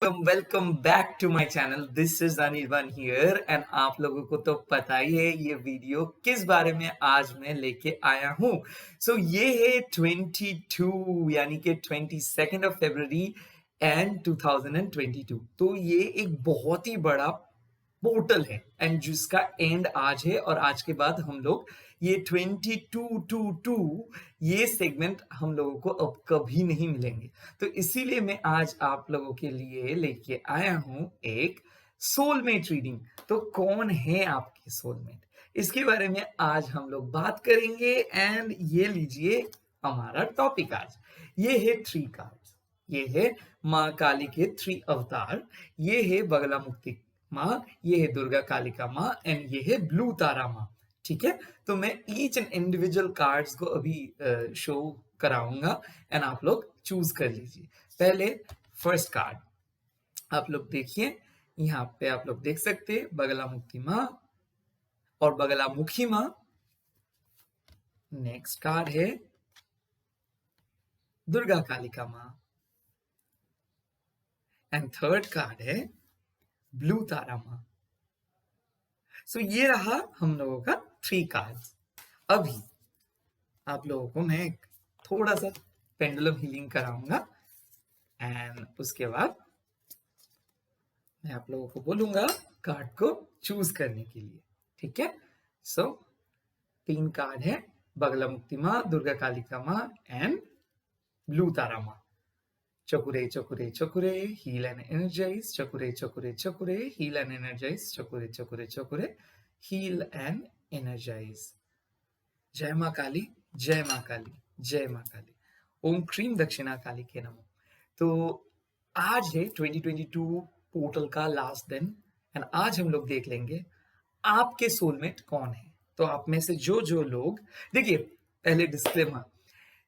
Welcome back to my channel. This is Anirban here and आप लोगों को तो पता ही है ये वीडियो किस बारे में आज मैं लेके आया हूँ। ये है 22 यानी कि 22 एंड 2022। तो ये एक बहुत ही बड़ा पोर्टल है एंड जिसका एंड आज है और आज के बाद हम लोग ये 22 ये सेगमेंट हम लोगों को अब कभी नहीं मिलेंगे। तो इसीलिए मैं आज आप लोगों के लिए लेके आया हूं एक सोलमेट रीडिंग। तो कौन है आपके सोलमेट, इसके बारे में आज हम लोग बात करेंगे। एंड ये लीजिए हमारा टॉपिक आज, ये है थ्री कार्ड्स। ये है माँ काली के थ्री अवतार। ये है बगला मुक्ति माँ, ये है दुर्गा कालिका माँ एंड ये है ब्लू तारा माँ। ठीक है, तो मैं ईच एंड इंडिविजुअल कार्ड्स को अभी शो कराऊंगा एंड आप लोग चूज कर लीजिए। पहले फर्स्ट कार्ड आप लोग देखिए, यहाँ पे आप लोग देख सकते हैं बगला मुक्ति माँ और बगला मुखी माँ। नेक्स्ट कार्ड है दुर्गा कालिका माँ एंड थर्ड कार्ड है ब्लू तारा माँ। ये रहा हम लोगों का थ्री कार्ड्स। अभी आप लोगों को मैं थोड़ा सा पेंडुलम हीलिंग कराऊंगा एंड उसके बाद मैं आप लोगों को बोलूंगा कार्ड को चूज करने के लिए। ठीक है, तीन कार्ड है, बगला मुक्ति माँ, दुर्गा कालिका माँ एंड ब्लू तारा माँ। चकुरे चकुरे चकुरे हील एंड एनर्जाइज, चकुरे चकुरे चकुरे हील एंड एनर्जाइज, चकुरे चकुरे चकुरे हील एंड एनर्जाइज। जय माँ काली, जय माँ काली, जय माँ काली। ओम क्रीम दक्षिणा काली के नमो। तो आज है 2022 पोर्टल का लास्ट दिन एंड आज हम लोग देख लेंगे आपके सोलमेट कौन है। तो आप में से जो जो लोग देखिए, पहले डिस्क्लेमर,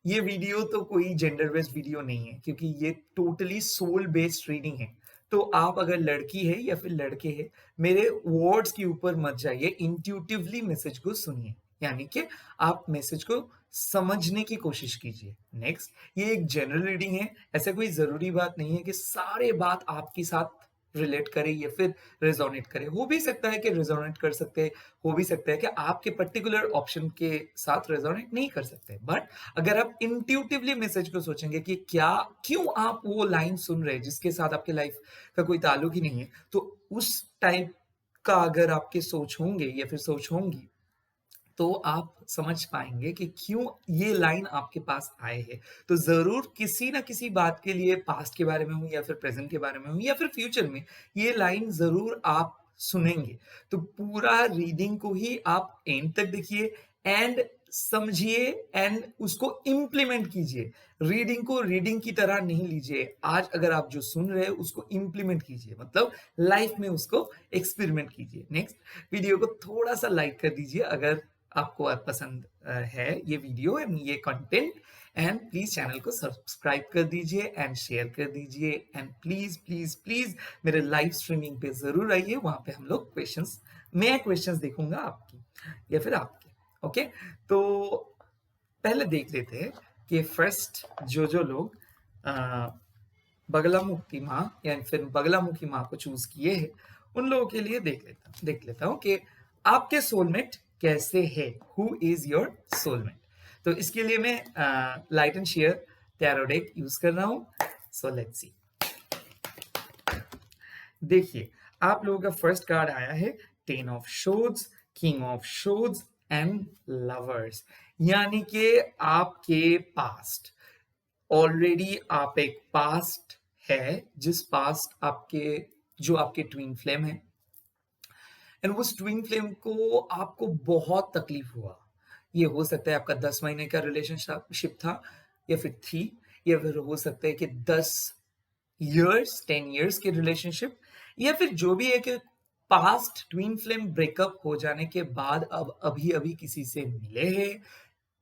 ये वीडियो तो कोई जेंडर बेस्ड वीडियो नहीं है क्योंकि ये टोटली सोल बेस्ड रीडिंग है। तो आप अगर लड़की है या फिर लड़के हैं, मेरे वर्ड्स के ऊपर मत जाइए, इंट्यूटिवली मैसेज को सुनिए, यानी कि आप मैसेज को समझने की कोशिश कीजिए। नेक्स्ट, ये एक जनरल रीडिंग है, ऐसा कोई जरूरी बात नहीं है कि सारे बात आपके साथ रिलेट करे या फिर रेजोनेट करे। हो भी सकता है कि रेजोनेट कर सकते हैं, हो भी सकता है कि आपके पर्टिकुलर ऑप्शन के साथ रेजोनेट नहीं कर सकते। बट अगर आप इंट्यूटिवली मैसेज को सोचेंगे कि क्या क्यों आप वो लाइन सुन रहे हैं जिसके साथ आपके लाइफ का कोई ताल्लुक ही नहीं है, तो उस टाइप का अगर आपके सोच होंगे या फिर सोच होंगी तो आप समझ पाएंगे कि क्यों ये लाइन आपके पास आए हैं। तो जरूर किसी ना किसी बात के लिए, पास्ट के बारे में हो या फिर प्रेजेंट के बारे में हो या फिर फ्यूचर में, ये लाइन जरूर आप सुनेंगे। तो पूरा रीडिंग को ही आप एंड तक देखिए एंड समझिए एंड उसको इम्प्लीमेंट कीजिए। रीडिंग को रीडिंग की तरह नहीं लीजिए, आज अगर आप जो सुन रहे हैं उसको इम्प्लीमेंट कीजिए, मतलब लाइफ में उसको एक्सपेरिमेंट कीजिए। नेक्स्ट, वीडियो को थोड़ा सा लाइक कर दीजिए अगर आपको पसंद है ये वीडियो एंड ये कंटेंट, एंड प्लीज चैनल को सब्सक्राइब कर दीजिए एंड शेयर कर दीजिए एंड प्लीज प्लीज प्लीज मेरे लाइव स्ट्रीमिंग पे जरूर आइए, वहां पे हम लोग मैं क्वेश्चंस देखूंगा आपकी या फिर आपके। ओके, तो पहले देख लेते हैं कि फर्स्ट जो जो लोग बगला मुखी माँ या फिर बगला मुखी माँ को चूज किए हैं उन लोगों के लिए देख लेता हूँ कि आपके सोलमेट कैसे है, हु इज योर सोलमेट। तो इसके लिए मैं light and share tarot deck use कर रहा हूँ। So let's see. देखिए, आप लोगों का फर्स्ट कार्ड आया है ten of swords, king of swords and lovers, यानी कि आपके पास्ट ऑलरेडी आप एक पास्ट है, जिस पास्ट आपके जो आपके ट्विन फ्लेम है एंड उस ट्विन फ्लेम को आपको बहुत तकलीफ हुआ। ये हो सकता है आपका 10 महीने का रिलेशनशिप था या फिर थी, या फिर हो सकता है कि 10 इयर्स के रिलेशनशिप, या फिर जो भी है कि पास्ट ट्विन फ्लेम ब्रेकअप हो जाने के बाद अब अभी अभी किसी से मिले हैं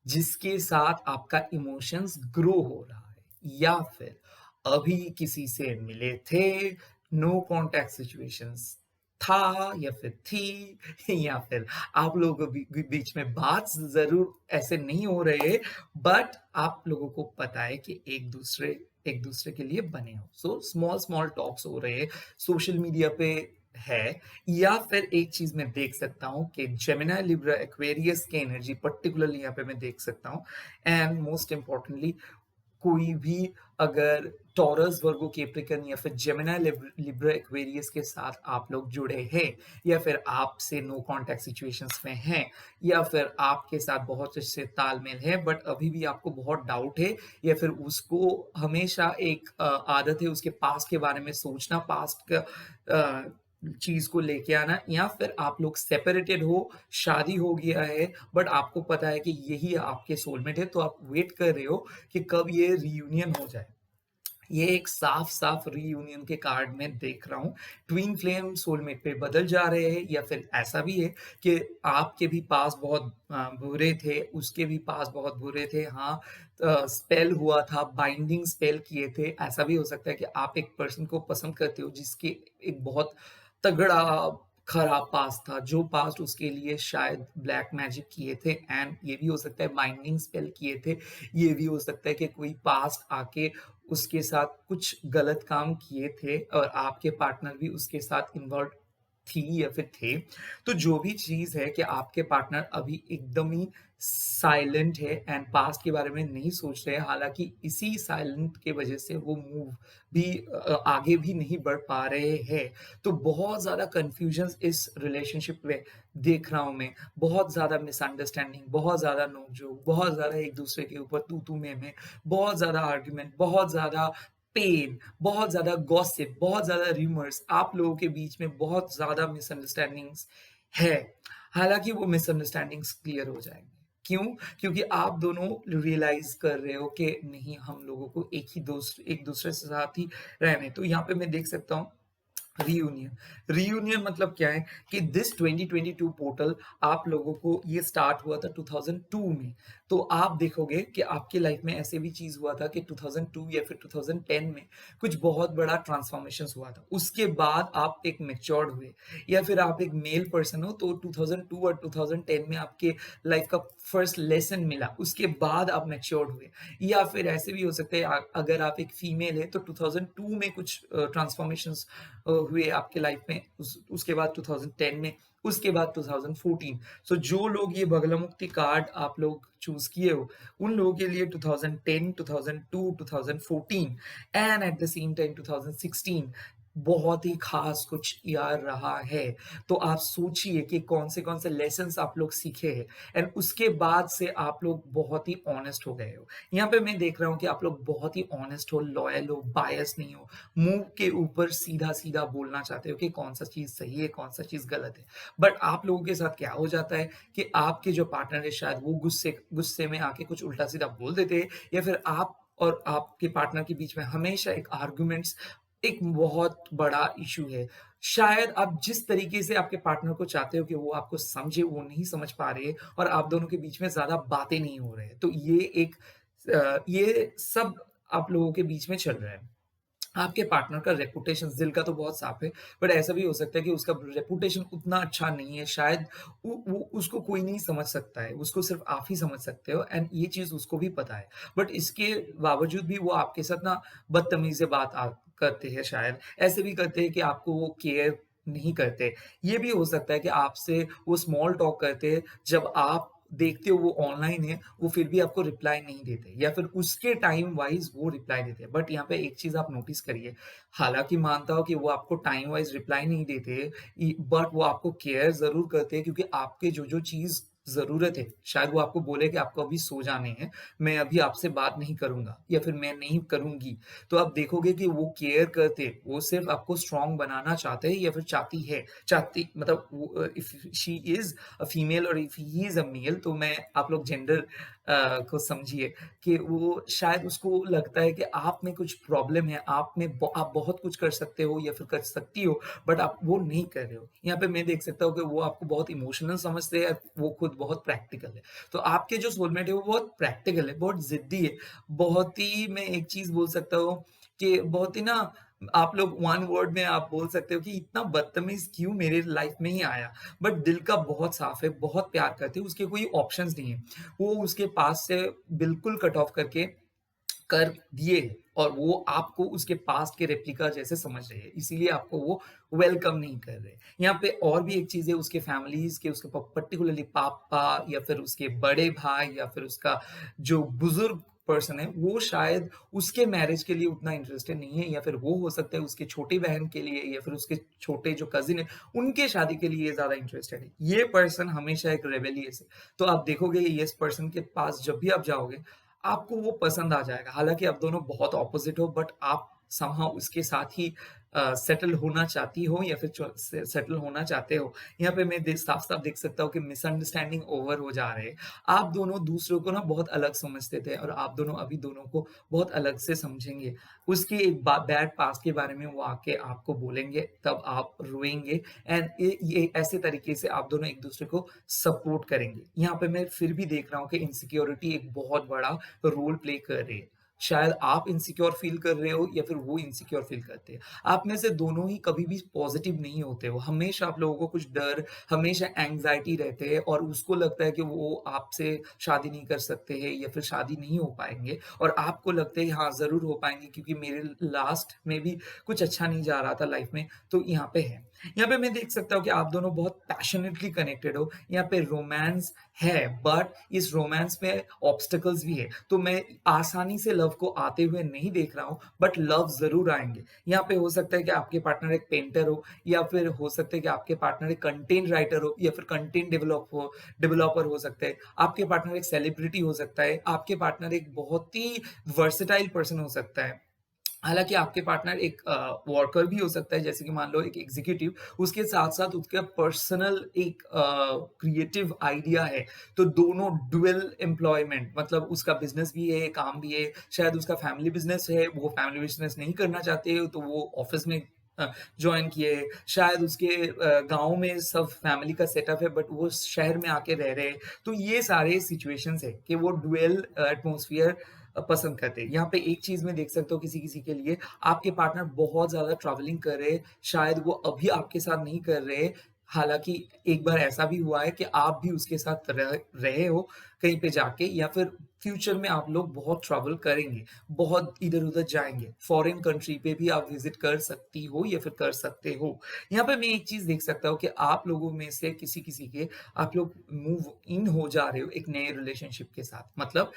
जिसके साथ आपका इमोशंस ग्रो हो रहा है, या फिर अभी किसी से मिले थे, नो कांटेक्ट सिचुएशंस था या फिर थी, या फिर आप लोगों के बीच में बात जरूर ऐसे नहीं हो रहे, बट आप लोगों को पता है कि एक दूसरे एक दूसरे के लिए बने हो। सो स्मॉल स्मॉल टॉक्स हो रहे हैं, सोशल मीडिया पे है, या फिर एक चीज़ मैं देख सकता हूँ कि जेमिनी, लिब्रा, एक्वेरियस की एनर्जी पर्टिकुलरली यहाँ पे मैं देख सकता हूँ। एंड मोस्ट इम्पोर्टेंटली, कोई भी अगर टॉरस, वर्गो, कैप्रिकॉर्न या फिर जेमिनी, लिब्रा, एक्वेरियस के साथ आप लोग जुड़े हैं, या फिर आपसे नो कॉन्टैक्ट सिचुएशंस में हैं, या फिर आपके साथ बहुत अच्छे तालमेल है बट अभी भी आपको बहुत डाउट है, या फिर उसको हमेशा एक आदत है उसके पास्ट के बारे में सोचना, पास्ट का चीज़ को लेके आना, या फिर आप लोग सेपरेटेड हो, शादी हो गया है बट आपको पता है कि यही आपके सोलमेट है, तो आप वेट कर रहे हो कि कब ये रियूनियन हो जाए। ये एक साफ-साफ रीयूनियन के कार्ड में देख रहा हूँ। ट्विन फ्लेम सोलमेट पे बदल जा रहे हैं, या फिर ऐसा भी है कि आपके भी पास बहुत बुरे थे, उसके भी पास बहुत बुरे थे। हाँ, स्पेल हुआ था, बाइंडिंग स्पेल किए थे। ऐसा भी हो सकता है कि आप एक पर्सन को पसंद करते हो जिसके एक बहुत तगड़ा खराब पास्ट था, जो पास्ट उसके लिए शायद ब्लैक मैजिक किए थे, एंड ये भी हो सकता है बाइंडिंग स्पेल किए थे। ये भी हो सकता है कि कोई पास्ट आके उसके साथ कुछ गलत काम किए थे और आपके पार्टनर भी उसके साथ इन्वॉल्व थी या फिर थे। तो जो भी चीज़ है कि आपके पार्टनर अभी एकदम ही साइलेंट है एंड पास्ट के बारे में नहीं सोच रहे हैं, हालाँकि इसी साइलेंट के वजह से वो मूव भी आगे भी नहीं बढ़ पा रहे हैं। तो बहुत ज़्यादा कन्फ्यूजन्स इस रिलेशनशिप में देख रहा हूँ मैं। बहुत ज़्यादा मिसअंडरस्टैंडिंग, बहुत ज़्यादा नोक-झोंक, बहुत ज़्यादा एक-दूसरे के ऊपर तू-तू, मैं-मैं, बहुत ज़्यादा आर्गुमेंट, बहुत ज़्यादा पेन, बहुत ज़्यादा गॉसिप, बहुत ज़्यादा रूमर्स, आप लोगों के बीच में बहुत ज़्यादा मिसअंडरस्टैंडिंग्स है। हालाँकि वो मिसअंडरस्टैंडिंग्स क्लियर हो जाएँगी। क्यों? क्योंकि आप दोनों रियलाइज़ कर रहे हो कि नहीं, हम लोगों को एक-दूसरे के साथ ही रहना है। तो यहाँ पे मैं देख सकता हूँ रीयूनियन। रीयूनियन मतलब क्या है कि दिस 2022 पोर्टल आप लोगों को ये स्टार्ट हुआ था 2002 में। तो आप देखोगे कि आपकी लाइफ में ऐसे भी चीज़ हुआ था कि 2002 या फिर 2010 में कुछ बहुत बड़ा ट्रांसफॉर्मेशंस हुआ था। उसके बाद आप एक मैच्योर्ड हुए, या फिर आप एक मेल पर्सन हो तो 2002 और 2010 में आपके लाइफ का फर्स्ट लेसन मिला, उसके बाद आप मैच्योर्ड हुए। या फिर ऐसे भी हो सकते हैं अगर आप एक फीमेल है तो 2002 में कुछ ट्रांसफॉर्मेशंस हुए आपके लाइफ में, उसके बाद 2010 में, उसके बाद 2014। सो जो लोग ये बगलामुक्ति कार्ड आप लोग चूज किए हो, उन लोगों के लिए 2010, 2002, 2014 and at the same time 2016 बहुत ही खास कुछ यार रहा है। तो आप सोचिए कि कौन से लेसन्स आप लोग सीखे हैं, एंड उसके बाद से आप लोग बहुत ही ऑनेस्ट हो गए हो। यहाँ पे मैं देख रहा हूँ कि आप लोग बहुत ही ऑनेस्ट हो, लॉयल हो, बायस नहीं हो, मुँह के ऊपर सीधा-सीधा बोलना चाहते हो कि कौन-सा चीज़ सही है, कौन-सा चीज़ गलत है। बट आप लोगों के साथ क्या हो जाता है कि आपके जो पार्टनर है शायद वो गुस्से गुस्से में आके कुछ उल्टा-सीधा बोल देते हैं, या फिर आप और आपके पार्टनर के बीच में हमेशा एक आर्गुमेंट्स एक बहुत बड़ा इश्यू है। शायद आप जिस तरीके से आपके पार्टनर को चाहते हो कि वो आपको समझे, वो नहीं समझ पा रहे हैं और आप दोनों के बीच में ज़्यादा बातें नहीं हो रहे हैं। तो ये एक ये सब आप लोगों के बीच में चल रहा है। आपके पार्टनर का रेपुटेशन दिल का तो बहुत साफ है, बट ऐसा भी हो सकता है कि उसका रेपुटेशन उतना अच्छा नहीं है, शायद वो उसको कोई नहीं समझ सकता है, उसको सिर्फ़ आप ही समझ सकते हो, एंड ये चीज़ उसको भी पता है। बट इसके बावजूद भी वो आपके साथ ना बदतमीज़ी से बात करते हैं शायद, ऐसे भी करते हैं कि आपको वो केयर नहीं करते। ये भी हो सकता है कि आपसे वो स्मॉल टॉक करते हैं, जब आप देखते हो वो ऑनलाइन है, वो फिर भी आपको रिप्लाई नहीं देते, या फिर उसके टाइम वाइज़ वो रिप्लाई देते हैं। बट यहाँ पे एक चीज़ आप नोटिस करिए, हालाँकि मानता हूँ कि वो आपको टाइम वाइज़ रिप्लाई नहीं देते, बट वो आपको केयर ज़रूर करते हैं, क्योंकि आपके जो-जो चीज़ ज़रूरत है, शायद वो आपको बोले कि आपको अभी सो जाने हैं, मैं अभी आपसे बात नहीं करूँगा या फिर मैं नहीं करूँगी। तो आप देखोगे कि वो केयर करते, वो सिर्फ़ आपको स्ट्रॉन्ग बनाना चाहते हैं या फिर चाहती मतलब वो if she is a female और if he is a male, तो मैं आप लोग जेंडर को समझिए कि वो शायद उसको लगता है कि आप में कुछ प्रॉब्लम है, आप बहुत कुछ कर सकते हो या फिर कर सकती हो, बट आप वो नहीं कर रहे हो। यहाँ पे मैं देख सकता हूँ कि वो आपको बहुत इमोशनल समझते हैं, वो खुद बहुत प्रैक्टिकल है। तो आपके जो सोलमेट है वो बहुत प्रैक्टिकल है, बहुत ज़िद्दी है, बहुत ही मैं एक चीज़ बोल सकता हूँ कि बहुत ही ना, आप लोग वन वर्ड में आप बोल सकते हो कि इतना बदतमीज़ क्यों मेरे लाइफ में ही आया? बट दिल का बहुत साफ है, बहुत प्यार करते हैं, उसके कोई ऑप्शंस नहीं है। वो उसके पास से बिल्कुल कट ऑफ करके कर दिए और वो आपको उसके पास्ट के रेप्लिका जैसे समझ रहे हैं, इसीलिए आपको वो वेलकम नहीं कर रहे। यहाँ पे और भी एक चीज़ है, उसके फैमिलीज़ के, उसके पर्टिकुलरली पापा या फिर उसके बड़े भाई या फिर उसका जो बुजुर्ग पर्सन है, वो शायद उसके मैरिज के लिए उतना इंटरेस्टेड नहीं है, या फिर वो हो सकता है उसकी छोटी बहन के लिए या फिर उसके छोटे जो कजिन है उनके शादी के लिए ज्यादा इंटरेस्टेड है। ये पर्सन हमेशा एक रेबेलियस है। तो आप देखोगे ये पर्सन के पास जब भी आप जाओगे, आपको वो पसंद आ जाएगा। हालाँकि आप दोनों बहुत ऑपोज़िट हो, बट आप समहाउ उसके साथ ही सेटल होना चाहती हो या फिर चो से सेटल होना चाहते हो। यहाँ पे मैं साफ-साफ देख सकता हूँ कि मिसअंडरस्टैंडिंग ओवर हो जा रहे हैं। आप दोनों दूसरों को ना बहुत अलग समझते थे और आप दोनों अभी दोनों को बहुत अलग से समझेंगे। उसके एक बैड पास्ट के बारे में वो आके आपको बोलेंगे, तब आप रोएँगे एंड ये ऐसे तरीके से आप दोनों एक-दूसरे को सपोर्ट करेंगे। यहाँ पे मैं फिर भी देख रहा हूँ कि इनसिक्योरिटी एक बहुत बड़ा रोल प्ले कर रही है। शायद आप इनसिक्योर फ़ील कर रहे हो या फिर वो इनसिक्योर फ़ील करते हैं। आप में से दोनों ही कभी भी पॉज़िटिव नहीं होते हो। हमेशा आप लोगों को कुछ डर, हमेशा एंग्ज़ायटी रहते हैं और उसको लगता है कि वो आपसे शादी नहीं कर सकते हैं या फिर शादी नहीं हो पाएँगे, और आपको लगता है हाँ, ज़रूर हो पाएँगे क्योंकि मेरे लास्ट में भी कुछ अच्छा नहीं जा रहा था लाइफ़ में, तो यहाँ पे है। यहाँ पे मैं देख सकता हूँ कि आप दोनों बहुत पैशनेटली कनेक्टेड हो। यहाँ पे रोमांस है, बट इस रोमांस में ऑब्स्टेकल्स भी है। तो मैं आसानी से लव को आते हुए नहीं देख रहा हूँ, बट लव ज़रूर आएँगे। यहाँ पे हो सकता है कि आपके पार्टनर एक पेंटर हो, या फिर हो सकता है कि आपके पार्टनर एक कंटेंट राइटर हो, या फिर कंटेंट डेवलपर हो सकते हैं। आपके पार्टनर एक सेलिब्रिटी हो सकता है, आपके पार्टनर एक बहुत ही वर्सेटाइल पर्सन हो सकता है। हालाँकि आपके पार्टनर एक वर्कर भी हो सकता है, जैसे कि मान लो एक एग्ज़ीक्यूटिव, उसके साथ-साथ उसका पर्सनल एक क्रिएटिव आइडिया है। तो दोनों डुअल एम्प्लॉयमेंट, मतलब उसका बिज़नेस भी है, काम भी है, शायद उसका फैमिली बिज़नेस है, वो फैमिली बिज़नेस नहीं करना चाहते, तो वो ऑफ़िस में जॉइन किए। शायद उसके गाँव में सब फैमिली का सेटअप है, बट वो शहर में आके रह रहे हैं। तो ये सारे सिचुएशंस है कि वो डुअल एटमॉस्फियर पसंद करते हैं। यहाँ पे एक चीज़ मैं देख सकता हूँ किसी-किसी के लिए, आपके पार्टनर बहुत ज़्यादा ट्रैवलिंग कर रहे हैं, शायद वो अभी आपके साथ नहीं कर रहे। हालाँकि एक बार ऐसा भी हुआ है कि आप भी उसके साथ रहे हो कहीं पे जाके, या फिर फ्यूचर में आप लोग बहुत ट्रैवल करेंगे, बहुत इधर-उधर जाएँगे। फॉरेन कंट्री पे भी आप विज़िट कर सकती हो या फिर कर सकते हो। यहाँ पे मैं एक चीज़ देख सकता हूँ कि आप लोगों में से किसी-किसी के आप लोग मूव इन हो जा रहे हो एक नए रिलेशनशिप के साथ। मतलब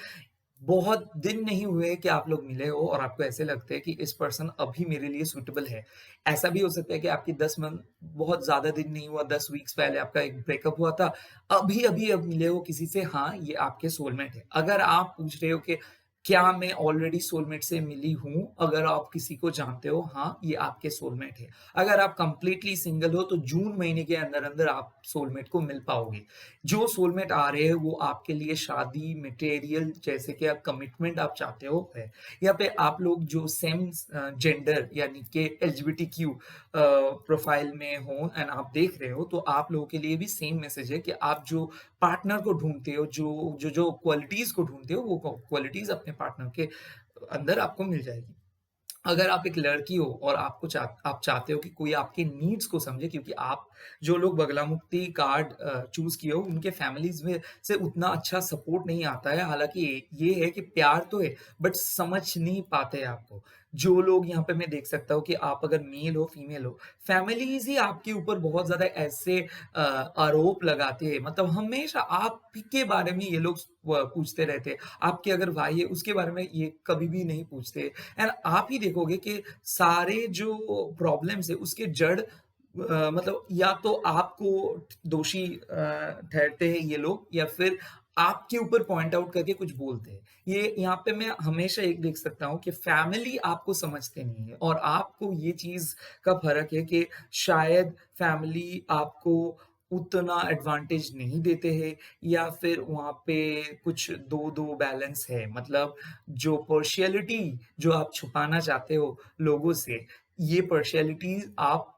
बहुत दिन नहीं हुए कि आप लोग मिले हो और आपको ऐसे लगता है कि इस पर्सन अभी मेरे लिए सूटेबल है। ऐसा भी हो सकता है कि आपकी 10 मंथ बहुत ज़्यादा दिन नहीं हुआ, 10 वीक्स पहले आपका एक ब्रेकअप हुआ था। अभी-अभी अब मिले हो किसी से, हाँ, ये आपके सोलमेट है। अगर आप पूछ रहे हो कि क्या मैं ऑलरेडी सोलमेट से मिली हूँ? अगर आप किसी को जानते हो, हाँ, ये आपके सोलमेट है। अगर आप कंप्लीटली सिंगल हो तो जून महीने के अंदर-अंदर आप सोलमेट को मिल पाओगे। जो सोलमेट आ रहे हैं वो आपके लिए शादी मटेरियल जैसे कि आप कमिटमेंट आप चाहते हो है। यहाँ पे आप लोग जो सेम जेंडर यानी कि एलजीबीटीक्यू प्रोफाइल में हो एंड आप देख रहे हो, तो आप लोगों के लिए भी सेम मैसेज है कि आप जो पार्टनर को ढूँढते हो, जो क्वालिटीज़ को ढूँढते हो, वो क्वालिटीज़ अपने पार्टनर के अंदर आपको मिल जाएगी। अगर आप एक लड़की हो और आप चाहते हो कि कोई आपके नीड्स को समझे, क्योंकि आप जो लोग बगलामुखी कार्ड चूज़ किए हो उनके फैमिलीज़ में से उतना अच्छा सपोर्ट नहीं आता है। हालाँकि ये है कि प्यार तो है, बट समझ नहीं पाते हैं आपको। जो लोग यहाँ पे मैं देख सकता हूँ कि आप अगर मेल हो, फीमेल हो, फैमिलीज़ ही आपके ऊपर बहुत ज़्यादा ऐसे आरोप लगाते हैं। मतलब हमेशा आपके बारे में ये लोग पूछते रहते हैं। आपके अगर भाई है उसके बारे में ये कभी भी नहीं पूछते। एंड आप ही देखोगे कि सारे जो प्रॉब्लम्स है उसके जड़ मतलब या तो आपको दोषी ठहरते हैं ये लोग, या फिर आपके ऊपर पॉइंट आउट करके कुछ बोलते हैं। ये यहाँ पे मैं हमेशा एक देख सकता हूँ कि फैमिली आपको समझते नहीं है, और आपको ये चीज़ का फ़र्क है कि शायद फैमिली आपको उतना एडवांटेज नहीं देते हैं, या फिर वहाँ पे कुछ 2-2 बैलेंस है। मतलब जो पार्शियलिटी जो आप छुपाना चाहते हो लोगों से, ये पार्शियलिटी आप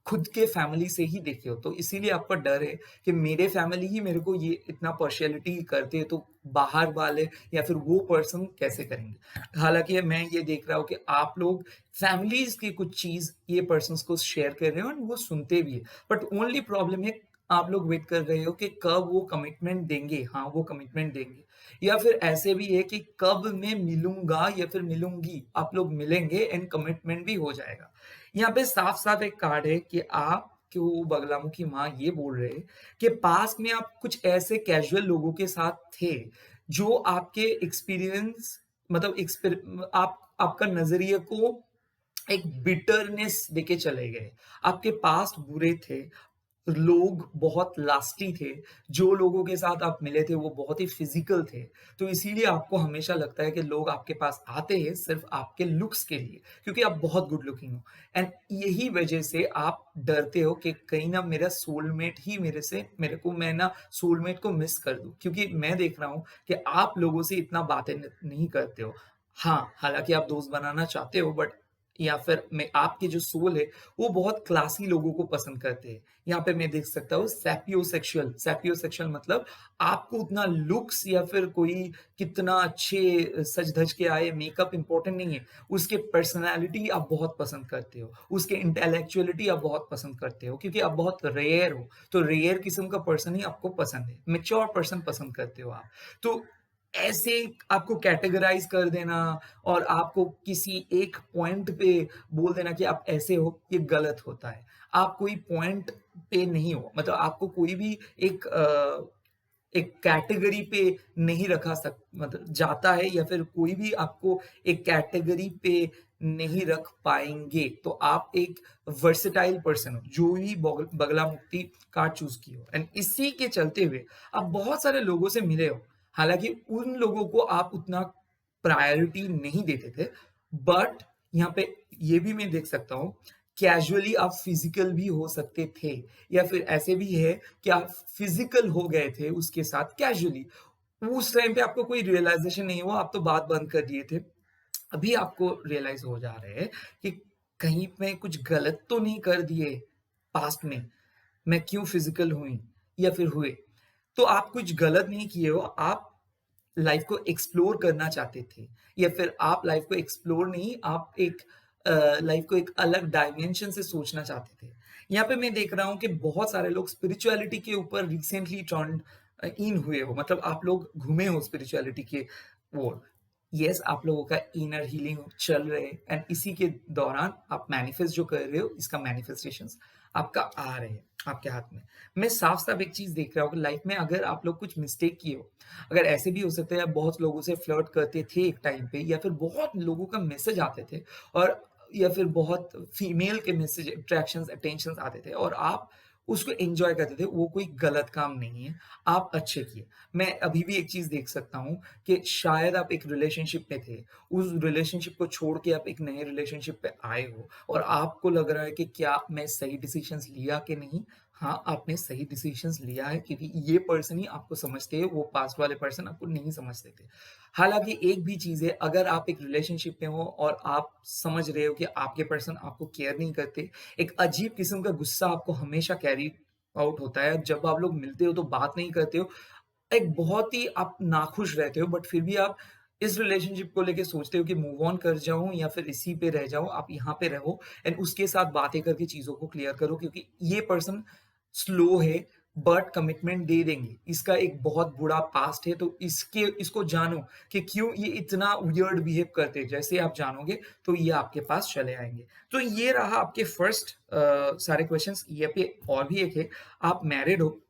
खुद के फैमिली से ही देखे हो। तो इसीलिए आपका डर है कि मेरे फैमिली ही मेरे को ये इतना पार्शियलिटी करते हैं, तो बाहर वाले या फिर वो पर्सन कैसे करेंगे? हालाँकि मैं ये देख रहा हूँ कि आप लोग फैमिलीज़ की कुछ चीज़ ये पर्सन्स को शेयर कर रहे हो और वो सुनते भी हैं। बट ओनली प्रॉब्लम है आप लोग वेट कर रहे हो कि कब वो कमिटमेंट देंगे, हाँ, वो कमिटमेंट देंगे। या फिर ऐसे भी है कि कब मैं मिलूँगा या फिर मिलूँगी, आप लोग मिलेंगे एंड कमिटमेंट भी हो जाएगा। यहाँ पे साफ-साफ एक कार्ड है कि आपको बगलामुखी माँ ये बोल रहे हैं कि पास्ट में आप कुछ ऐसे कैज़ुअल लोगों के साथ थे, जो आपके एक्सपीरियंस मतलब आप आपका नज़रिए को एक बिटरनेस देके चले गए। आपके पास्ट बुरे थे, लोग बहुत लास्टी थे, जो लोगों के साथ आप मिले थे वो बहुत ही फिज़िकल थे। तो इसीलिए आपको हमेशा लगता है कि लोग आपके पास आते हैं सिर्फ़ आपके लुक्स के लिए, क्योंकि आप बहुत गुड लुकिंग हो एंड यही वजह से आप डरते हो कि कहीं ना मेरा सोलमेट ही मेरे को मैं ना सोलमेट को मिस कर दूँ। क्योंकि मैं देख रहा हूँ कि आप लोगों से इतना बातें न नहीं करते हो। हाँ, हालाँकि आप दोस्त बनाना चाहते हो बट या फिर मैं आपकी जो सोल है, वो बहुत क्लासी लोगों को पसंद करते हैं। यहाँ पे मैं देख सकता हूँ सैपियोसेक्सुअल मतलब आपको उतना लुक्स या फिर कोई कितना अच्छे सज-धज के आए, मेकअप इम्पोर्टेंट नहीं है। उसके पर्सनैलिटी आप बहुत पसंद करते हो, उसके इंटेलेक्चुअलिटी आप बहुत पसंद करते हो क्योंकि आप बहुत रेयर हो, तो रेयर किस्म का पर्सन ही आपको पसंद है, मैच्योर पर्सन पसंद करते हो आप। तो ऐसे आपको कैटेगराइज़ कर देना और आपको किसी एक पॉइंट पे बोल देना कि आप ऐसे हो, ये गलत होता है। आप कोई पॉइंट पे नहीं हो, मतलब आपको कोई भी एक कैटेगरी पे नहीं रखा सक मतलब जाता है या फिर कोई भी आपको एक कैटेगरी पे नहीं रख पाएँगे। तो आप एक वर्सेटाइल पर्सन हो, जो भी बगला मुक्ति कार्ड चूज़ की हो एंड इसी के चलते हुए आप बहुत सारे लोगों से मिले हो। हालाँकि उन लोगों को आप उतना प्रायोरिटी नहीं देते थे, बट यहाँ पे ये भी मैं देख सकता हूँ, कैज़ुअली आप फिज़िकल भी हो सकते थे या फिर ऐसे भी है कि आप फिज़िकल हो गए थे उसके साथ कैज़ुअली। उस टाइम पे आपको कोई रियलाइज़ेशन नहीं हुआ, आप तो बात बंद कर दिए थे। अभी आपको रियलाइज़ हो जा रहा है कि कहीं मैं कुछ गलत तो नहीं कर दिए पास्ट में, मैं क्यों फिज़िकल हुई या फिर हुए। तो आप कुछ गलत नहीं किए हो, आप लाइफ़ को एक्सप्लोर करना चाहते थे या फिर आप लाइफ़ को एक्सप्लोर नहीं, आप एक लाइफ़ को एक अलग डायमेंशन से सोचना चाहते थे। यहाँ पे मैं देख रहा हूँ कि बहुत सारे लोग स्पिरिचुअलिटी के ऊपर रिसेंटली इन हुए हो, मतलब आप लोग घूमे हो स्पिरिचुअलिटी के ओर। येस, आप लोगों का इनर हीलिंग चल रहे है एंड इसी के दौरान आप मैनिफेस्ट जो कर रहे हो, इसका मैनिफेस्टेशंस आपका आ रहे हैं आपके हाथ में। मैं साफ-साफ एक चीज़ देख रहा हूँ कि लाइफ़ में अगर आप लोग कुछ मिस्टेक किए हो, अगर ऐसे भी हो सकता है आप बहुत लोगों से फ्लर्ट करते थे एक टाइम पे या फिर बहुत लोगों का मैसेज आते थे और या फिर बहुत फीमेल के मैसेज अट्रैक्शंस, अटेंशन्स आते थे और आप उसको एन्जॉय करते थे, वो कोई गलत काम नहीं है, आप अच्छे किए। मैं अभी भी एक चीज़ देख सकता हूँ कि शायद आप एक रिलेशनशिप में थे, उस रिलेशनशिप को छोड़ के आप एक नए रिलेशनशिप पे आए हो और आपको लग रहा है कि क्या मैं सही डिसीज़न्स लिया कि नहीं? हाँ, आपने सही डिसीज़न्स लिया है क्योंकि ये पर्सन ही आपको समझते हैं, वो पास्ट वाले पर्सन आपको नहीं समझते थे। हालाँकि एक भी चीज़ है, अगर आप एक रिलेशनशिप में हो और आप समझ रहे हो कि आपके पर्सन आपको केयर नहीं करते, एक अजीब किस्म का गुस्सा आपको हमेशा कैरी आउट होता है, जब आप लोग मिलते हो तो बात नहीं करते हो, एक बहुत ही आप नाखुश रहते हो बट फिर भी आप इस रिलेशनशिप को लेके सोचते हो कि मूव ऑन कर जाऊँ या फिर इसी पे रह जाऊँ, आप यहाँ पे रहो एंड उसके साथ बातें करके चीज़ों को क्लियर करो क्योंकि ये पर्सन स्लो है बट कमिटमेंट दे देंगे। इसका एक बहुत बुरा पास्ट है तो इसको जानो कि क्यों ये इतना वियर्ड बिहेव करते हैं। जैसे आप जानोगे तो ये आपके पास चले आएँगे। तो ये रहा आपके फर्स्ट सारे क्वेश्चन्स। ये पे और भी एक है, आप मैरिड हो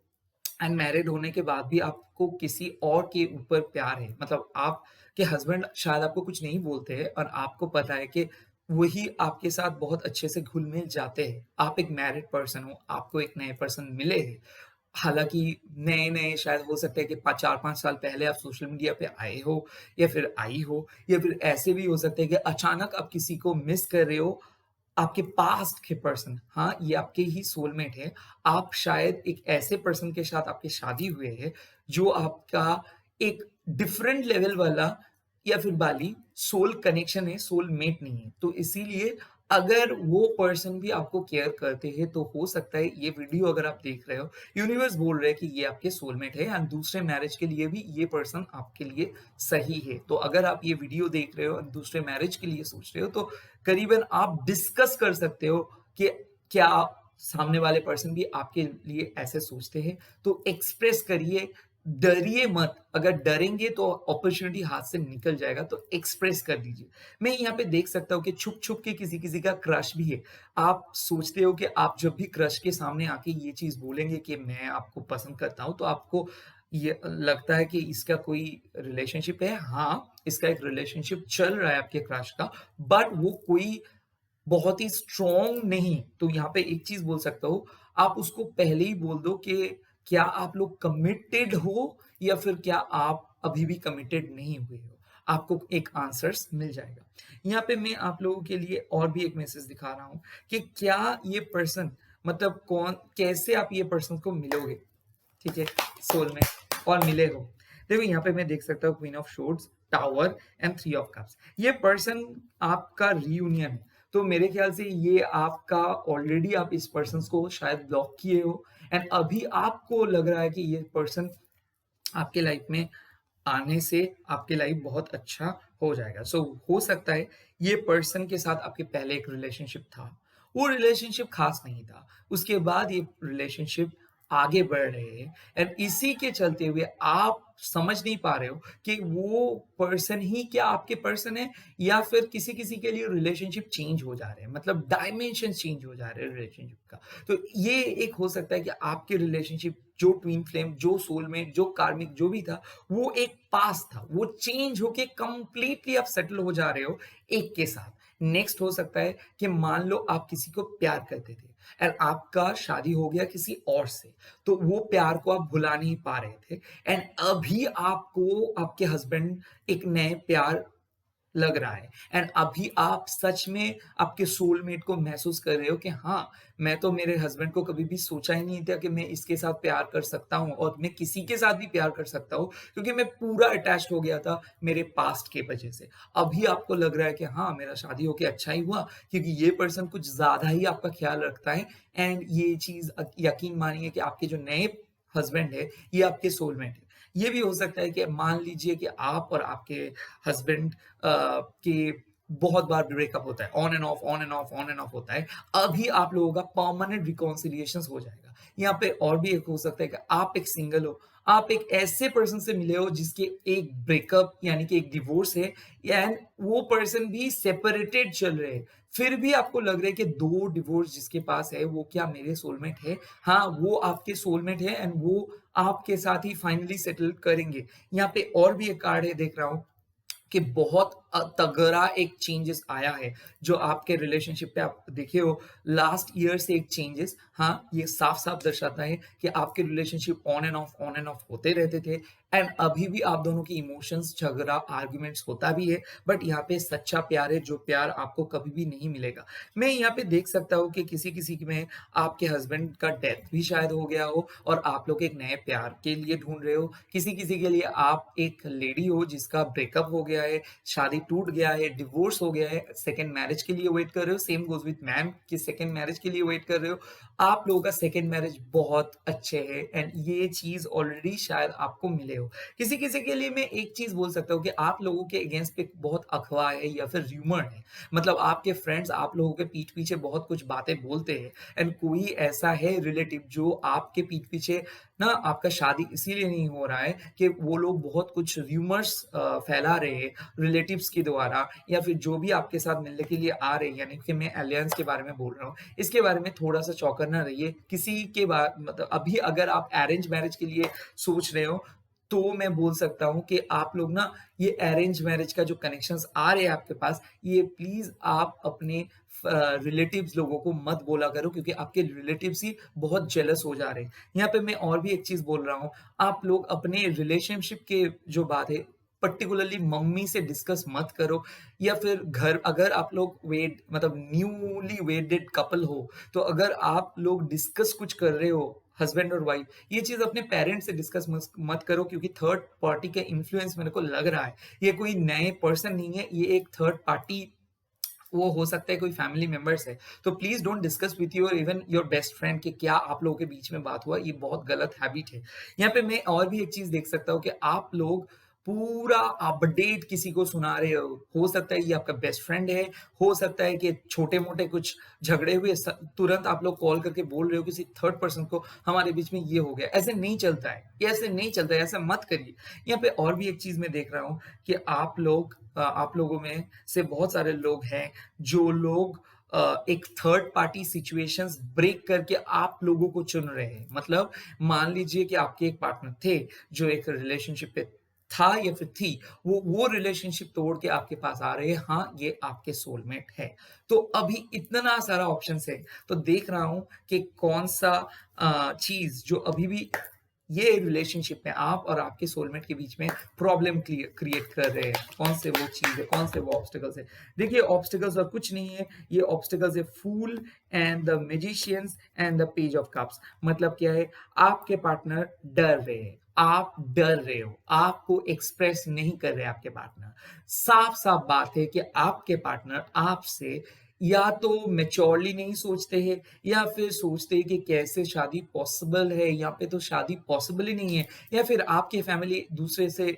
एंड मैरिड होने के बाद भी आपको किसी और के ऊपर प्यार है, मतलब आपके हस्बैंड शायद आपको कुछ नहीं बोलते हैं और आपको पता है कि वही आपके साथ बहुत अच्छे से घुल-मिल जाते हैं। आप एक मैरिड पर्सन हो, आपको एक नए पर्सन मिले हैं। हालाँकि नए-नए शायद हो सकता है कि 4-5 साल पहले आप सोशल मीडिया पे आए हो या फिर आई हो या फिर ऐसे भी हो सकता है कि अचानक आप किसी को मिस कर रहे हो, आपके पास्ट के पर्सन, हाँ, ये आपके ही सोलमेट है। आप शायद एक ऐसे पर्सन के साथ आपकी शादी हुए है, जो आपका एक डिफरेंट लेवल वाला या फिर वाली सोल कनेक्शन है, सोलमेट नहीं है। तो इसीलिए अगर वो पर्सन भी आपको केयर करते हैं, तो हो सकता है ये वीडियो अगर आप देख रहे हो, यूनिवर्स बोल रहा है कि ये आपके सोलमेट है एंड दूसरे मैरिज के लिए भी ये पर्सन आपके लिए सही है। तो अगर आप ये वीडियो देख रहे हो और दूसरे मैरिज के लिए सोच रहे हो, तो करीबन आप डिस्कस कर सकते हो कि क्या सामने वाले पर्सन भी आपके लिए ऐसे सोचते हैं, तो एक्सप्रेस करिए, डरिए मत। अगर डरेंगे तो अपॉर्चुनिटी हाथ से निकल जाएगा, तो एक्सप्रेस कर दीजिए। मैं यहाँ पे देख सकता हूँ कि छुप-छुप के किसी-किसी का क्रश भी है। आप सोचते हो कि आप जब भी क्रश के सामने आके ये चीज़ बोलेंगे कि मैं आपको पसंद करता हूँ, तो आपको ये लगता है कि इसका कोई रिलेशनशिप है। हाँ, इसका एक रिलेशनशिप चल रहा है आपके क्रश का, बट वो कोई बहुत ही स्ट्रॉन्ग नहीं। तो यहाँ पे एक चीज़ बोल सकता हूँ, आप उसको पहले ही बोल दो कि क्या आप लोग कमिटेड हो या फिर क्या आप अभी भी कमिटेड नहीं हुए हो? आपको एक आंसर्स मिल जाएगा। यहाँ पे मैं आप लोगों के लिए और भी एक मैसेज दिखा रहा हूँ कि क्या ये पर्सन मतलब कौन कैसे आप ये पर्सन को मिलोगे, ठीक है? सोल में और मिले हो। देखो यहाँ पे मैं देख सकता हूँ queen of swords, tower and three of cups. ये पर्सन आपका रियूनियन है। तो मेरे ख्याल से ये आपका ऑलरेडी आप इस पर्सन को शायद ब्लॉक किए हो एंड अभी आपको लग रहा है कि ये पर्सन आपके लाइफ में आने से आपकी लाइफ बहुत अच्छा हो जाएगा। सो हो सकता है ये पर्सन के साथ आपके पहले एक रिलेशनशिप था, वो रिलेशनशिप खास नहीं था, उसके बाद ये रिलेशनशिप आगे बढ़ रहे हैं एंड इसी के चलते हुए आप समझ नहीं पा रहे हो कि वो पर्सन ही क्या आपके पर्सन है या फिर किसी किसी के लिए रिलेशनशिप चेंज हो जा रहे हैं, मतलब डायमेंशन चेंज हो जा रहे हैं रिलेशनशिप का। तो ये एक हो सकता है कि आपके रिलेशनशिप जो ट्विन फ्लेम, जो सोलमेट, जो कार्मिक जो भी था, वो एक पास था, वो चेंज होके कंप्लीटली आप सेटल हो जा रहे हो एक के साथ। नेक्स्ट हो सकता है कि मान लो आप किसी को प्यार करते थे एंड आपका शादी हो गया किसी और से, तो वो प्यार को आप भुला नहीं पा रहे थे एंड अभी आपको आपके हस्बैंड एक नए प्यार लग रहा है एंड अभी आप सच में आपके सोलमेट को महसूस कर रहे हो कि हाँ, मैं तो मेरे हस्बैंड को कभी भी सोचा ही नहीं था कि मैं इसके साथ प्यार कर सकता हूँ और मैं किसी के साथ भी प्यार कर सकता हूँ, क्योंकि मैं पूरा अटैच्ड हो गया था मेरे पास्ट के वजह से। अभी आपको लग रहा है कि हाँ, मेरा शादी होके अच्छा ही हुआ, क्योंकि ये पर्सन कुछ ज़्यादा ही आपका ख्याल रखता है एंड ये चीज़ यकीन मानिए कि आपके जो नए हस्बैंड है, ये आपके सोलमेट है। ये भी हो सकता है कि मान लीजिए कि आप और आपके हस्बैंड के बहुत बार ब्रेकअप होता है, on end of, on end of, on end of होता है। अभी आप लोगों का परमानेंट रिकॉन्सिलिएशंस हो जाएगा। यहाँ पे और भी एक हो सकता है कि आप एक सिंगल हो, आप एक ऐसे पर्सन से मिले हो जिसके एक ब्रेकअप यानी कि एक डिवोर्स है एंड वो पर्सन भी सेपरेटेड चल रहे हैं। फिर भी आपको लग रहा है कि 2 डिवोर्स जिसके पास है, वो क्या मेरे सोलमेट है? हाँ, वो आपके सोलमेट है एंड वो आपके साथ ही फाइनली सेटल करेंगे। यहाँ पे और भी एक कार्ड है देख रहा हूँ कि बहुत तगड़ा एक चेंजेस आया है जो आपके रिलेशनशिप पे आप देखे हो लास्ट ईयर से एक चेंजेस। हाँ, ये साफ-साफ दर्शाता है कि आपके रिलेशनशिप ऑन एंड ऑफ होते रहते थे एंड अभी भी आप दोनों की इमोशंस, झगड़ा, आर्गुमेंट्स होता भी है, बट यहाँ पे सच्चा प्यार है जो प्यार आपको कभी भी नहीं मिलेगा। मैं यहाँ पे देख सकता हूँ कि किसी-किसी में आपके हस्बैंड का डेथ भी शायद हो गया हो और आप लोग एक नए प्यार के लिए ढूँढ रहे हो। किसी-किसी के लिए आप एक लेडी हो जिसका ब्रेकअप हो गया है, शादी टूट गया है, डिवोर्स हो गया है, सेकंड मैरिज के लिए वेट कर रहे हो। सेम गोज़ विथ मैम कि सेकंड मैरिज के लिए वेट कर रहे हो। आप लोगों का सेकंड मैरिज बहुत अच्छे है एंड ये चीज़ ऑलरेडी शायद आपको मिले हो। किसी-किसी के लिए मैं एक चीज़ बोल सकता हूँ कि आप लोगों के अगेंस्ट पे बहुत अफ़वाह है या फिर र्यूमर है। मतलब आपके फ्रेंड्स आप लोगों के पीठ पीछे बहुत कुछ बातें बोलते हैं एंड कोई ऐसा है रिलेटिव जो आपके पीठ पीछे ना आपका शादी इसीलिए नहीं हो रहा है कि वो लोग बहुत कुछ र्यूमर्स फैला रहे हैं रिलेटिव्स के द्वारा या फिर जो भी आपके साथ मिलने के लिए आ रहे हैं, यानी कि मैं अलायंस के बारे में बोल रहा हूँ। इसके बारे में थोड़ा-सा चौकन्ना रहिए। किसी के बा मतलब अभी अगर आप अरेंज मैरिज के लिए सोच रहे हो, तो मैं बोल सकता हूँ कि आप लोग ना ये अरेंज मैरिज का जो कनेक्शंस आ रहे हैं आपके पास, ये प्लीज़ आप अपने रिलेटिव्स लोगों को मत बोला करो, क्योंकि आपके रिलेटिव्स ही बहुत जेलस हो जा रहे हैं। यहाँ पे मैं और भी एक चीज़ बोल रहा हूँ, आप लोग अपने रिलेशनशिप के जो बात है पर्टिकुलरली मम्मी से डिस्कस मत करो या फिर घर अगर आप लोग मतलब न्यूली वेडेड कपल हो, तो अगर आप लोग डिस्कस कुछ कर रहे हो हस्बैंड और वाइफ, ये चीज़ अपने पेरेंट्स से डिस्कस मत करो, क्योंकि थर्ड पार्टी का इन्फ्लुएंस मेरे को लग रहा है। ये कोई नए पर्सन नहीं है, ये एक थर्ड पार्टी वो हो सकता है कोई फैमिली मेंबर्स है। तो please don't discuss with your even your best friend कि क्या आप लोगों के बीच में बात हुआ, ये बहुत गलत हैबिट है। यहाँ पे मैं और भी एक चीज़ देख सकता हूँ कि आप लोग पूरा अपडेट किसी को सुना रहे हो सकता है ये आपका बेस्ट फ्रेंड है, हो सकता है कि छोटे-मोटे कुछ झगड़े हुए तुरंत आप लोग कॉल करके बोल रहे हो किसी थर्ड पर्सन को हमारे बीच में ये हो गया। ऐसे नहीं चलता है, ये ऐसे नहीं चलता है, ऐसा मत करिए। यहाँ पे और भी एक चीज़ मैं देख रहा हूँ कि आप लोगों में से बहुत सारे लोग हैं जो लोग एक थर्ड पार्टी सिचुएशंस ब्रेक करके आप लोगों को चुन रहे हैं। मतलब मान लीजिए कि आपके एक पार्टनर थे जो एक रिलेशनशिप पे था या फिर थी, वो रिलेशनशिप तोड़ के आपके पास आ रहे हैं, हाँ, ये आपके सोलमेट है। तो अभी इतना सारा ऑप्शंस है, तो देख रहा हूँ कि कौन-सा चीज़ जो अभी भी ये रिलेशनशिप में आप और आपके सोलमेट के बीच में प्रॉब्लम क्रिएट कर रहे हैं। कौन से वो चीज़ है, कौन से वो ऑब्स्टिकल्स है। देखिए ऑब्स्टिकल्स और कुछ नहीं है, ये ऑब्स्टिकल्स है fool and the magicians and the page of cups. मतलब क्या है, आपके पार्टनर डर रहे हैं, आप डर रहे हो, आपको एक्सप्रेस नहीं कर रहे आपके पार्टनर। साफ-साफ बात है कि आपके पार्टनर आपसे या तो मैच्योरली नहीं सोचते हैं या फिर सोचते हैं कि कैसे शादी पॉसिबल है, यहाँ पे तो शादी पॉसिबल ही नहीं है, या फिर आपकी फैमिली दूसरे से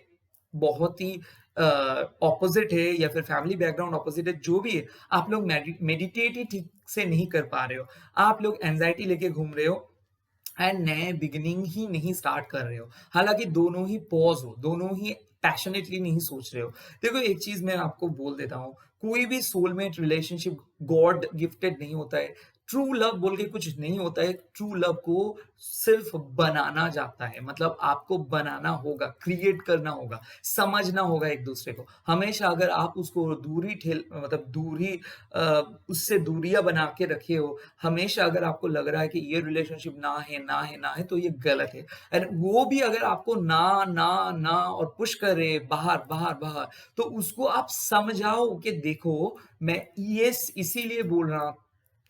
बहुत ही ऑपोजिट है या फिर फैमिली बैकग्राउंड ऑपोजिट है, जो भी है, आप लोग मेडिटेट ही ठीक से नहीं कर पा रहे हो। आप लोग एंग्जायटी लेके घूम रहे हो एंड नए बिगिनिंग ही नहीं स्टार्ट कर रहे हो। हालाँकि दोनों ही पॉज़ हो, दोनों ही पैशनेटली नहीं सोच रहे हो। देखो एक चीज़ मैं आपको बोल देता हूँ, कोई भी सोलमेट रिलेशनशिप गॉड गिफ्टेड नहीं होता है। ट्रू लव बोल के कुछ नहीं होता है, ट्रू लव को सिर्फ़ बनाना जाता है। मतलब आपको बनाना होगा, क्रिएट करना होगा, समझना होगा एक-दूसरे को। हमेशा अगर आप उसको दूरी उससे दूरियाँ बना के रखे हो, हमेशा अगर आपको लग रहा है कि ये रिलेशनशिप ना है, ना है, ना है, तो ये गलत है। एंड वो भी अगर आपको ना, ना, ना और पुश कर रहे हैं बाहर, बाहर, बाहर, तो उसको आप समझाओ कि देखो, मैं ये इसीलिए बोल रहा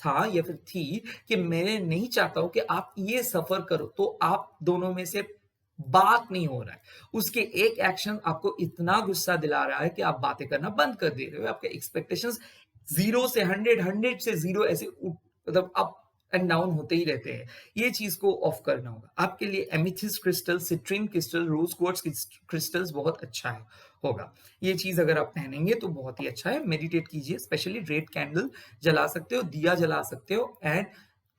था या फिर थी कि मैं नहीं चाहता हूँ कि आप ये सफ़र करो, तो आप दोनों में से बात नहीं हो रहा है। उसके एक एक्शन आपको इतना गुस्सा दिला रहा है कि आप बातें करना बंद कर दे रहे हो। आपके एक्सपेक्टेशंस 0 से 100, 100 से 0 ऐसे मतलब अप एंड डाउन होते ही रहते हैं। ये चीज़ को ऑफ करना होगा। आपके लिए एमेथिस्ट क्रिस्टल, सिट्रिन क्रिस्टल, रोज़ क्वार्ट्ज क्रिस्टल्स बहुत अच्छा होगा। ये चीज़ अगर आप पहनेंगे तो बहुत ही अच्छा है। मेडिटेट कीजिए, स्पेशली रेड कैंडल जला सकते हो, दिया जला सकते हो एंड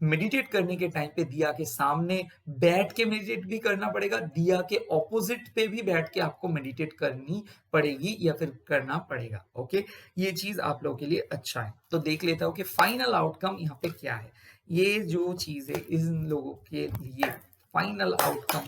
मेडिटेट करने के टाइम पे दिया के सामने बैठ के मेडिटेट भी करना पड़ेगा, दिया के ऑपोजिट पे भी बैठ के आपको मेडिटेट करनी पड़ेगी या फिर करना पड़ेगा, ओके? ये चीज़ आप लोगों के लिए अच्छा है। तो देख लेता हूँ कि फाइनल आउटकम यहाँ पे क्या है? ये जो चीज़ है इन लोगों के लिए फाइनल आउटकम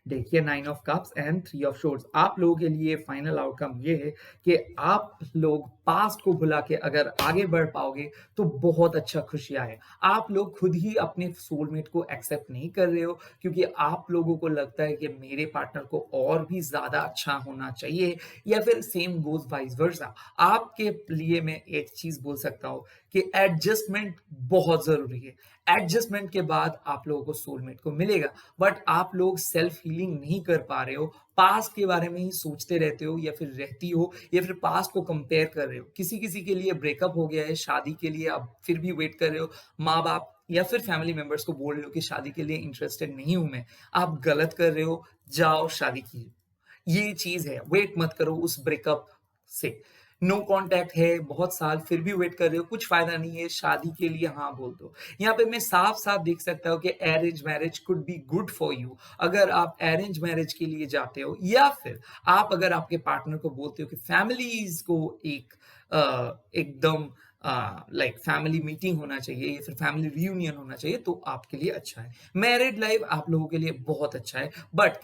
देखिए 9 of cups and 3 of shores आप लोगों के लिए फाइनल आउटकम ये है कि आप लोग पास्ट को भुला के अगर आगे बढ़ पाओगे तो बहुत अच्छा खुशियाँ है। आप लोग खुद ही अपने सोलमेट को एक्सेप्ट नहीं कर रहे हो क्योंकि आप लोगों को लगता है कि मेरे पार्टनर को और भी ज़्यादा अच्छा होना चाहिए या फिर सेम गोज़ वाइस वर्सा। आपके लिए मैं एक चीज़ बोल सकता हूँ कि एडजस्टमेंट बहुत ज़रूरी है। एडजस्टमेंट के बाद आप लोगों को सोलमेट को मिलेगा। बट आप लोग सेल्फ हीलिंग नहीं कर पा रहे हो, पास्ट के बारे में ही सोचते रहते हो या फिर रहती हो या फिर पास्ट को कंपेयर कर रहे हो। किसी-किसी के लिए ब्रेकअप हो गया है, शादी के लिए आप फिर भी वेट कर रहे हो। माँ-बाप या फिर फैमिली मेंबर्स को बोल रहे हो कि शादी के लिए इंटरेस्टेड नहीं हूँ मैं। आप गलत कर रहे हो, जाओ शादी कीजिए। ये चीज़ है, वेट मत करो उस ब्रेकअप से। नो कॉन्टैक्ट है, बहुत साल फिर भी वेट कर रहे हो, कुछ फ़ायदा नहीं है, शादी के लिए हाँ बोल दो। यहाँ पे मैं साफ-साफ देख सकता हूँ कि arrange marriage could be good for you. अगर आप अरेंज मैरिज के लिए जाते हो या फिर आप अगर आपके पार्टनर को बोलते हो कि फैमिलीज़ को एकदम लाइक फैमिली मीटिंग होना चाहिए या फिर फैमिली रियूनियन होना चाहिए तो आपके लिए अच्छा है। मैरिड लाइफ आप लोगों के लिए बहुत अच्छा है बट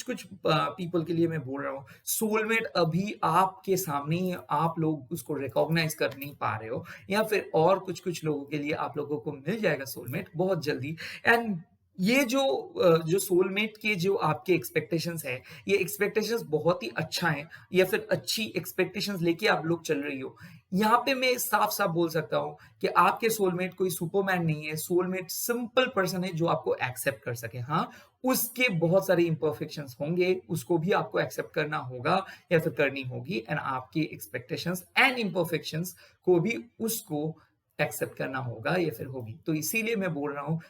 कुछ पीपल के लिए मैं बोल रहा हूँ सोलमेट अभी आपके सामने ही है, आप लोग उसको रिकॉग्नाइज कर नहीं पा रहे हो या फिर और कुछ लोगों के लिए आप लोगों को मिल जाएगा सोलमेट बहुत जल्दी एंड ये जो सोलमेट के जो आपके एक्सपेक्टेशंस है ये एक्सपेक्टेशंस बहुत ही अच्छा है या फिर अच्छी एक्सपेक्टेशंस लेके आप लोग चल रही हो यहाँ पे मैं साफ-साफ बोल सकता हूँ कि आपके सोलमेट कोई सुपरमैन नहीं है, सोलमेट सिंपल पर्सन है जो आपको एक्सेप्ट कर सके। हाँ, उसके बहुत सारे इम्परफेक्शंस होंगे, उसको भी आपको एक्सेप्ट करना होगा या फिर करनी होगी एंड आपकी एक्सपेक्टेशंस एंड इम्परफेक्शंस को भी उसको एक्सेप्ट करना होगा या फिर होगी। तो इसीलिए मैं बोल रहा हूँ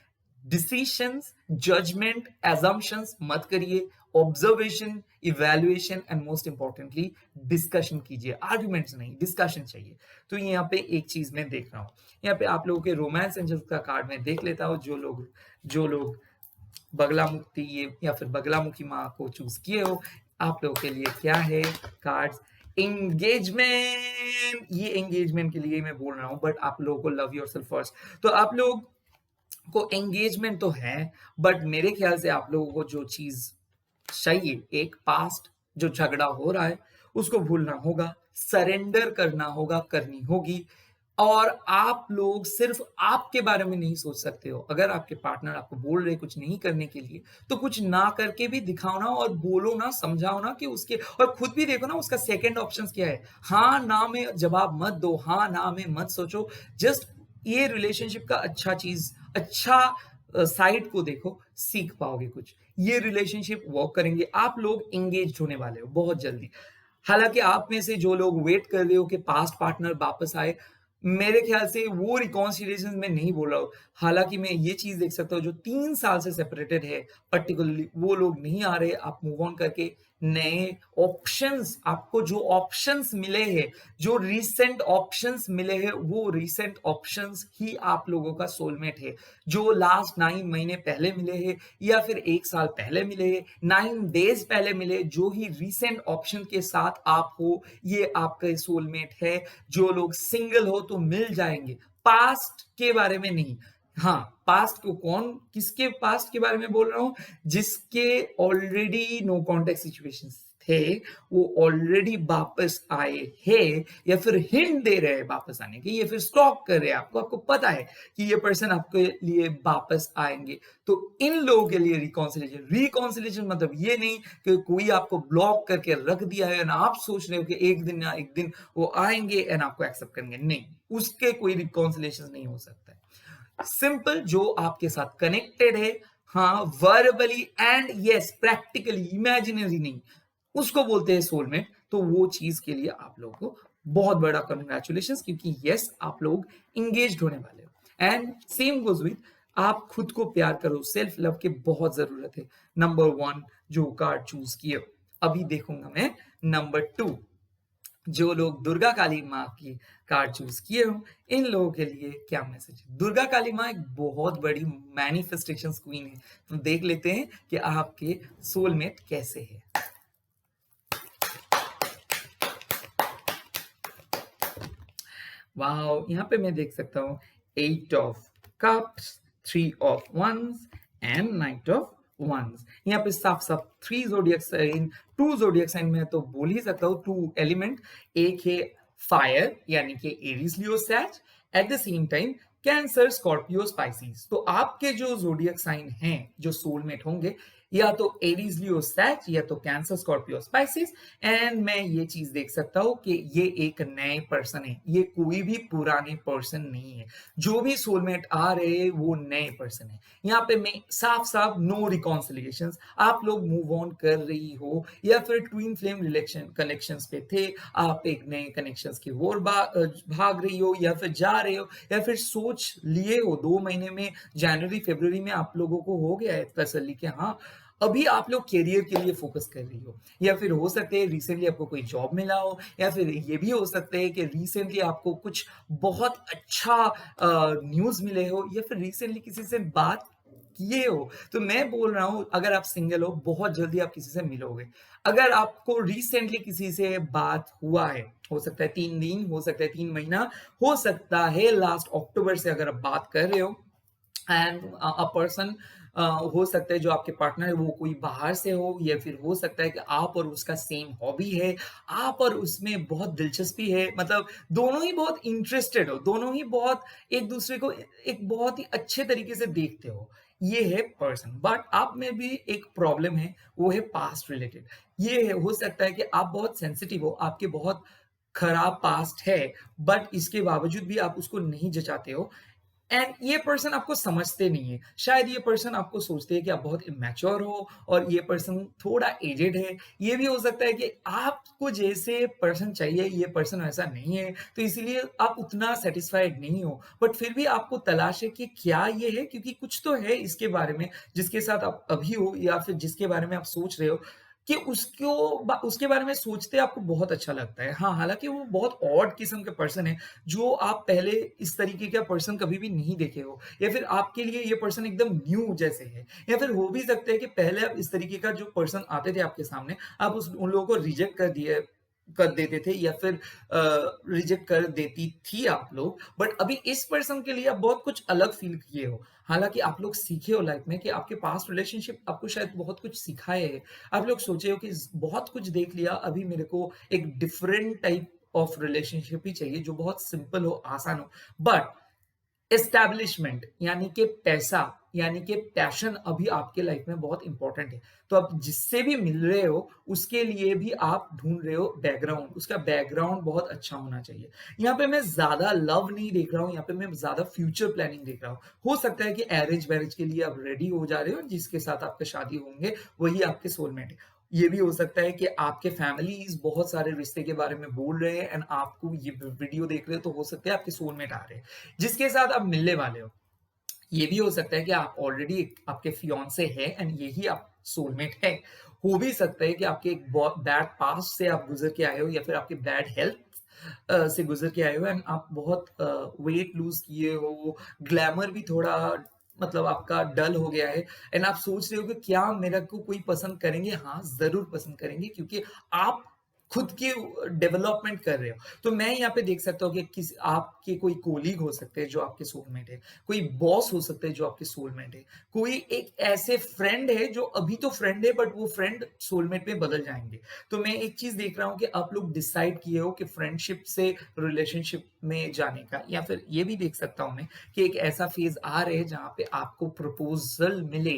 डिसीशंस, जजमेंट, assumptions मत करिए, observation, evaluation and most importantly discussion कीजिए, आर्गुमेंट्स नहीं, डिस्कशन चाहिए। तो यहाँ पे एक चीज मैं देख रहा हूँ, यहाँ पे आप लोगों के रोमांस एंजल्स का कार्ड मैं देख लेता हूँ। जो लोग बगलामुखी ये या फिर बगलामुखी माँ को चूज किए हो, आप लोगों के लिए क्या है कार्ड्स? एंगेजमेंट। ये एंगेजमेंट के लिए मैं बोल रहा हूँ, बट आप लोगों को लव योरसेल्फ फर्स्ट। तो आप लोग को एंगेजमेंट तो है, बट मेरे ख्याल से आप लोगों को जो चीज चाहिए, एक पास्ट जो झगड़ा हो रहा है उसको भूलना होगा, सरेंडर करना होगा, करनी होगी। और आप लोग सिर्फ आपके बारे में नहीं सोच सकते हो। अगर आपके पार्टनर आपको बोल रहे कुछ नहीं करने के लिए, तो कुछ ना करके भी दिखाओ ना, और बोलो ना, समझाओ ना कि उसके, और खुद भी देखो ना उसका सेकंड ऑप्शन क्या है। हाँ ना में जवाब मत दो, हाँ ना में मत सोचो। जस्ट ये रिलेशनशिप का अच्छा साइड को देखो, सीख पाओगे कुछ। ये रिलेशनशिप वर्क करेंगे, आप लोग एंगेज होने वाले हो बहुत जल्दी। हालांकि आप में से जो लोग वेट कर रहे हो कि पास्ट पार्टनर वापस आए, मेरे ख्याल से वो रिकॉन्सिलिएशन में नहीं बोल रहा हूँ। हालांकि मैं ये चीज देख सकता हूँ, जो 3 साल से सेपरेटेड है पर्टिकुलरली, वो लोग नहीं आ रहे। आप मूव ऑन करके नए ऑप्शंस, आपको जो ऑप्शंस मिले हैं, जो रीसेंट ऑप्शंस मिले हैं, वो रीसेंट ऑप्शंस ही आप लोगों का सोलमेट है। जो लास्ट 9 महीने पहले मिले हैं या फिर 1 साल पहले मिले हैं, 9 डेज पहले मिले, जो ही रीसेंट ऑप्शन के साथ आप हो, ये आपका सोलमेट है। जो लोग सिंगल हो तो मिल जाएंगे, पास्ट के बारे में नहीं। हाँ, पास्ट को किसके पास्ट के बारे में बोल रहा हूं? जिसके ऑलरेडी नो कॉन्टेक्ट सिचुएशंस थे, वो ऑलरेडी वापस आए हैं, या फिर हिंट दे रहे हैं वापस आने के, या फिर स्टॉक कर रहे हैं आपको पता है कि ये पर्सन आपके लिए वापस आएंगे। तो इन लोगों के लिए रिकॉन्सिलेशन मतलब ये नहीं कि कोई आपको ब्लॉक करके रख दिया है, ना आप सोच रहे हो कि एक दिन ना एक दिन वो आएंगे एंड आपको एक्सेप्ट करेंगे। नहीं, उसके कोई रिकॉन्सिलेशन नहीं हो सकता है। सिंपल, जो आपके साथ कनेक्टेड है, हाँ, verbally and yes practically, imaginary नहीं, उसको बोलते हैं सोलमेट। तो वो चीज के लिए आप लोगों को बहुत बड़ा कंग्रेचुलेशन, क्योंकि यस आप लोग इंगेज होने वाले हो। एंड सेम गोज विद, आप खुद को प्यार करो, सेल्फ लव की बहुत जरूरत है। नंबर 1 जो कार्ड चूज किए, अभी देखूंगा मैं नंबर 2। जो लोग दुर्गा काली माँ की कार्ड चूज किए हो, इन लोगों के लिए क्या मैसेज है? दुर्गा काली माँ एक बहुत बड़ी मैनिफेस्टेशन क्वीन है। तो देख लेते हैं कि आपके सोलमेट कैसे है। वाओ, यहाँ पे मैं देख सकता हूँ 8 of cups, 3 of wands and knight of wands. यहाँ पे साफ साफ 3 जोडियक साइन, 2 जोडियक साइन में तो बोल ही सकता हूँ, 2 एलिमेंट। एक है फायर यानी कि Aries, Leo, Sag, at the same time Cancer, Scorpio, Pisces. तो आपके जो जोडियक साइन हैं, जो सोलमेट होंगे, या तो एरीज, लियो, सैज, या तो कैंसर, स्कॉर्पियो, स्पाइसिस। एंड मैं ये चीज देख सकता हूँ कि ये एक नए पर्सन है, ये कोई भी पुराने पर्सन नहीं है। जो भी सोलमेट आ रहे हैं वो नए पर्सन है। यहाँ पे मैं साफ साफ नो रिकॉन्सिलिएशन, आप लोग मूव ऑन कर रही हो, या फिर ट्विन फ्लेम रिलेशन कनेक्शंस पे थे, आप एक नए कनेक्शंस की ओर भाग रही हो, या फिर जा रहे हो, या फिर सोच लिए हो 2 महीने में, जनवरी फरवरी में आप लोगों को हो गया है तसल्ली कि हाँ अभी आप लोग करियर के लिए फोकस कर रही हो। या फिर हो सकता है रिसेंटली आपको कोई जॉब मिला हो, या फिर ये भी हो सकता है कि रिसेंटली आपको कुछ बहुत अच्छा न्यूज मिले हो, या फिर रिसेंटली किसी से बात किए हो। तो मैं बोल रहा हूं, अगर आप सिंगल हो, बहुत जल्दी आप किसी से मिलोगे। अगर आपको रिसेंटली किसी से बात हुआ है, हो सकता है 3 दिन, हो सकता है 3 महीना, हो सकता है लास्ट अक्टूबर से अगर आप बात कर रहे हो, एंड अ पर्सन हो सकता है जो आपके पार्टनर है वो कोई बाहर से हो, या फिर हो सकता है कि आप और उसका सेम हॉबी है, आप और उसमें बहुत दिलचस्पी है, मतलब दोनों ही बहुत इंटरेस्टेड हो, दोनों ही बहुत एक दूसरे को एक बहुत ही अच्छे तरीके से देखते हो। ये है पर्सन। बट आप में भी एक प्रॉब्लम है, वो है पास्ट रिलेटेड। ये है, हो सकता है कि आप बहुत सेंसिटिव हो, आपके बहुत खराब पास्ट है, बट इसके बावजूद भी आप उसको नहीं जचाते हो। एंड ये पर्सन आपको समझते नहीं है। शायद ये पर्सन आपको सोचते हैं कि आप बहुत इमैच्योर हो और ये पर्सन थोड़ा एजेड है। ये भी हो सकता है कि आपको जैसे पर्सन चाहिए ये पर्सन वैसा नहीं है, तो इसीलिए आप उतना सैटिस्फाइड नहीं हो। बट फिर भी आपको तलाश है कि क्या ये है? क्योंकि कुछ तो है इसके बारे में जिसके साथ आप अभी हो या फिर जिसके बारे में आप सोच रहे हो कि उसके बारे में सोचते आपको बहुत अच्छा लगता है। हाँ, हालाँकि वो बहुत ऑड किस्म के पर्सन है जो आप पहले इस तरीके का पर्सन कभी भी नहीं देखे हो या फिर आपके लिए ये पर्सन एकदम न्यू जैसे है या फिर हो भी सकता है कि पहले आप इस तरीके का जो पर्सन आते थे आपके सामने आप उन लोगों को रिजेक्ट कर देते थे या फिर रिजेक्ट कर देती थी आप लोग बट अभी इस पर्सन के लिए आप बहुत कुछ अलग फील किए हो। हालांकि आप लोग सीखे हो लाइफ में कि आपके पास्ट रिलेशनशिप आपको शायद बहुत कुछ सिखाए है। आप लोग सोचे हो कि बहुत कुछ देख लिया, अभी मेरे को एक डिफरेंट टाइप ऑफ रिलेशनशिप ही चाहिए जो बहुत सिंपल हो, आसान हो। बट एस्टैब्लिशमेंट यानी कि पैसा यानी कि पैशन अभी आपके लाइफ में बहुत इंपॉर्टेंट है। तो आप जिससे भी मिल रहे हो उसके लिए भी आप ढूंढ रहे हो बैकग्राउंड, उसका बैकग्राउंड बहुत अच्छा होना चाहिए। यहाँ पे मैं ज्यादा लव नहीं देख रहा हूँ, यहाँ पे मैं ज्यादा फ्यूचर प्लानिंग देख रहा हूँ। हो सकता है कि अरेंज मैरिज के लिए आप रेडी हो जा रहे हो, जिसके साथ आपका शादी होंगे वही आपके सोलमेट है। ये भी हो सकता है कि आपके फैमिलीज बहुत सारे रिश्ते के बारे में बोल रहे हैं एंड आपको ये वीडियो देख रहे हो तो हो सकता है आपके सोलमेट आ रहे हैं जिसके साथ आप मिलने वाले हो। ये भी हो सकता है कि आप ऑलरेडी आपके फियांसे है एंड यही आप सोलमेट है। हो भी सकता है कि आपके एक बहुत बैड पास्ट से आप गुजर के आए हो या फिर आपके बैड हेल्थ से गुजर के आए हो एंड आप बहुत वेट लूज किए हो, ग्लैमर भी थोड़ा मतलब आपका डल हो गया है एंड आप सोच रहे हो कि क्या मेरा को कोई पसंद करेंगे? हाँ, ज़रूर पसंद करेंगे क्योंकि आप खुद की डेवलपमेंट कर रहे हो। तो मैं यहाँ पे देख सकता हूँ कि किस आपके कोई कोलीग हो सकते हैं जो आपके सोलमेट है, कोई बॉस हो सकते हैं जो आपके सोलमेट है, कोई एक ऐसे फ्रेंड है जो अभी तो फ्रेंड है बट वो फ्रेंड सोलमेट में बदल जाएँगे। तो मैं एक चीज़ देख रहा हूँ कि आप लोग डिसाइड किए हो कि फ्रेंडशिप से रिलेशनशिप में जाने का, या फिर ये भी देख सकता हूँ मैं कि एक ऐसा फेज़ आ रहा है जहाँ पे आपको प्रपोज़ल मिले।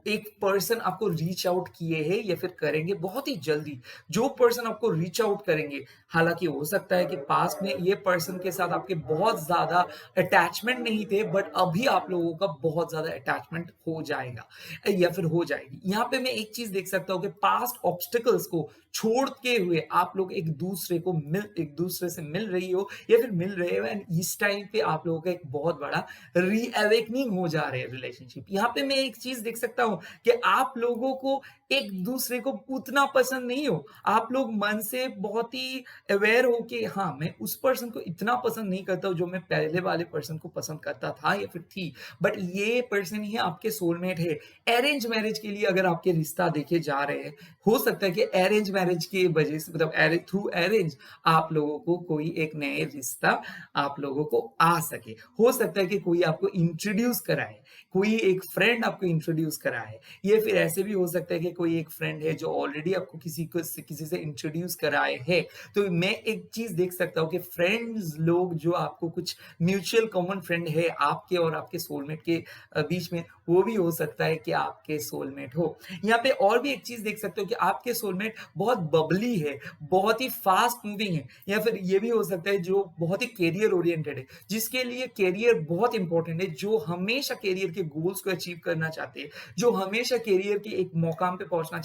एक पर्सन आपको रीच आउट किए हैं या फिर करेंगे बहुत ही जल्दी। जो पर्सन आपको रीच आउट करेंगे, हालाँकि हो सकता है कि पास्ट में ये पर्सन के साथ आपके बहुत ज़्यादा अटैचमेंट नहीं थे बट अभी आप लोगों का बहुत ज़्यादा अटैचमेंट हो जाएगा या फिर हो जाएगी। यहाँ पे मैं एक चीज़ देख सकता हूँ कि पास्ट ऑब्स्टेकल्स को छोड़ के हुए आप लोग एक दूसरे से मिल रही हो या फिर मिल रहे हो एंड इस टाइम पे आप लोगों का एक बहुत बड़ा रीअवेकनिंग हो जा रहे हैं रिलेशनशिप। यहाँ पे मैं एक चीज़ देख सकता हूँ कि आप लोगों को एक दूसरे को उतना पसंद नहीं हो। आप लोग मन से बहुत ही अवेयर हो कि हाँ, मैं उस पर्सन को इतना पसंद नहीं करता हूँ जो मैं पहले वाले पर्सन को पसंद करता था या फिर थी। बट ये पर्सन ही आपके सोलमेट है। अरेंज मैरिज के लिए अगर आपके रिश्ता देखे जा रहे हैं, हो सकता है कि अरेंज मैरिज की वजह से मतलब थ्रू अरेंज आप लोगों को कोई एक नए रिश्ता आप लोगों को आ सके। हो सकता है कि कोई आपको इंट्रोड्यूस कराए, कोई एक फ्रेंड आपको इंट्रोड्यूस कराए। ये फिर ऐसे भी हो सकता है कि कोई एक फ्रेंड है जो ऑलरेडी आपको किसी से इंट्रोड्यूस कराए है। तो मैं एक चीज़ देख सकता हूँ कि फ्रेंड्स लोग जो आपको कुछ म्यूचुअल कॉमन फ्रेंड है आपके और आपके सोलमेट के बीच में, वो भी हो सकता है कि आपके सोलमेट हो। यहाँ पे और भी एक चीज़ देख सकते हो कि आपके सोलमेट बहुत बबली है, बहुत ही फास्ट मूविंग है या फिर ये भी हो सकता है जो बहुत ही करियर ओरिएंटेड है, जिसके लिए करियर बहुत इंपॉर्टेंट है, जो हमेशा करियर के गोल्स को अचीव करना चाहते हैं, जो हमेशा करियर के एक मुकाम पे पहुँचना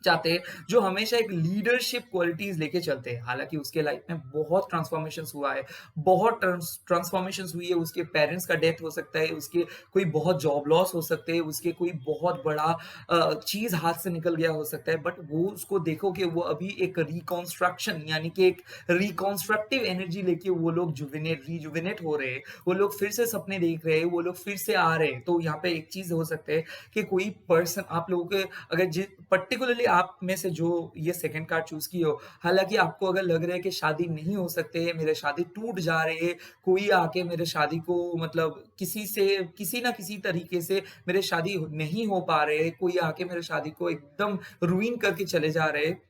चाहते हैं, जो हमेशा एक लीडरशिप क्वालिटीज़ लेके चलते हैं। हालाँकि उसके लाइफ में बहुत ट्रांसफॉर्मेशंस हुआ है, बहुत ट्रांसफॉर्मेशंस हुई है, उसके पेरेंट्स का डेथ हो सकता है, उसके कोई बहुत जॉब लॉस हो सकते हैं, उसके कोई बहुत बड़ा चीज़ हाथ से निकल गया हो सकता है, बट वो उसको देखो कि वो अभी एक रिकंस्ट्रक्शन यानी कि एक रिकंस्ट्रक्टिव एनर्जी लेके वो लोग रिजुवेनेट हो रहे हैं, वो लोग फिर से सपने देख रहे हैं, वो लोग फिर से आ रहे हैं। तो यहाँ पे एक चीज़ हो सकता है कि कोई पर्सन आप लोगों के अगर पर्टिकुलरली आप में से जो ये सेकंड कार्ड चूज़ की हो, हालाँकि आपको अगर लग रहा है कि शादी नहीं हो सकते है, मेरे शादी टूट जा रही है, कोई आके मेरे शादी को मतलब किसी ना किसी तरीके से मेरे शादी नहीं हो पा रहे, कोई आके मेरे शादी को एकदम रुइन करके चले जा रहे हैं।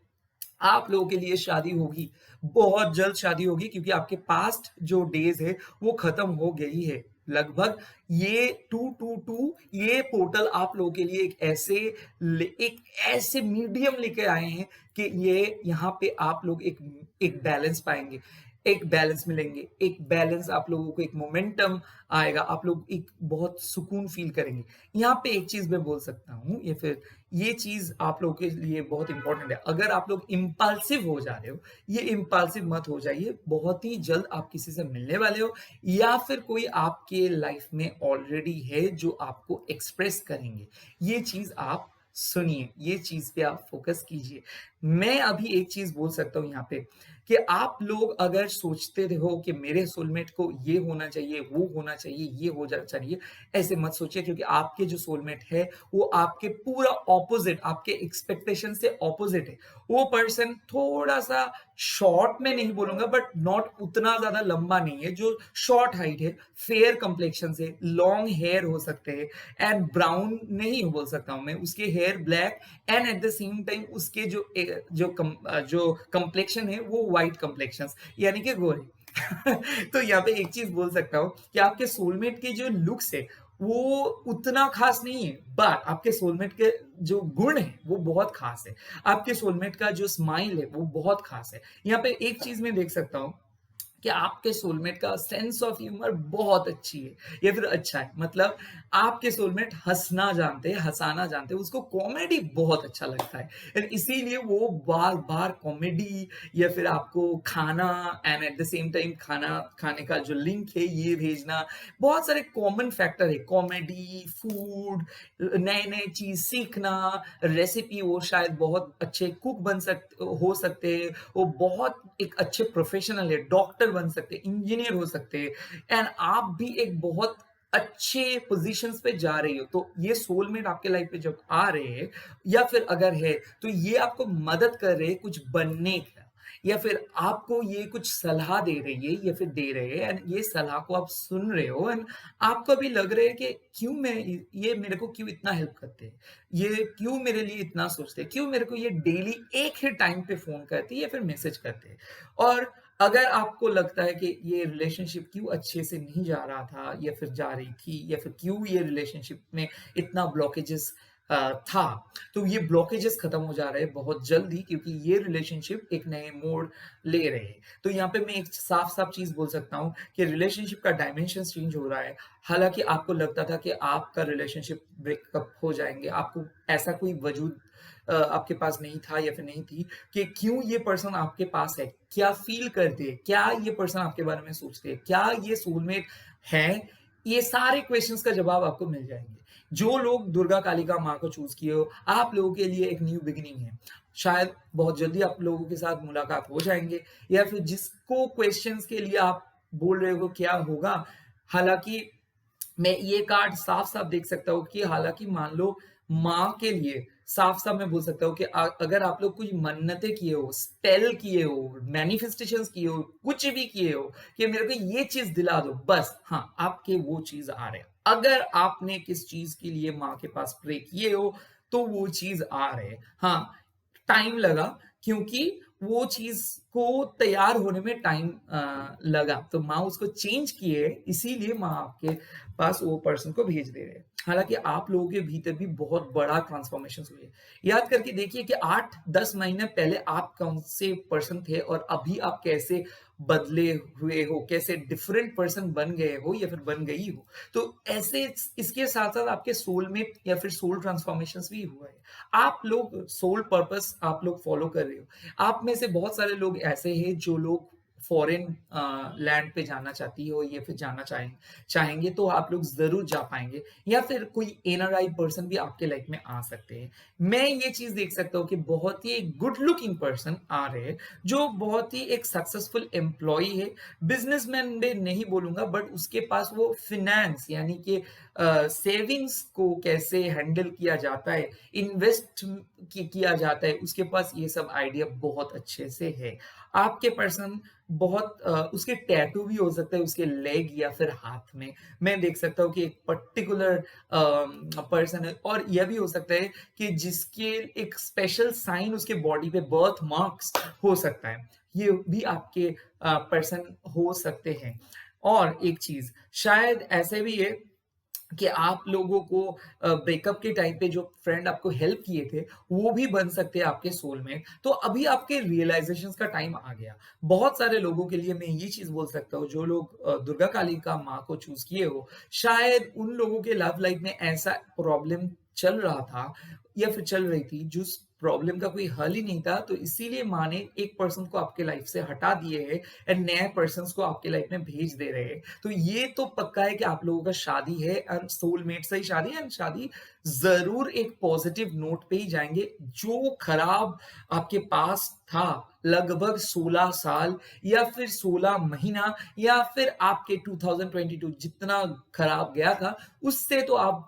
आप लोगों के लिए शादी होगी, बहुत जल्द शादी होगी क्योंकि आपके पास्ट जो डेज़ है, वो खत्म हो गई है। लगभग ये 222 ये पोर्टल आप लोगों के लिए एक ऐसे मीडियम लेके आए हैं कि ये यहाँ पे आप लोग एक एक बैलेंस पाएँगे। एक बैलेंस मिलेंगे, एक बैलेंस आप लोगों को एक मोमेंटम आएगा, आप लोग एक बहुत सुकून फ़ील करेंगे। यहाँ पे एक चीज़ मैं बोल सकता हूँ या फिर ये चीज़ आप लोगों के लिए बहुत इम्पोर्टेंट है। अगर आप लोग इम्पल्सिव हो जा रहे हो, ये इम्पल्सिव मत हो जाइए। बहुत ही जल्द आप किसी से मिलने वाले हो या फिर कोई आपके लाइफ़ में ऑलरेडी है जो आपको एक्सप्रेस करेंगे। ये चीज़ आप सुनिए, ये चीज़ पे आप फ़ोकस कीजिए। मैं अभी एक चीज़ बोल सकता हूँ यहाँ पे कि आप लोग अगर सोचते हो कि मेरे सोलमेट को ये होना चाहिए, वो होना चाहिए, ये हो जा चाहिए, ऐसे मत सोचिए क्योंकि आपके जो सोलमेट है, वो आपके पूरा ऑपोज़िट, आपके एक्सपेक्टेशन से ऑपोज़िट है। वो पर्सन थोड़ा-सा शॉर्ट में नहीं बोलूँगा बट नॉट उतना ज़्यादा लंबा नहीं है, जो शॉर्ट हाइट है, फेयर कम्प्लेक्शन से, लॉन्ग हेयर हो सकते हैं एंड ब्राउन नहीं बोल सकता हूँ मैं, उसके hair black and at the same time उसके जो कम्प्लेक्शन है वो व्हाइट कम्प्लेक्शंस यानी कि गोरे तो यहाँ पे एक चीज बोल सकता हूँ कि आपके सोलमेट के जो लुक्स है वो उतना खास नहीं है बट आपके सोलमेट के जो गुण है वो बहुत खास है। आपके सोलमेट का जो स्माइल है वो बहुत खास है। यहाँ पे एक चीज मैं देख सकता हूँ कि आपके सोलमेट का सेंस ऑफ ह्यूमर बहुत अच्छी है या फिर अच्छा है। मतलब आपके सोलमेट हँसना जानते हैं, हँसाना जानते हैं, उसको कॉमेडी बहुत अच्छा लगता है एंड इसीलिए वो बार-बार कॉमेडी या फिर आपको खाना and at the same time खाना खाने का जो लिंक है ये भेजना, बहुत सारे कॉमन फैक्टर है। कॉमेडी, फूड, नए-नए चीज़ सीखना, रेसिपी वो शायद बहुत अच्छे कुक हो सकते हैं, वो बहुत एक अच्छे प्रोफेशनल है, डॉक्टर बन सकते हैं, इंजीनियर हो सकते हैं एंड आप भी एक बहुत अच्छे पोजीशंस पे जा रही हो। तो ये सोलमेट आपके लाइफ पे जब आ रहे हैं या फिर अगर है, तो ये आपको मदद कर रहे हैं कुछ बनने का या फिर आपको ये कुछ सलाह दे रही है या फिर दे रहे हैं एंड ये सलाह को आप सुन रहे हो एंड आपको अभी लग रहा है कि क्यों मैं ये मेरे को क्यों इतना हेल्प करते हैं, ये क्यों मेरे लिए इतना सोचते हैं, क्यों मेरे को ये डेली एक ही टाइम पे फ़ोन करते हैं या फिर मैसेज करते हैं। और अगर आपको लगता है कि ये रिलेशनशिप क्यों अच्छे से नहीं जा रहा था या फिर जा रही थी या फिर क्यों ये रिलेशनशिप में इतना ब्लॉकेजेस था, तो ये ब्लॉकेजेस खत्म हो जा रहे हैं बहुत जल्दी क्योंकि ये रिलेशनशिप एक नए मोड़ ले रहे हैं। तो यहाँ पे मैं एक साफ-साफ चीज़ बोल सकता हूँ कि रिलेशनशिप का डायमेंशंस चेंज हो रहा है। हालाँकि आपको लगता था कि आपका रिलेशनशिप ब्रेकअप हो जाएँगे, आपको ऐसा कोई वजूद आपके पास नहीं था या फिर नहीं थी कि क्यों ये पर्सन आपके पास है? क्या फ़ील करते हैं? क्या ये पर्सन आपके बारे में सोचते हैं? क्या ये सोलमेट है? ये सारे क्वेश्चंस का जवाब आपको मिल जाएँगे। जो लोग दुर्गा कालिका माँ को चूज़ किए हो, आप लोगों के लिए एक न्यू बिगिनिंग है। शायद बहुत जल्दी आप लोगों के साथ मुलाकात हो जाएँगे या फिर जिसको क्वेश्चंस के लिए आप बोल रहे हो क्या होगा? हालाँकि मैं ये कार्ड साफ-साफ देख सकता हूँ कि हालाँकि मान लो माँ के लिए साफ-साफ मैं बोल सकता हूँ कि अगर आप लोग कोई मन्नतें किए हो, स्पेल किए हो, मैनिफेस्टेशंस किए हो, कुछ भी किए हो कि मेरे को ये चीज़ दिला दो, बस हाँ, आपके वो चीज़ आ रहे हैं। अगर आपने किस चीज़ के लिए माँ के पास प्रे किए हो, तो वो चीज़ आ रहे हैं। हाँ, टाइम लगा क्योंकि वो चीज़ को तैयार होने में टाइम लगा। तो माँ उसको चेंज किए इसीलिए माँ आपके पास वो पर्सन को भेज दे रहे हैं। हालाँकि आप लोगों के भीतर भी बहुत बड़ा ट्रांसफॉर्मेशंस हुए। याद करके देखिए कि 8-10 महीने पहले आप कौन से पर्सन थे और अभी आप कैसे बदले हुए हो, कैसे डिफरेंट पर्सन बन गए हो या फिर बन गई हो। तो ऐसे इसके साथ-साथ आपके सोलमेट या फिर सोल ट्रांसफॉर्मेशंस भी हुआ है। आप लोग सोल पर्पस आप लोग फॉलो कर रहे हो। आप में से बहुत सारे लोग ऐसे हैं जो लोग फॉरेन लैंड पे जाना चाहती हो या फिर जाना चाहेंगे तो आप लोग ज़रूर जा पाएँगे या फिर कोई एनआरआई पर्सन भी आपके लाइफ में आ सकते हैं। मैं ये चीज़ देख सकता हूँ कि बहुत ही एक गुड लुकिंग पर्सन आ रहे हैं, जो बहुत ही एक सक्सेसफुल एम्प्लॉयी है। बिज़नेसमैन मैं नहीं बोलूँगा बट उसके पास वो फाइनेंस यानी कि सेविंग्स को कैसे हैंडल किया जाता है, इन्वेस्ट किया जाता है, उसके पास ये सब आइडिया बहुत अच्छे से है। आपके पर्सन बहुत उसके टैटू भी हो सकता है उसके लेग या फिर हाथ में। मैं देख सकता हूँ कि एक पर्टिकुलर पर्सन है और यह भी हो सकता है कि जिसके एक स्पेशल साइन उसके बॉडी पे बर्थ मार्क्स हो सकता है। ये भी आपके पर्सन हो सकते हैं। और एक चीज़ शायद ऐसे भी है कि आप लोगों को ब्रेकअप के टाइम पे जो फ्रेंड आपको हेल्प किए थे, वो भी बन सकते हैं आपके सोलमेट। तो अभी आपके रियलाइज़ेशंस का टाइम आ गया। बहुत सारे लोगों के लिए मैं ये चीज़ बोल सकता हूँ, जो लोग दुर्गा काली का माँ को चूज़ किए हो, शायद उन लोगों के लव लाइफ में ऐसा प्रॉब्लम चल रहा था या फिर चल रही थी, जिस प्रॉब्लम का कोई हल ही नहीं था, तो इसीलिए माँ ने एक पर्सन को आपके लाइफ से हटा दिए है एंड नए पर्सन्स को आपके लाइफ में भेज दे रहे हैं। तो ये तो पक्का है कि आप लोगों का शादी है एंड सोलमेट से ही शादी है एंड शादी ज़रूर एक पॉजिटिव नोट पे ही जाएँगे। जो खराब आपके पास था लगभग 16 साल या फिर 16 महीना या फिर आपके 2022 जितना खराब गया था, उससे तो आप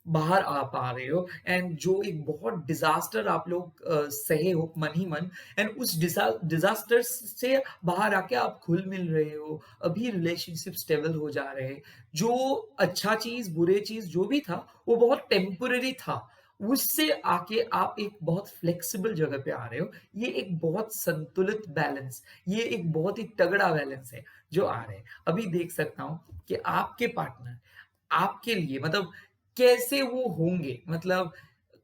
बाहर आ पा रहे हो एंड जो एक बहुत डिज़ास्टर आप लोग सहे हो मन ही मन एंड उस डिज़ास्टर से बाहर आके आप घुल-मिल रहे हो, अभी रिलेशनशिप स्टेबल हो जा रहे हैं। जो अच्छा चीज़, बुरे चीज़ जो भी था, वो बहुत टेम्परेरी था। उससे आके आप एक बहुत फ्लेक्सिबल जगह पे आ रहे हो। ये एक बहुत संतुलित बैलेंस, ये एक बहुत ही तगड़ा बैलेंस है, जो आ रहा है। अभी देख सकता हूँ कि आपके पार्टनर आपके लिए मतलब कैसे वो होंगे? मतलब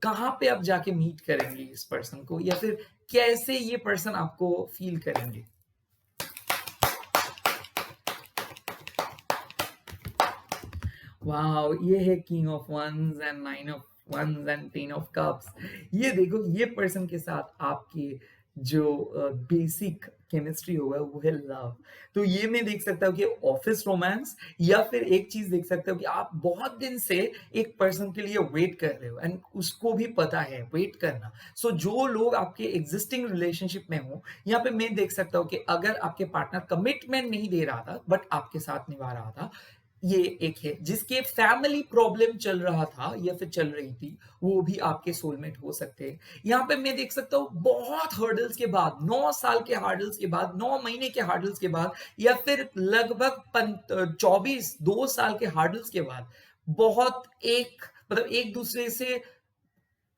कहाँ पे आप जाके मीट करेंगे इस पर्सन को या फिर कैसे ये पर्सन आपको फ़ील करेंगे? वाओ! ये है king of wands and nine of wands and 10 of cups. ये देखो ये पर्सन के साथ आपकी जो बेसिक केमिस्ट्री होगा वो है लव। तो ये मैं देख सकता हूँ कि ऑफ़िस रोमांस या फिर एक चीज़ देख सकता हूँ कि आप बहुत दिन से एक पर्सन के लिए वेट कर रहे हो एंड उसको भी पता है वेट करना। सो जो लोग आपके एक्जिस्टिंग रिलेशनशिप में हो, यहाँ पे मैं देख सकता हूँ कि अगर आपके पार्टनर कमिटमेंट नहीं दे रहा था बट आपके साथ निभा रहा था, ये एक है जिसके फैमिली प्रॉब्लम चल रहा था या फिर चल रही थी, वो भी आपके सोलमेट हो सकते हैं। यहाँ पे मैं देख सकता हूँ बहुत हर्डल्स के बाद 9 साल के हर्डल्स के बाद 9 महीने के हर्डल्स के बाद या फिर लगभग 24 2 साल के हर्डल्स के बाद बहुत एक मतलब एक दूसरे से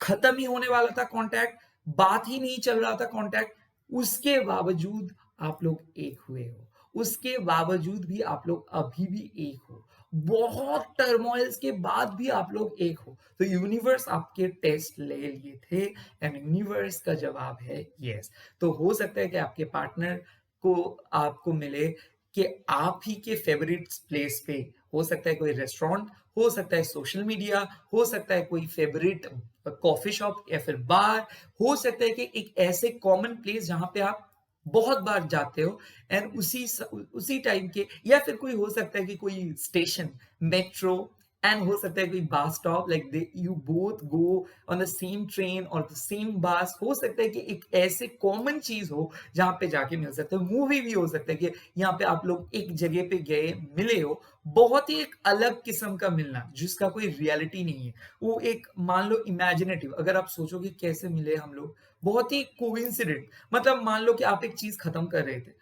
खत्म ही होने वाला था कॉन्टैक्ट, बात ही नहीं चल रहा था कॉन्टैक्ट, उसके बावजूद आप लोग एक हुए हो। उसके बावजूद भी आप लोग अभी भी एक हो। बहुत टर्मॉइल्स के बाद भी आप लोग एक हो। तो यूनिवर्स आपके टेस्ट ले लिए थे एंड यूनिवर्स का जवाब है येस। तो हो सकता है कि आपके पार्टनर को आपको मिले कि आप ही के फेवरेट प्लेस पे हो सकता है कोई रेस्टोरेंट, हो सकता है सोशल मीडिया, हो सकता है कोई फेवरेट कॉफी शॉप या फिर बार, हो सकता है कि एक ऐसे कॉमन प्लेस जहाँ पे आप बहुत बार जाते हो एंड उसी टाइम के या फिर कोई हो सकता है कि कोई स्टेशन, मेट्रो एंड हो सकता है कोई bus stop like they you both go on the same train और द सेम बस हो सकता है कि एक ऐसे कॉमन चीज हो जहाँ पे जाके मिल सकते हो मूवी भी हो सकता है कि यहाँ पे आप लोग एक जगह पे गए मिले हो बहुत ही एक अलग किस्म का मिलना जिसका कोई रियलिटी नहीं है वो एक मान लो इमेजिनेटिव अगर आप सोचोगे कैसे मिले हम लोग बहुत ही कोइंसिडेंट मतलब मान लो कि आप एक चीज खत्म कर रहे थे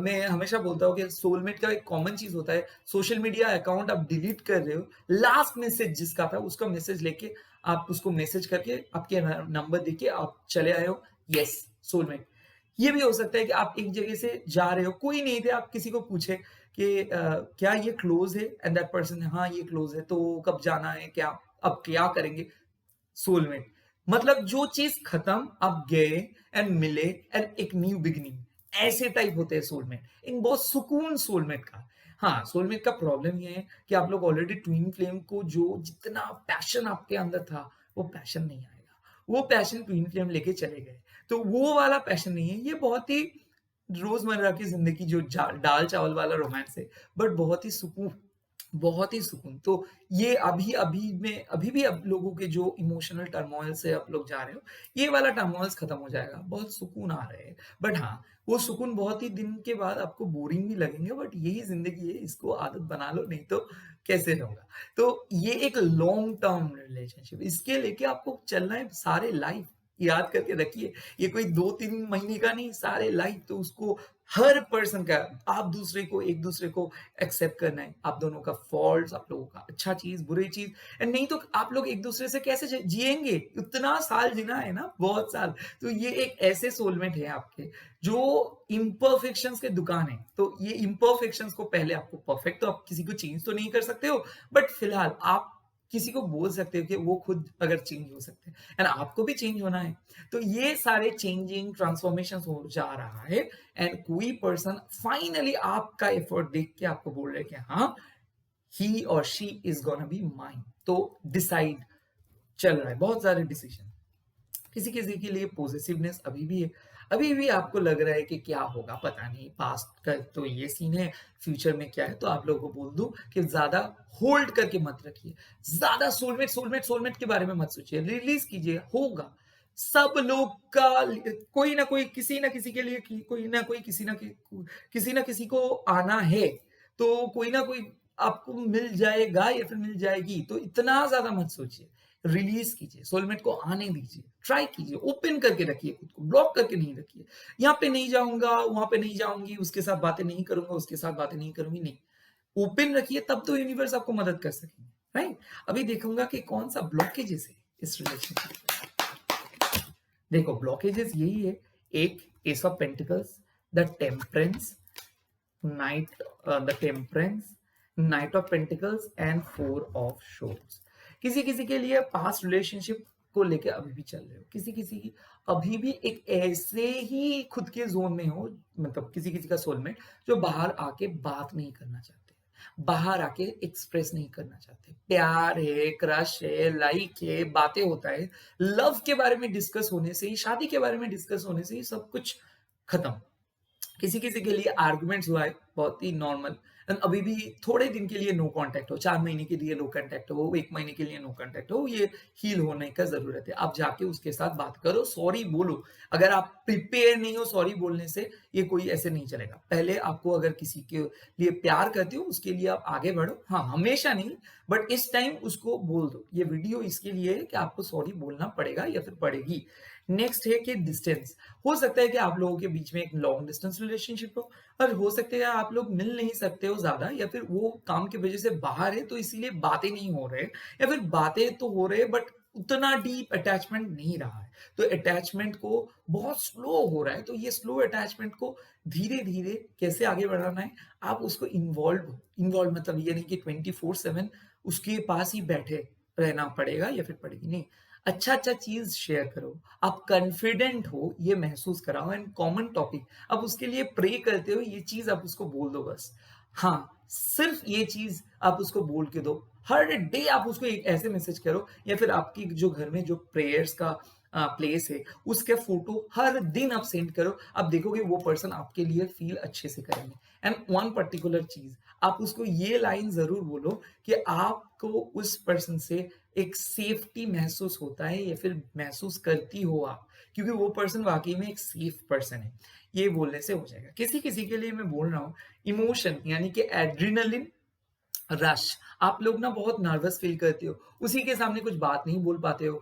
मैं हमेशा बोलता हूँ कि सोलमेट का एक कॉमन चीज होता है सोशल मीडिया अकाउंट आप डिलीट कर रहे हो लास्ट मैसेज जिसका था उसका मैसेज लेके आप उसको मैसेज करके आपके नंबर देके आप चले आए हो यस सोलमेट ये भी हो सकता है कि आप एक जगह से जा रहे हो कोई नहीं थे आप किसी को पूछे कि क्या ये क्लोज है एंड दैट पर्सन हाँ ये क्लोज है तो कब जाना है क्या अब क्या करेंगे सोलमेट मतलब जो चीज खत्म आप गए एंड मिले एंड एक न्यू बिगिनिंग ऐसे टाइप होते हैं सोलमेट इन बहुत सुकून सोलमेट का हाँ सोलमेट का प्रॉब्लम ये है कि आप लोग ऑलरेडी ट्विन फ्लेम को जो जितना पैशन आपके अंदर था वो पैशन नहीं आएगा वो पैशन ट्विन फ्लेम लेके चले गए तो वो वाला पैशन नहीं है ये बहुत ही रोजमर्रा की जिंदगी जो दाल चावल वाला रोमांस है बट बहुत ही सुकून तो ये अभी भी अब लोगों के जो इमोशनल टर्मोइल से आप लोग जा रहे हो ये वाला टर्मोइल्स खत्म हो जाएगा बहुत सुकून आ रहे हैं बट हाँ वो सुकून बहुत ही दिन के बाद आपको बोरिंग भी लगेंगे बट यही जिंदगी है इसको आदत बना लो नहीं तो कैसे होगा तो ये एक लॉन्ग टर्म रिलेशनशिप इसके लेके आपको चलना है सारे लाइफ याद करके रखिए, ये कोई 2-3 महीने का नहीं, सारे लाइफ तो उसको हर पर्सन का आप दूसरे को एक दूसरे को एक्सेप्ट करना है। आप दोनों का फॉल्ट्स, आप लोगों का अच्छा चीज़, बुरी चीज़ एंड नहीं तो आप लोग एक दूसरे से कैसे जिएंगे? उतना साल जीना है ना, बहुत साल। तो ये एक ऐसे सोलमेट है आपके जो इम्परफेक्शंस के दुकान है। तो ये इम्परफेक्शंस को पहले आपको परफेक्ट तो आप किसी को चेंज तो नहीं कर सकते हो, बट फिलहाल आप किसी को बोल सकते हो कि वो खुद अगर चेंज हो सकते हैं एंड आपको भी चेंज होना है। तो ये सारे चेंजिंग ट्रांसफॉर्मेशन हो जा रहा है एंड कोई पर्सन फाइनली आपका एफर्ट देख के आपको बोल रहे हैं कि हाँ, ही और she is gonna be mine. तो डिसाइड चल रहा है, बहुत सारे डिसीजन। किसी किसी के लिए पॉजिटिवनेस अभी भी है, अभी भी आपको लग रहा है कि क्या होगा पता नहीं, पास्ट का तो ये सीन है, फ्यूचर में क्या है। तो आप लोगों को बोल दूं कि ज्यादा होल्ड करके मत रखिए, ज्यादा सोलमेट सोलमेट सोलमेट के बारे में मत सोचिए, रिलीज कीजिए, होगा। सब लोग का कोई ना कोई, किसी ना किसी के लिए कोई ना कोई, किसी ना किसी को आना है, तो कोई ना कोई आपको मिल जाएगा या फिर मिल जाएगी। तो इतना ज्यादा मत सोचिए, रिलीज कीजिए, सोलमेट को आने दीजिए, ट्राई कीजिए, ओपन करके रखिए खुद को, ब्लॉक करके नहीं रखिए। यहाँ पे नहीं जाऊंगा, वहां पे नहीं जाऊंगी, उसके साथ बातें नहीं करूंगा, उसके साथ बातें नहीं करूंगी, नहीं। ओपन रखिए, तब तो यूनिवर्स आपको मदद कर सकेंगे, राइट। अभी देखूंगा कि कौन सा ब्लॉकेजेस है इस रिलेशनशिप। देखो ब्लॉकेजेस यही है, एक S of pentacles, the temperance, night of pentacles and four of shores. किसी किसी के लिए पास्ट रिलेशनशिप को लेके अभी भी चल रहे हो, किसी किसी की अभी भी एक ऐसे ही खुद के जोन में हो, मतलब किसी किसी का सोलमेट जो बाहर आके बात नहीं करना चाहते, बाहर आके एक्सप्रेस नहीं करना चाहते। प्यार है, क्रश है, लाइक है, बातें होता है, लव के बारे में डिस्कस होने से ही, शादी के बारे में डिस्कस होने से ही सब कुछ खत्म। किसी किसी के लिए आर्गुमेंट्स हुआ है, बहुत ही नॉर्मल। अभी भी थोड़े दिन के लिए नो कांटेक्ट हो, 4 महीने के लिए नो कांटेक्ट हो, 1 महीने के लिए नो कांटेक्ट हो, ये हील होने का जरूरत है। आप जाके उसके साथ बात करो, सॉरी बोलो। अगर आप प्रिपेयर नहीं हो सॉरी बोलने से, ये कोई ऐसे नहीं चलेगा। पहले आपको अगर किसी के लिए प्यार करते हो, उसके लिए आप आगे बढ़ो, हाँ हमेशा नहीं, बट इस टाइम उसको बोल दो। ये वीडियो इसके लिए है कि आपको सॉरी बोलना पड़ेगा या फिर पड़ेगी। नेक्स्ट है कि डिस्टेंस। हो सकता है कि आप लोगों के बीच में एक लॉन्ग डिस्टेंस रिलेशनशिप हो, और हो सकता है आप लोग मिल नहीं सकते हो ज्यादा, या फिर वो काम की वजह से बाहर है तो इसीलिए बातें नहीं हो रहे, या फिर बातें तो हो रहे बट उतना डीप अटैचमेंट नहीं रहा है। तो अटैचमेंट को बहुत स्लो हो रहा है, तो ये स्लो अटैचमेंट को धीरे धीरे कैसे आगे बढ़ाना है, आप उसको इन्वॉल्व मतलब ये नहीं कि 24/7 उसके पास ही बैठे रहना पड़ेगा या फिर पड़ेगी, नहीं। अच्छा अच्छा चीज शेयर करो, आप कॉन्फिडेंट हो ये महसूस कराओ, एंड कॉमन टॉपिक आप उसके लिए प्रे करते हो, ये चीज आप उसको बोल दो बस। हाँ, सिर्फ ये चीज आप उसको बोल के दो। हर डे आप उसको एक ऐसे मैसेज करो, या फिर आपकी जो घर में जो प्रेयर्स का प्लेस है उसके फोटो हर दिन आप सेंड करो। आप देखोगे वो पर्सन आपके लिए फील अच्छे से करेंगे। एंड वन पर्टिकुलर चीज, आप उसको ये लाइन जरूर बोलो कि आपको उस पर्सन से एक सेफ्टी महसूस होता है, या फिर महसूस करती हो आप, क्योंकि वो पर्सन वाकई में एक सेफ पर्सन है। ये बोलने से हो जाएगा। किसी किसी के लिए मैं बोल रहा हूँ, इमोशन यानी कि एड्रिनलिन रश, आप लोग ना बहुत नर्वस फील करते हो, उसी के सामने कुछ बात नहीं बोल पाते हो।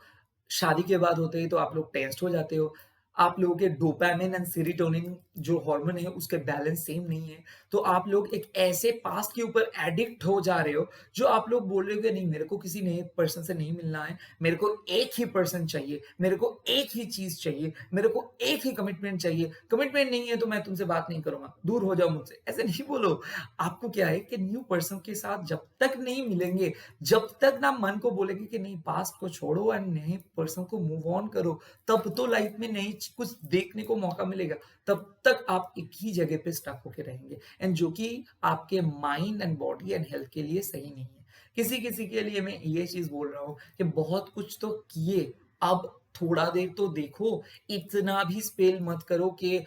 शादी के बाद होते ही तो आप लोग टेंस्ड हो जाते हो। आप लोगों के डोपामिन एंड सेरोटोनिन जो हार्मोन है उसके बैलेंस सेम नहीं है। तो आप लोग एक ऐसे पास्ट के ऊपर एडिक्ट हो जा रहे हो, जो आप लोग बोल रहे हो कि नहीं, मेरे को किसी नए पर्सन से नहीं मिलना है, मेरे को एक ही पर्सन चाहिए, मेरे को एक ही चीज चाहिए, मेरे को एक ही कमिटमेंट चाहिए। कमिटमेंट नहीं है तो मैं तुमसे बात नहीं करूंगा, दूर हो जाओ मुझसे, ऐसे नहीं बोलो। आपको क्या है कि न्यू पर्सन के साथ जब तक नहीं मिलेंगे, जब तक ना मन को बोलेंगे कि नहीं पास्ट को छोड़ो एंड नए पर्सन को मूव ऑन करो, तब तो लाइफ में नई कुछ देखने को मौका मिलेगा। तब तक आप एक ही जगह पे स्टक होके रहेंगे, एंड जो कि आपके mind and body and health के लिए सही नहीं है। किसी किसी के लिए मैं ये चीज बोल रहा हूँ कि बहुत कुछ तो किए, अब थोड़ा देर तो देखो, इतना भी स्पेल मत करो कि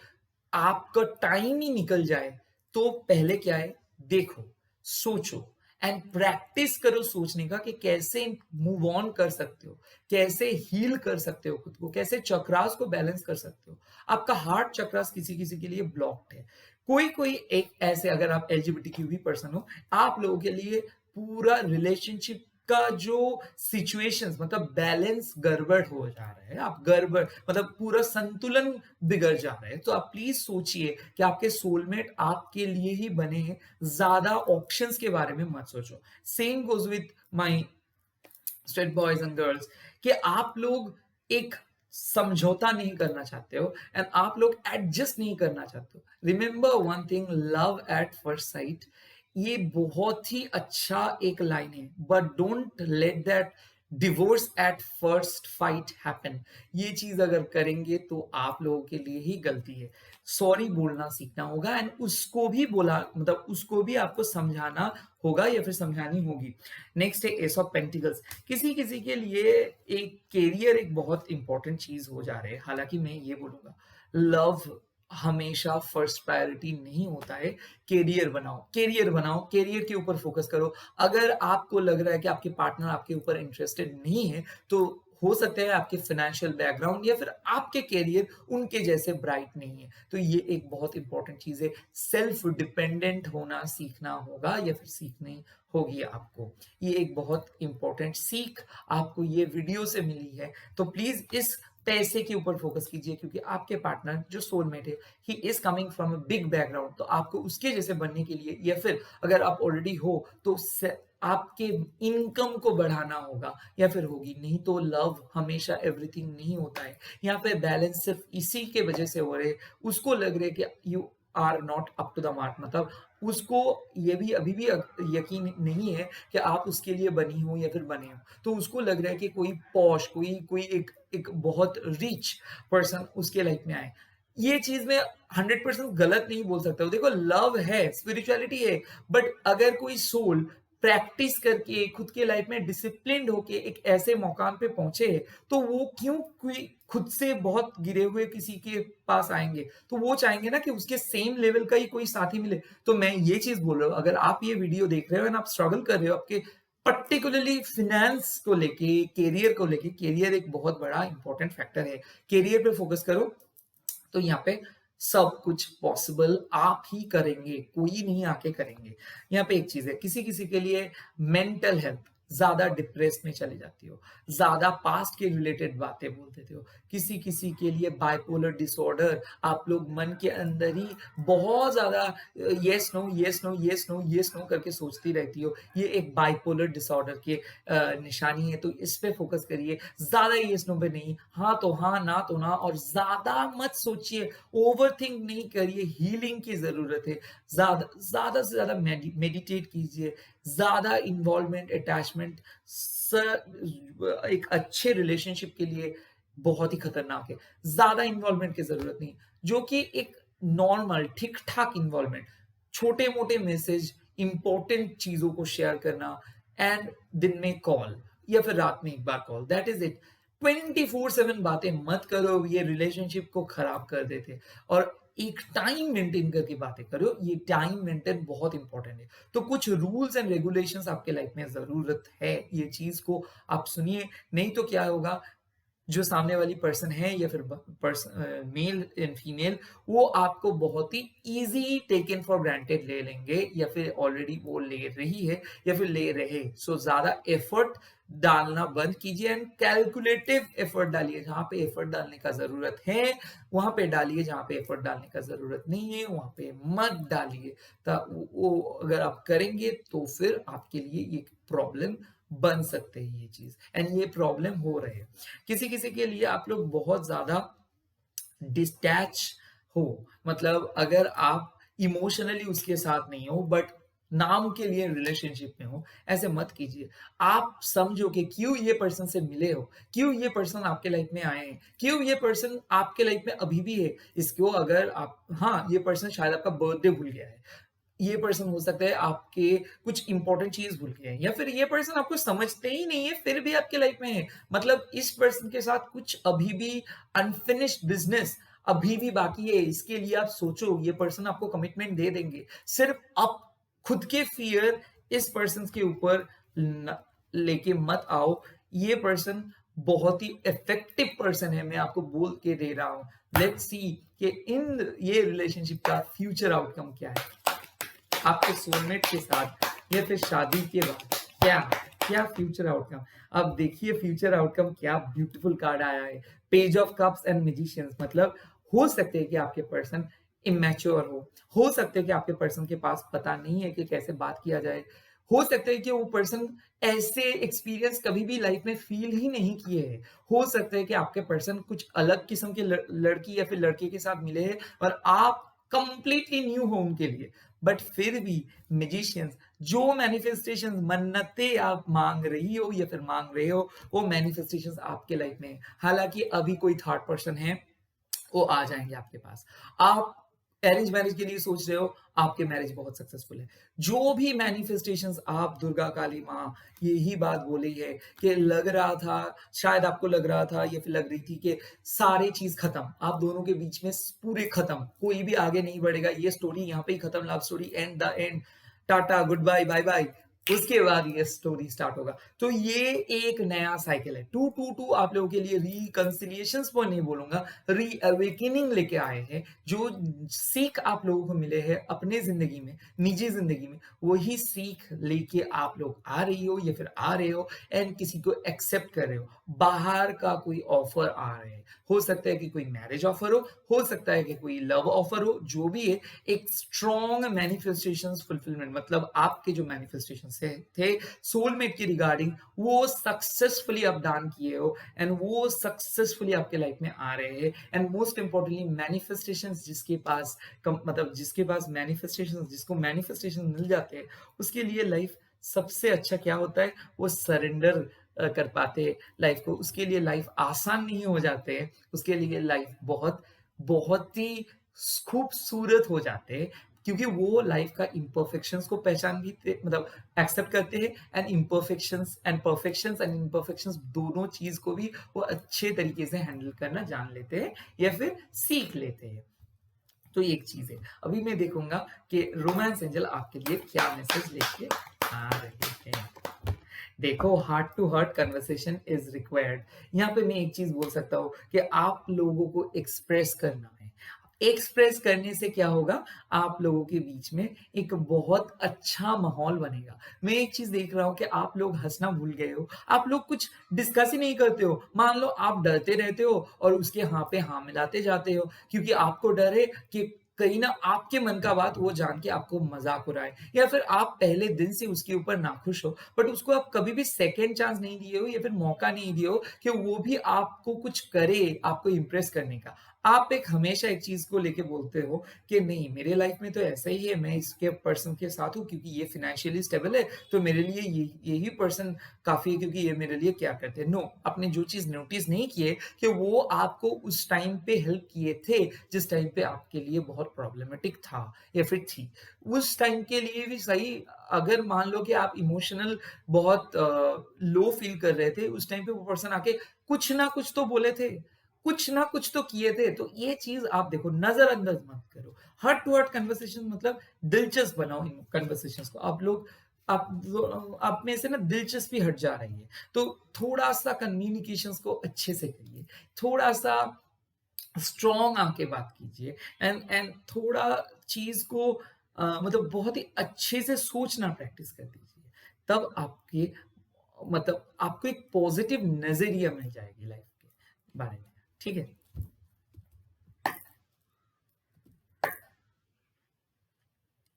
आपका टाइम ही निकल जाए। तो पहले क्या है, देखो, सोचो एंड प्रैक्टिस करो सोचने का कि कैसे मूव ऑन कर सकते हो, कैसे हील कर सकते हो खुद को, कैसे चक्रास को बैलेंस कर सकते हो। आपका हार्ट चक्रास किसी किसी के लिए ब्लॉक्ड है, कोई कोई एक ऐसे, अगर आप एलजीबीटीक्यू भी पर्सन हो, आप लोगों के लिए पूरा रिलेशनशिप का जो सिचुएशंस मतलब बैलेंस गड़बड़ हो जा रहा है, आप गड़बड़ मतलब पूरा संतुलन बिगड़ जा रहा है, तो आप प्लीज सोचिए कि आपके सोलमेट आपके लिए ही बने हैं, ज्यादा ऑप्शंस के बारे में मत सोचो। Same goes with my straight boys and girls कि आप लोग एक समझौता नहीं करना चाहते हो एंड आप लोग एडजस्ट नहीं करना चाहते हो। Remember one thing, love at first sight ये बहुत ही अच्छा एक लाइन है, but don't let that divorce at first fight happen. ये चीज अगर करेंगे तो आप लोगों के लिए ही गलती है। सॉरी बोलना सीखना होगा एंड उसको भी बोला मतलब उसको भी आपको समझाना होगा या फिर समझानी होगी। नेक्स्ट है एस ऑफ पेंटिकल्स। किसी किसी के लिए एक कैरियर एक बहुत इंपॉर्टेंट चीज हो जा रहा है, हालांकि मैं ये बोलूंगा लव हमेशा फर्स्ट प्रायोरिटी नहीं होता है। कैरियर बनाओ, कैरियर बनाओ, कैरियर के ऊपर फोकस करो। अगर आपको लग रहा है कि आपके पार्टनर आपके ऊपर इंटरेस्टेड नहीं है तो हो सकता है आपके फाइनेंशियल बैकग्राउंड या फिर आपके कैरियर उनके जैसे ब्राइट नहीं है। तो ये एक बहुत इंपॉर्टेंट चीज है, सेल्फ डिपेंडेंट होना सीखना होगा या फिर सीखनी होगी आपको। ये एक बहुत इंपॉर्टेंट सीख आपको ये वीडियो से मिली है, तो प्लीज इस पैसे के ऊपर फोकस कीजिए, क्योंकि आपके पार्टनर जो सोलमेट है he is coming from a big background, तो आपको उसके जैसे बनने के लिए या फिर अगर आप ऑलरेडी हो तो आपके इनकम को बढ़ाना होगा या फिर होगी। नहीं तो लव हमेशा एवरीथिंग नहीं होता है। यहाँ पे बैलेंस सिर्फ इसी के वजह से हो रहे, उसको लग रहे कि you are not up to the mark, मतलब उसको ये भी अभी भी यकीन नहीं है कि आप उसके लिए बनी हो या फिर बने हो, तो उसको लग रहा है कि कोई पॉश कोई कोई एक बहुत रिच पर्सन उसके लाइफ में आए। ये चीज में 100% गलत नहीं बोल सकता हूँ। देखो लव है, स्पिरिचुअलिटी है, बट अगर कोई सोल प्रैक्टिस करके खुद के लाइफ में डिसिप्लिन्ड होके एक ऐसे मकाम पे पहुंचे तो वो क्यों कोई खुद से बहुत गिरे हुए किसी के पास आएंगे, तो वो चाहेंगे ना कि उसके सेम लेवल का ही कोई साथी मिले। तो मैं ये चीज बोल रहा हूँ, अगर आप ये वीडियो देख रहे हो और आप स्ट्रगल कर रहे हो आपके पर्टिकुलरली फिनेंस को लेके, कैरियर को लेके, कैरियर एक बहुत बड़ा इंपॉर्टेंट फैक्टर है, कैरियर पे फोकस करो, तो यहाँ पे सब कुछ पॉसिबल आप ही करेंगे, कोई नहीं आके करेंगे। यहाँ पे एक चीज है, किसी किसी के लिए मेंटल हेल्थ ज्यादा डिप्रेस में चली जाती हो, ज्यादा पास्ट के रिलेटेड बातें बोल देते हो। किसी किसी के लिए बाइपोलर डिसऑर्डर, आप लोग मन के अंदर ही बहुत ज्यादा yes no yes no yes no yes no करके सोचती रहती हो, ये एक बाइपोलर डिसऑर्डर की निशानी है। तो इस पे फोकस करिए, ज्यादा यस नो पे नहीं, हाँ तो हाँ ना तो ना, और ज्यादा मत सोचिए, ओवर थिंक नहीं करिए। हीलिंग की जरूरत है, ज्यादा से ज्यादा मेडिटेट कीजिए, ज्यादा इन्वॉल्वमेंट अटैचमेंट एक अच्छे रिलेशनशिप के लिए बहुत ही खतरनाक है। ज्यादा इन्वॉल्वमेंट की जरूरत नहीं, जो कि एक नॉर्मल ठीक ठाक इन्वॉल्वमेंट, छोटे मोटे मैसेज, इंपॉर्टेंट चीजों को शेयर करना, एंड दिन में कॉल या फिर रात में एक बार कॉल, दैट इज इट। 24/7 बातें मत करो, ये रिलेशनशिप को खराब कर देते। और एक टाइम मेंटेन करके बातें करो, ये टाइम मेंटेन बहुत इंपॉर्टेंट है। तो कुछ रूल्स एंड रेगुलेशंस आपके लाइफ में जरूरत है, ये चीज को आप सुनिए, नहीं तो क्या होगा, जो सामने वाली पर्सन है या फिर मेल एंड फीमेल, वो आपको बहुत ही इजी टेकन फॉर ग्रांटेड ले लेंगे, या फिर ऑलरेडी वो ले रही है या फिर ले रहे। सो ज्यादा एफर्ट डालना बंद कीजिए एंड कैलकुलेटिव एफर्ट डालिए। जहां पे एफर्ट डालने का जरूरत है वहां पे डालिए, जहां पे एफर्ट डालने का जरूरत नहीं है वहां पे मत डालिए। वो अगर आप करेंगे तो फिर आपके लिए ये प्रॉब्लम बन सकते हैं ये चीज, एंड ये प्रॉब्लम हो रहे हैं। किसी किसी के लिए आप लोग बहुत ज्यादा डिटैच हो, मतलब अगर आप इमोशनली उसके साथ नहीं हो बट नाम के लिए रिलेशनशिप में हो, ऐसे मत कीजिए। आप समझो कि क्यों ये पर्सन से मिले हो, क्यों ये पर्सन आपके लाइफ में आए हैं, क्यों ये पर्सन आपके लाइफ में अभी भी है। इसको अगर आप, हाँ ये पर्सन शायद आपका बर्थडे भूल गया है, ये पर्सन हो सकता है आपके कुछ इंपॉर्टेंट चीज भूल गए हैं, या फिर ये पर्सन आपको समझते ही नहीं है फिर भी आपके लाइफ में है, मतलब इस पर्सन के साथ कुछ अभी भी अनफिनिश्ड बिजनेस अभी भी बाकी है। इसके लिए आप सोचो, ये पर्सन आपको कमिटमेंट दे देंगे। सिर्फ आप खुद के फियर इस पर्सन के ऊपर लेके मत आओ। ये पर्सन बहुत ही इफेक्टिव पर्सन है, मैं आपको बोल के दे रहा हूं। लेट्स सी कि इन ये रिलेशनशिप का फ्यूचर आउटकम क्या है आपके सोलमेट के साथ या फिर शादी के बाद क्या है। क्या फ्यूचर आउटकम। अब देखिए फ्यूचर आउटकम क्या ब्यूटीफुल कार्ड आया है, page of cups and magicians. मतलब हो सकते हैं कि आपके पर्सन इमैच्योर हो सकता है कि आपके पर्सन के पास पता नहीं है कि कैसे बात किया जाए, हो सकता है कि वो पर्सन ऐसे एक्सपीरियंस कभी भी लाइफ में फील ही नहीं किए हैं, हो सकता है कि आपके पर्सन कुछ अलग किस्म के लड़की या फिर लड़के के साथ मिले हैं और आप कंप्लीटली न्यू हो उनके लिए। बट फिर भी मैजिशियंस, जो मैनिफेस्टेशंस मन्नतें आप मांग रही हो या फिर मांग रहे हो, वो मैनिफेस्टेशंस आपके लाइफ में है। हालांकि अभी कोई थर्ड पर्सन है, वो आ जाएंगे आपके पास। आप अरेंज मैरिज के लिए सोच रहे हो, आपके मैरिज बहुत सक्सेसफुल है। जो भी मैनिफेस्टेशंस आप दुर्गा काली माँ यही बात बोली है कि लग रहा था, शायद आपको लग रहा था या फिर लग रही थी कि सारी चीज खत्म, आप दोनों के बीच में पूरे खत्म, कोई भी आगे नहीं बढ़ेगा, ये स्टोरी यहाँ पे ही खत्म, love story and the end, tata good bye bye bye, उसके बाद ये स्टोरी स्टार्ट होगा। तो ये एक नया साइकिल है। 222 आप लोगों के लिए रिकंसिलिएशंस को नहीं बोलूंगा, री अवेकनिंग लेके आए हैं। जो सीख आप लोगों को मिले हैं अपने जिंदगी में, निजी जिंदगी में, वही सीख लेके आप लोग आ रही हो या फिर आ रहे हो एंड किसी को एक्सेप्ट कर रहे हो। बाहर का कोई ऑफर आ रहे हैं, हो सकता है कि कोई मैरिज ऑफर हो सकता है कि कोई लव ऑफर हो, जो भी है एक स्ट्रॉन्ग मैनिफेस्टेशन फुलफिलमेंट, मतलब आपके जो मैनिफेस्टेशन थे सोलमेट के रिगार्डिंग, वो सक्सेसफुली आप दान किए हो एंड वो सक्सेसफुली आपके लाइफ में आ रहे हैं। एंड मोस्ट इंपॉर्टेंटली मैनिफेस्टेशंस जिसके पास मतलब जिसके पास मैनिफेस्टेशन, जिसको मैनिफेस्टेशन मिल जाते हैं, उसके लिए लाइफ सबसे अच्छा क्या होता है, वो सरेंडर कर पाते हैं लाइफ को, उसके लिए लाइफ आसान नहीं हो जाते हैं, उसके लिए लाइफ बहुत बहुत ही खूबसूरत हो जाते हैं, क्योंकि वो लाइफ का इम्परफेक्शंस को पहचान भी मतलब एक्सेप्ट करते हैं and imperfections and perfections and imperfections दोनों चीज को भी वो अच्छे तरीके से हैंडल करना जान लेते हैं या फिर सीख लेते हैं। तो ये एक चीज है। अभी मैं देखूंगा कि रोमांस एंजल आपके लिए क्या मैसेज लेके आ रहे हैं। देखो, heart to heart conversation is required. यहाँ पे मैं एक चीज बोल सकता हूँ कि आप लोगों को एक्सप्रेस करना है। एक्सप्रेस करने से क्या होगा, आप लोगों के बीच में एक बहुत अच्छा माहौल बनेगा। मैं एक चीज देख रहा हूँ कि आप लोग हंसना भूल गए हो, आप लोग कुछ डिस्कस ही नहीं करते हो। मान लो आप डरते रहते हो और उसके हाँ पे हाँ मिलाते जाते हो, क्योंकि आपको डर है कि कहीं ना आपके मन का बात वो जान के आपको मजाक उड़ाए, या फिर आप पहले दिन से उसके ऊपर नाखुश हो, बट उसको आप कभी भी सेकेंड चांस नहीं दिए हो या फिर मौका नहीं दिए हो कि वो भी आपको कुछ करे आपको इंप्रेस करने का। आप एक हमेशा एक चीज को लेके बोलते हो कि नहीं, मेरे लाइफ में तो ऐसा ही है, मैं इसके पर्सन के साथ हूँ क्योंकि ये फाइनेंशियली स्टेबल है, तो मेरे लिए यही पर्सन काफी है क्योंकि ये मेरे लिए क्या करते हैं। नो, आपने जो चीज नोटिस नहीं किए कि वो आपको उस टाइम पे हेल्प किए थे जिस टाइम पे आपके लिए बहुत प्रॉब्लमेटिक था या फिर थी। उस टाइम के लिए भी सही, अगर मान लो कि आप इमोशनल बहुत लो फील कर रहे थे, उस टाइम पे वो पर्सन आके कुछ ना कुछ तो बोले थे, कुछ ना कुछ तो किए थे। तो ये चीज आप देखो, नजरअंदाज मत करो। हार्ट टू हार्ट कन्वर्सेशन मतलब दिलचस्प बनाओ इन कन्वर्सेशंस को। आप लोग आप में से ना दिलचस्पी हट जा रही है, तो थोड़ा सा कम्युनिकेशंस को अच्छे से करिए, थोड़ा सा स्ट्रॉन्ग आके बात कीजिए एंड थोड़ा चीज को मतलब बहुत ही अच्छे से सोचना प्रैक्टिस कर दीजिए। तब आपके मतलब आपको एक पॉजिटिव नजरिया मिल जाएगी लाइफ के बारे में। ठीक है।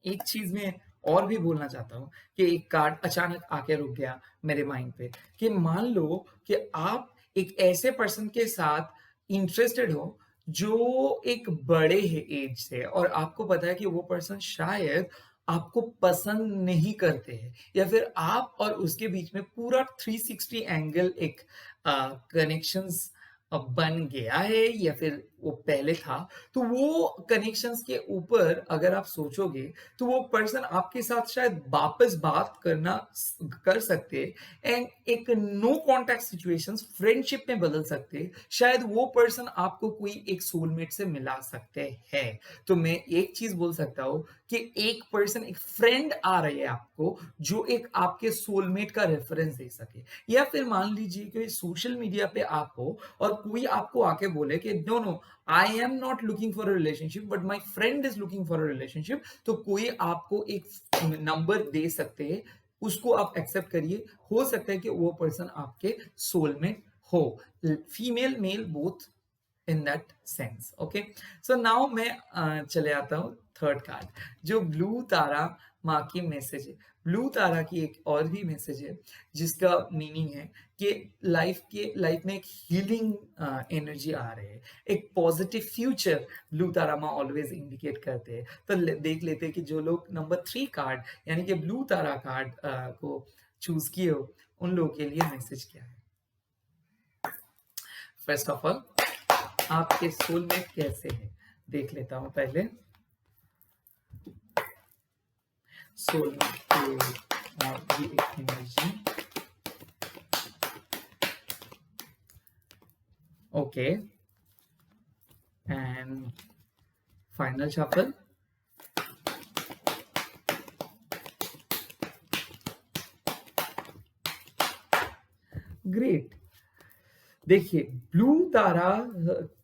एक चीज मैं और भी बोलना चाहता हूँ कि एक कार्ड अचानक आके रुक गया मेरे माइंड पे, कि मान लो कि आप एक ऐसे पर्सन के साथ इंटरेस्टेड हो जो एक बड़े है एज से, और आपको पता है कि वो पर्सन शायद आपको पसंद नहीं करते हैं, या फिर आप और उसके बीच में पूरा 360 एंगल एक कनेक्शंस बन गया है या फिर वो पहले था। तो वो कनेक्शंस के ऊपर अगर आप सोचोगे तो वो पर्सन आपके साथ शायद वापस बात कर सकते एंड एक नो कांटेक्ट सिचुएशंस फ्रेंडशिप में बदल सकते। शायद वो पर्सन आपको कोई एक सोलमेट से मिला सकते हैं। तो मैं एक चीज बोल सकता हूँ कि एक पर्सन, एक फ्रेंड आ रही है आपको जो एक आपके सोलमेट का रेफरेंस दे सके। या फिर मान लीजिए कि सोशल मीडिया पे आप हो और कोई आपको आके बोले कि no no, I am not looking for a relationship but my friend is looking for a relationship, तो कोई आपको एक नंबर दे सकते हैं उसको आप एक्सेप्ट करिए। हो सकता है कि वो पर्सन आपके सोलमेट हो, female male both in that sense. Okay, so now मैं चले आता हूँ थर्ड कार्ड, जो ब्लू तारा माँ की मैसेज है। ब्लू तारा की एक और भी मैसेज है जिसका मीनिंग है कि लाइफ में एक हीलिंग एनर्जी आ रही है, एक पॉजिटिव फ्यूचर ब्लू तारा माँ ऑलवेज इंडिकेट करते हैं। तो देख लेते हैं कि जो लोग नंबर 3 कार्ड यानी कि ब्लू तारा कार्ड को चूज किए हो, उन लोगों के लिए मैसेज क्या है। फर्स्ट ऑफ ऑल, आपके सोलमेट कैसे हैं देख लेता हूं पहले। सोलमेट की एक energy, okay, and final shuffle. Great. देखिए, ब्लू तारा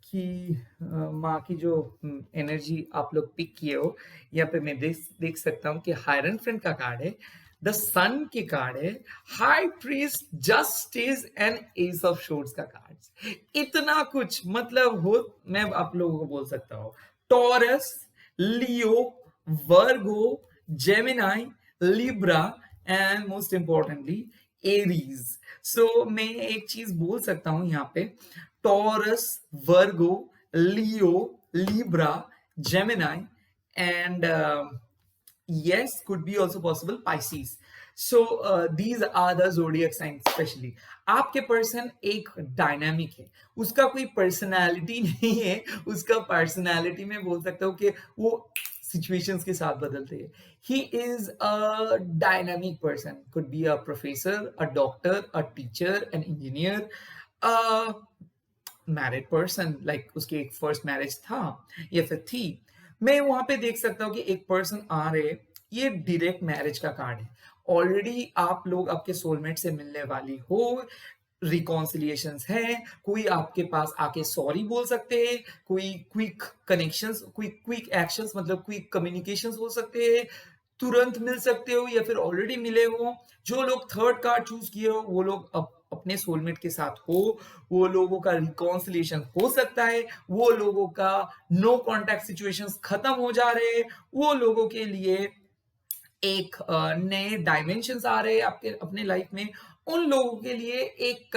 की माँ की जो एनर्जी आप लोग पिक किए हो, यहाँ पे मैं देख सकता हूँ कि हायरनफेंट का कार्ड है, द सन के कार्ड है, high priestess, justice and ace of swords का कार्ड। इतना कुछ मतलब हो, मैं आप लोगों को बोल सकता हूँ Taurus, Leo, Virgo, Gemini, Libra and most importantly Aries. So मैं एक चीज बोल सकता हूं यहाँ पे, Taurus, Virgo, Leo, Libra, Gemini and yes, could be also possible Pisces. So these are the zodiac signs specially. आपके पर्सन एक डायनामिक है, उसका कोई पर्सनालिटी नहीं है, उसका पर्सनालिटी में बोल सकता हूँ कि वो सिचुएशंस के साथ बदलते हैं। He is a dynamic person, could be a professor, a doctor, a teacher, an engineer, a married person, like उसकी एक फर्स्ट मैरिज था या फिर थी। मैं वहां पे देख सकता हूँ कि एक पर्सन आ रहे, ये डायरेक्ट मैरिज का कार्ड है। ऑलरेडी आप लोग आपके सोलमेट से मिलने वाली हो, रिकॉन्सिलिएशंस है, कोई आपके पास आके सॉरी बोल सकते हैं, कोई क्विक कनेक्शंस, क्विक एक्शंस मतलब क्विक कम्युनिकेशंस हो सकते हैं, तुरंत मिल सकते हो या फिर ऑलरेडी मिले हो। जो लोग थर्ड कार्ड चूज किए हो वो लोग अपने सोलमेट के साथ हो, वो लोगों का रिकॉन्सिलिएशन हो सकता है, वो लोगों का नो कॉन्टैक्ट सिचुएशंस खत्म हो जा रहे हैं, वो लोगों के लिए एक नए डायमेंशंस आ रहे हैं आपके अपने लाइफ में, उन लोगों के लिए एक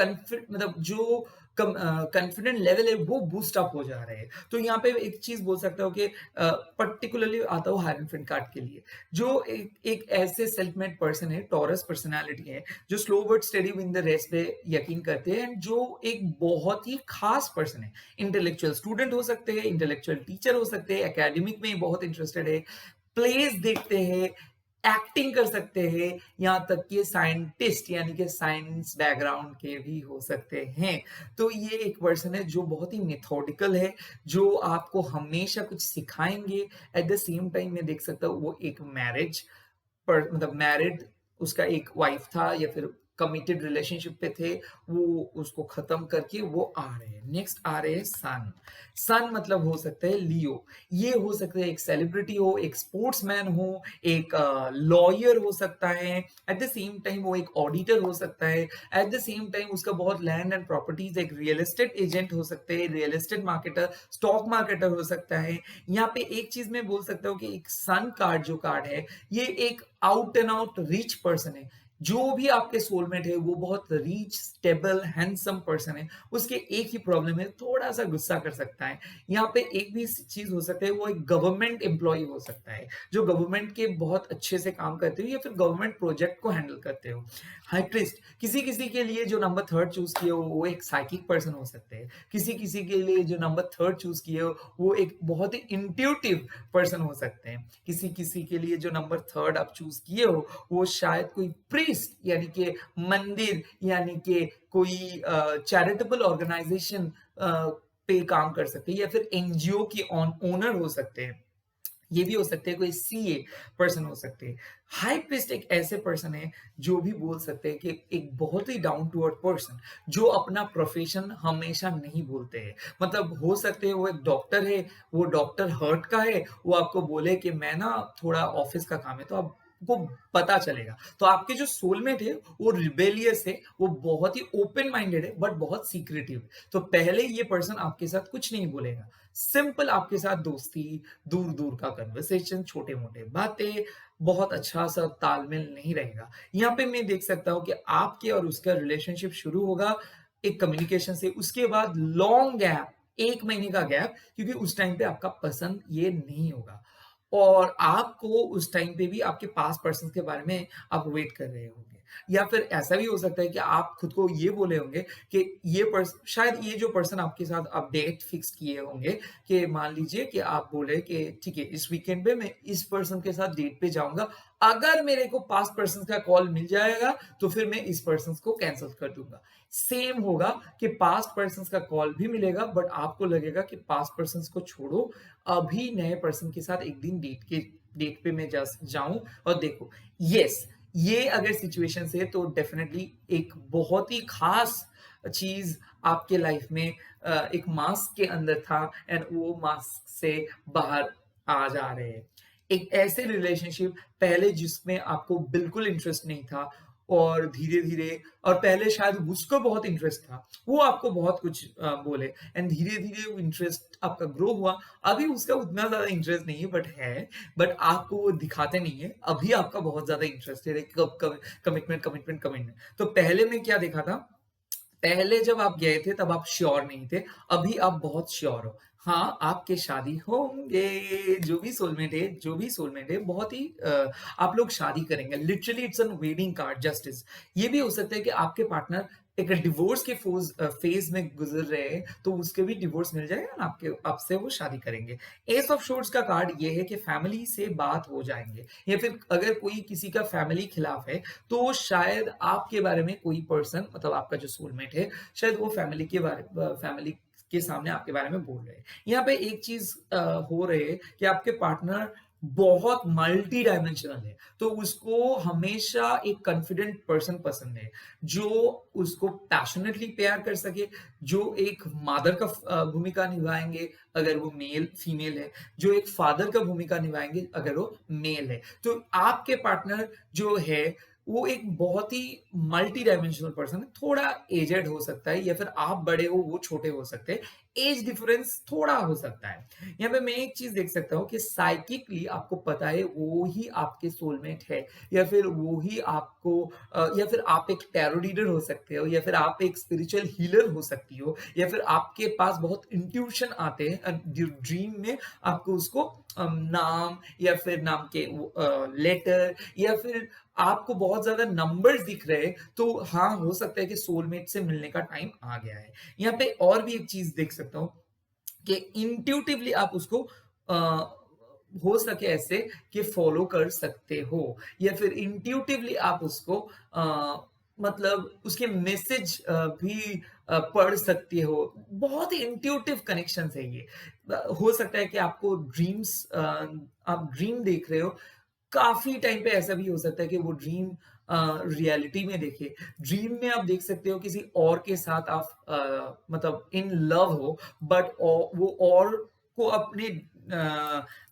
मतलब जो कॉन्फिडेंट लेवल है वो बूस्ट अप हो जा रहे हैं। तो यहाँ पे एक चीज बोल सकता हूँ कि पर्टिकुलरली आता हूँ हायरनफेंट कार्ड के लिए, जो एक ऐसे सेल्फ मेड पर्सन है, टॉरस पर्सनालिटी है, जो slow but steady win the race पे यकीन करते हैं, जो एक बहुत ही खास पर्सन है। इंटेलेक्चुअल स्टूडेंट हो सकते हैं, इंटेलेक्चुअल टीचर हो सकते हैं, एकेडमिक में बहुत इंटरेस्टेड है, प्लेस देखते हैं, एक्टिंग कर सकते हैं, यहाँ तक कि साइंटिस्ट यानी कि साइंस बैकग्राउंड के भी हो सकते हैं। तो ये एक पर्सन है जो बहुत ही मेथोडिकल है, जो आपको हमेशा कुछ सिखाएंगे। एट द सेम टाइम मैं देख सकता हूँ वो एक मैरिज पर मतलब मैरिड, उसका एक वाइफ था या फिर कमिटेड रिलेशनशिप पे थे, वो उसको खत्म करके वो आ रहे हैं। नेक्स्ट आ रहे हैं सन। सन मतलब हो सकता है लियो, ये हो सकता है एक सेलिब्रिटी हो, एक स्पोर्ट्समैन हो, एक लॉयर हो सकता है, एट द सेम टाइम वो एक ऑडिटर हो सकता है, एट द सेम टाइम उसका बहुत लैंड एंड प्रॉपर्टीज, एक रियल एस्टेट एजेंट हो सकते हैं, real estate marketer, stock marketer हो सकता है। यहाँ पे एक चीज मैं बोल सकता हूँ कि एक सन कार्ड जो कार्ड है, ये एक out and out rich person है। जो भी आपके सोलमेट है वो बहुत रिच, स्टेबल, हैंडसम पर्सन है। उसके एक ही प्रॉब्लम है, थोड़ा सा गुस्सा कर सकता है। यहाँ पे एक भी चीज हो सकता है, वो एक गवर्नमेंट एम्प्लॉय हो सकता है, जो गवर्नमेंट के बहुत अच्छे से काम करते हो या फिर गवर्नमेंट प्रोजेक्ट को हैंडल करते हो। हाई प्रीस्ट, किसी किसी के लिए जो नंबर 3 चूज किए हो वो एक साइकिक पर्सन हो सकते हैं। किसी किसी के लिए जो नंबर 3 चूज किए हो वो एक बहुत ही इंट्यूटिव पर्सन हो सकते हैं। किसी किसी के लिए जो नंबर 3 आप चूज किए हो वो शायद कोई प्रीस्ट यानी कि मंदिर यानी कि कोई चैरिटेबल ऑर्गेनाइजेशन पे काम कर सकते हैं या फिर एनजीओ की ओनर हो सकते हैं। ये भी हो सकते हैं कोई सीए पर्सन हो सकते हैं। हाई प्रीस्ट एक ऐसे पर्सन है जो भी बोल सकते हैं कि एक बहुत ही डाउन टू अर्थ पर्सन, जो अपना प्रोफेशन हमेशा नहीं बोलते हैं। मतलब हो सकते हैं वो एक डॉक्टर है, वो डॉक्टर हर्ट का है, वो आपको बोले कि मैं ना थोड़ा ऑफिस का काम है तो आप आपको पता चलेगा। तो आपके जो सोलमेट है वो रिबेलियस है, वो बहुत ही ओपन माइंडेड है बट बहुत सीक्रेटिव है। तो पहले ये पर्सन आपके साथ कुछ नहीं बोलेगा, सिंपल आपके साथ दोस्ती, दूर-दूर का कन्वर्सेशन, छोटे-मोटे बातें, बहुत अच्छा सा तालमेल नहीं रहेगा। यहाँ पे मैं देख सकता हूँ कि आपके और उसका रिलेशनशिप शुरू होगा एक कम्युनिकेशन से, उसके बाद लॉन्ग गैप, 1 महीने का गैप, क्योंकि उस टाइम पे आपका पसंद ये नहीं होगा और आपको उस टाइम पे भी आपके पास्ट पर्सन के बारे में आप वेट कर रहे होंगे। या फिर ऐसा भी हो सकता है कि आप खुद को ये बोले होंगे कि ये शायद ये जो पर्सन आपके साथ आप डेट फिक्स किए होंगे कि मान लीजिए कि आप बोले कि ठीक है, इस वीकेंड पे मैं इस पर्सन के साथ डेट पे जाऊँगा। अगर मेरे को पास्ट पर्सन का कॉल मिल जाएगा, तो फिर मैं इस पर्सन को कैंसल कर दूँगा। सेम होगा कि पास्ट पर्सन्स का कॉल भी मिलेगा बट आपको लगेगा कि पास्ट पर्सन्स को छोड़ो, अभी नए पर्सन के साथ एक दिन डेट पे मैं जाऊं और देखो। यस, ये अगर सिचुएशन है तो डेफिनेटली एक बहुत ही खास चीज आपके लाइफ में एक मास्क के अंदर था एंड वो मास्क से बाहर आ जा रहे हैं। एक ऐसे रिलेशनशिप पहले जिसमें आपको बिल्कुल इंटरेस्ट नहीं था और धीरे-धीरे, और पहले शायद उसको बहुत इंटरेस्ट था, वो आपको बहुत कुछ बोले एंड धीरे-धीरे वो इंटरेस्ट आपका ग्रो हुआ। अभी उसका उतना ज़्यादा इंटरेस्ट नहीं है बट आपको वो दिखाते नहीं है। अभी आपका बहुत ज़्यादा इंटरेस्टेड है कब कब कमिटमेंट, कमिटमेंट, कमिटमेंट। तो पहले मैं क्या देखा था, पहले जब आप गए थे तब आप श्योर नहीं थे, अभी आप बहुत श्योर हो। हाँ, आपके शादी होंगे, जो भी सोलमेट है बहुत ही आप लोग शादी करेंगे। Literally it's an wedding card justice. ये भी हो सकता है कि आपके पार्टनर एक डिवोर्स के फेज में गुजर रहे हैं, तो उसके भी डिवोर्स मिल जाएगा ना, आपके आपसे वो शादी करेंगे। एस ऑफ शोर्स का कार्ड ये है कि फैमिली से बात हो जाएंगे, या फिर अगर कोई किसी का फैमिली खिलाफ है तो शायद आपके बारे में कोई पर्सन, मतलब आपका जो सोलमेट है, शायद वो फैमिली के सामने आपके बारे में बोल रहे हैं। यहाँ पे एक चीज हो रही है कि आपके पार्टनर बहुत मल्टी डायमेंशनल है, तो उसको हमेशा एक कॉन्फिडेंट पर्सन पसंद है जो उसको पैशनेटली प्यार कर सके, जो एक मदर का भूमिका निभाएंगे अगर वो मेल फीमेल है, जो एक फादर का भूमिका निभाएंगे अगर वो मेल है। तो आपके पार्टनर जो है वो एक बहुत ही मल्टी डायमेंशनल पर्सन है। थोड़ा एजेड हो सकता है, या फिर आप बड़े हो वो छोटे हो सकते हैं, एज डिफरेंस थोड़ा हो सकता है। यहाँ पे मैं एक चीज देख सकता हूँ कि साइकिकली आपको पता है वो ही आपके सोलमेट है, या फिर वो ही आपको या फिर आप एक टैरो रीडर हो सकते हो, या फिर आप एक स्पिरिचुअल हीलर हो सकती हो, या फिर आपके पास बहुत इंट्यूशन आते हैं ड्रीम में, आपको उसको नाम या फिर नाम के लेटर, या फिर आपको बहुत ज्यादा नंबर्स दिख रहे हैं, तो हाँ, हो सकता है कि सोलमेट से मिलने का टाइम आ गया है। यहाँ पे और भी एक चीज देख सकता हूँ कि इंट्यूटिवली आप उसको हो सके ऐसे कि फॉलो कर सकते हो, या फिर इंट्यूटिवली आप उसको मतलब उसके मैसेज भी पढ़ सकते हो। बहुत ही इंट्यूटिव कनेक्शन है ये। हो सकता है कि आपको आप ड्रीम देख रहे हो, काफ़ी टाइम पे ऐसा भी हो सकता है कि वो ड्रीम रियलिटी में देखे। ड्रीम में आप देख सकते हो किसी और के साथ आप मतलब इन लव हो, बट वो और को अपने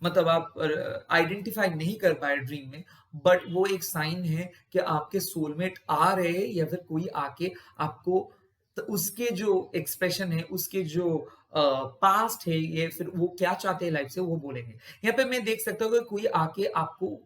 मतलब आप आइडेंटिफाई नहीं कर पाए ड्रीम में, बट वो एक साइन है कि आपके सोलमेट आ रहे हैं, या फिर कोई आके आपको उसके जो एक्सप्रेशन है, उसके जो पास्ट है, या फिर वो क्या चाहते हैं लाइफ से, वो बोलेंगे। यहाँ पे मैं देख सकता हूँ कि कोई आके आपको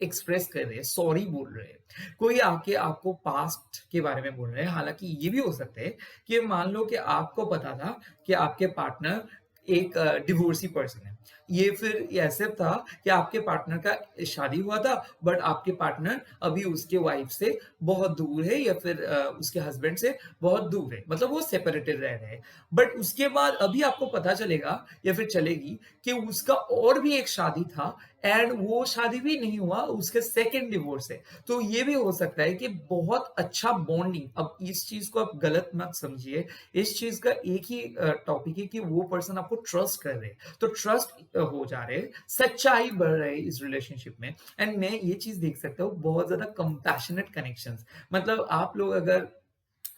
एक्सप्रेस कर रहे हैं, सॉरी बोल रहे हैं, कोई आके आपको पास्ट के बारे में बोल रहे हैं। हालांकि ये भी हो सकता है कि मान लो कि आपको पता था कि आपके पार्टनर एक डिवोर्सी पर्सन है, ये फिर ऐसे था कि आपके पार्टनर का शादी हुआ था बट आपके पार्टनर अभी उसके वाइफ से बहुत दूर है, या फिर उसके हस्बैंड से बहुत दूर है, मतलब वो सेपरेटेड रह रहे हैं। बट उसके बाद अभी आपको पता चलेगा या फिर चलेगी कि उसका और भी एक शादी था एंड वो शादी भी नहीं हुआ, उसके सेकंड डिवोर्स है। तो ये भी हो सकता है कि बहुत अच्छा बॉन्डिंग, अब इस चीज को आप गलत मत समझिए, इस चीज का एक ही टॉपिक है कि वो पर्सन आपको ट्रस्ट कर रहे हैं, तो ट्रस्ट हो जा रहे हैं, सच्चाई बढ़ रही है इस रिलेशनशिप में। एंड मैं ये चीज देख सकता हूँ, बहुत ज्यादा कंपैशनेट कनेक्शंस, मतलब आप लोग अगर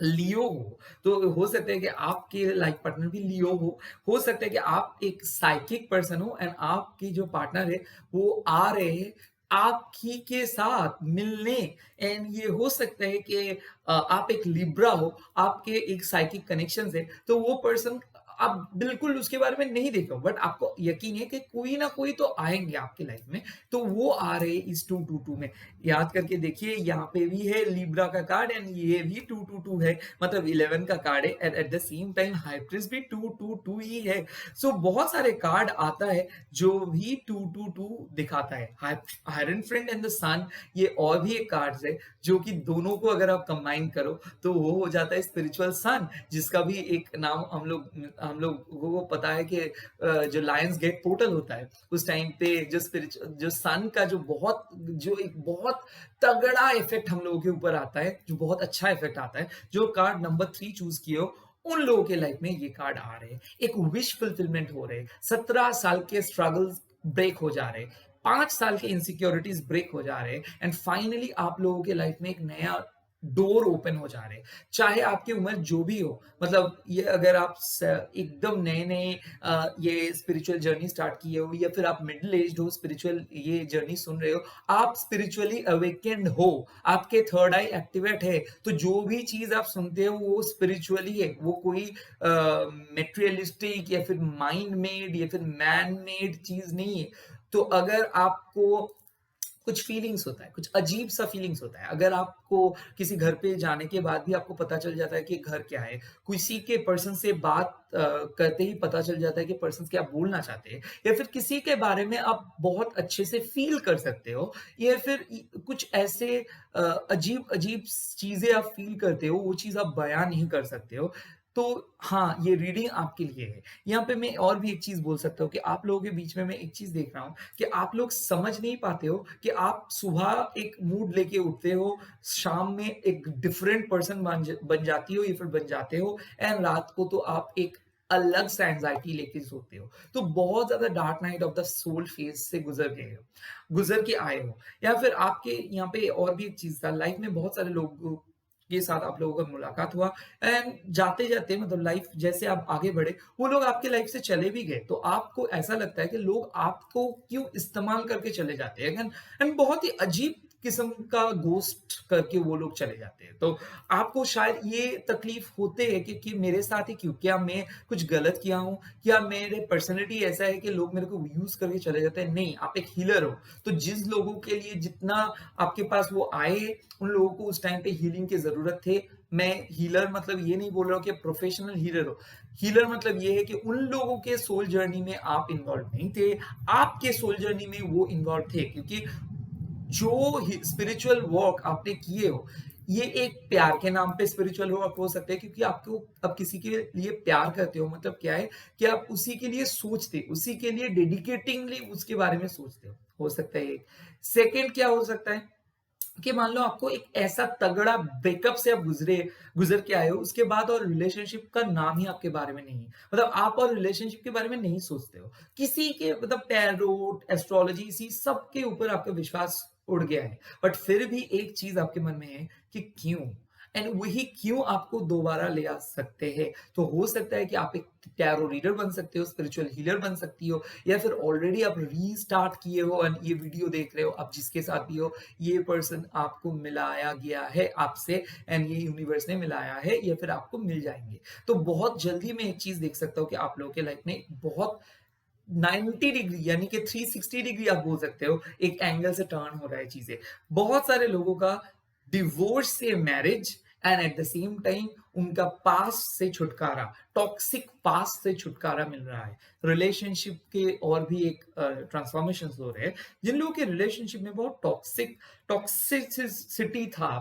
लियो हो तो हो सकता है कि आपके लाइफ पार्टनर भी लियो हो सकता है कि आप एक साइकिक पर्सन हो एंड आपकी जो पार्टनर है वो आ रहे हैं आप ही के साथ मिलने। एंड ये हो सकता है कि आप एक लिब्रा हो, आपके एक साइकिक कनेक्शंस है, तो वो पर्सन आप बिल्कुल उसके बारे में नहीं देखे हो, बट आपको यकीन है कि कोई ना कोई तो आएँगे आपकी लाइफ में, तो वो आ रहे हैं इस 222 में। याद करके देखिए, यहाँ पे भी है लिब्रा का कार्ड एंड ये भी 222 है, मतलब 11 का कार्ड है and at the same time high priest भी 222 ही है। सो बहुत सारे कार्ड आता है जो भी 222 दिखाता है। हायरन फ्रेंड एंड द सन, ये और भी एक कार्ड्स है जो कि दोनों को अगर आप कंबाइन करो तो वो हो जाता है स्पिरिचुअल सन, जिसका भी एक नाम हम लोगों को पता है कि जो लायंस गेट पोर्टल होता है उस टाइम पे जो सन का जो एक बहुत तगड़ा इफेक्ट हम लोगों के ऊपर आता है, जो बहुत अच्छा इफेक्ट आता है, जो कार्ड नंबर 3 चूज किए हो उन लोगों के लाइफ में ये कार्ड आ रहे हैं, एक विश फुलफिलमेंट हो रहे हैं, 17 साल के स्ट्रगल्स ब्रेक हो जा रहे हैं, 5 साल के इनसिक्योरिटीज ब्रेक हो जा रहे हैं एंड फाइनली आप लोगों के लाइफ में एक नया डोर ओपन हो जा रहे हैं। चाहे आपकी उम्र जो भी हो, मतलब ये अगर आप एकदम नए नए ये स्पिरिचुअल जर्नी स्टार्ट किए हो या फिर आप मिडिल एज हो, स्पिरिचुअल ये जर्नी सुन रहे हो, आप स्पिरिचुअली अवेकेंड हो, आपके थर्ड आई एक्टिवेट है, तो जो भी चीज आप सुनते हो वो स्पिरिचुअली है, वो कोई मेटेरियलिस्टिक या फिर माइंड मेड या फिर मैन मेड चीज नहीं है। तो अगर आपको कुछ फीलिंग्स होता है, कुछ अजीब सा फीलिंग्स होता है, अगर आपको किसी घर पे जाने के बाद भी आपको पता चल जाता है कि घर क्या है, किसी के पर्सन से बात करते ही पता चल जाता है कि पर्सन क्या बोलना चाहते हैं, या फिर किसी के बारे में आप बहुत अच्छे से फील कर सकते हो, या फिर कुछ ऐसे अजीब अजीब चीजें आप फील करते हो, वो चीज आप बयां नहीं कर सकते हो, तो हाँ, ये रीडिंग आपके लिए है। यहाँ पे मैं और भी एक चीज बोल सकता हूँ कि आप लोगों के बीच में मैं एक चीज देख रहा हूँ कि आप लोग समझ नहीं पाते हो कि आप सुबह एक मूड लेके उठते हो, शाम में एक डिफरेंट पर्सन बन जाती हो या फिर बन जाते हो, एंड रात को तो आप एक अलग सा एंजाइटी लेके सोते हो। तो बहुत ज्यादा dark night of the soul phase से गुजर गए हो, गुजर के आए हो, या फिर आपके यहाँ पे और भी एक चीज था, लाइफ में बहुत सारे लोग के साथ आप लोगों का मुलाकात हुआ एंड जाते जाते मतलब लाइफ जैसे आप आगे बढ़े, वो लोग आपके लाइफ से चले भी गए, तो आपको ऐसा लगता है कि लोग आपको क्यों इस्तेमाल करके चले जाते हैं, एंड बहुत ही अजीब किस्म का गोस्ट करके वो लोग चले जाते हैं। तो आपको शायद ये तकलीफ होते है कि मेरे साथ ही क्यों, क्या मैं कुछ गलत किया हूँ, क्या मेरे पर्सनैलिटी ऐसा है कि लोग मेरे को यूज करके चले जाते हैं। नहीं, आप एक हीलर हो, तो जिस लोगों के लिए जितना आपके पास वो आए, उन लोगों को उस टाइम पे हीलिंग की जरूरत थे। मैं हीलर मतलब ये नहीं बोल रहा हूँ कि प्रोफेशनल हीलर हो, हीलर मतलब ये है कि उन लोगों के सोल जर्नी में आप इन्वॉल्व नहीं थे, आपके सोल जर्नी में वो इन्वॉल्व थे, क्योंकि जो स्पिरिचुअल वर्क आपने किए हो, ये एक प्यार के नाम पे स्पिरिचुअल वर्क हो सकता है, क्योंकि आपको अब किसी के लिए प्यार करते हो, मतलब क्या है कि आप उसी के लिए सोचते, उसी के लिए डेडिकेटिंगली उसके बारे में सोचते हो सकता है। सेकंड क्या हो सकता है कि मान लो आपको एक ऐसा तगड़ा ब्रेकअप से आप गुजर के आए हो, उसके बाद और रिलेशनशिप का नाम ही आपके बारे में नहीं है, मतलब आप और रिलेशनशिप के बारे में नहीं सोचते हो, किसी के मतलब टैरोट एस्ट्रोलॉजी इसी सब के ऊपर आपका विश्वास उड़ गया है, बट फिर भी एक चीज आपके मन में है कि क्यों, एंड वही क्यों आपको दोबारा ले आ सकते हैं। तो हो सकता है कि आप एक टैरो रीडर बन सकते हो, स्पिरिचुअल हीलर बन सकती हो, या फिर ऑलरेडी आप रीस्टार्ट किए हो एंड ये वीडियो देख रहे हो, आप जिसके साथ भी हो, ये पर्सन आपको मिलाया गया है आपसे, एंड ये यूनिवर्स ने मिलाया है, या फिर आपको मिल जाएंगे। तो बहुत जल्दी मैं एक चीज देख सकता हूँ कि आप लोगों के लाइफ में बहुत 90 डिग्री यानी कि 360 डिग्री आप बोल सकते हो, एक एंगल से टर्न हो रहा है चीजें। बहुत सारे लोगों का डिवोर्स से marriage and at the same time उनका पास्ट से छुटकारा, टॉक्सिक पास्ट से छुटकारा मिल रहा है। रिलेशनशिप के और भी एक ट्रांसफॉर्मेशन हो रहे हैं, जिन लोगों के रिलेशनशिप में बहुत टॉक्सिसिटी था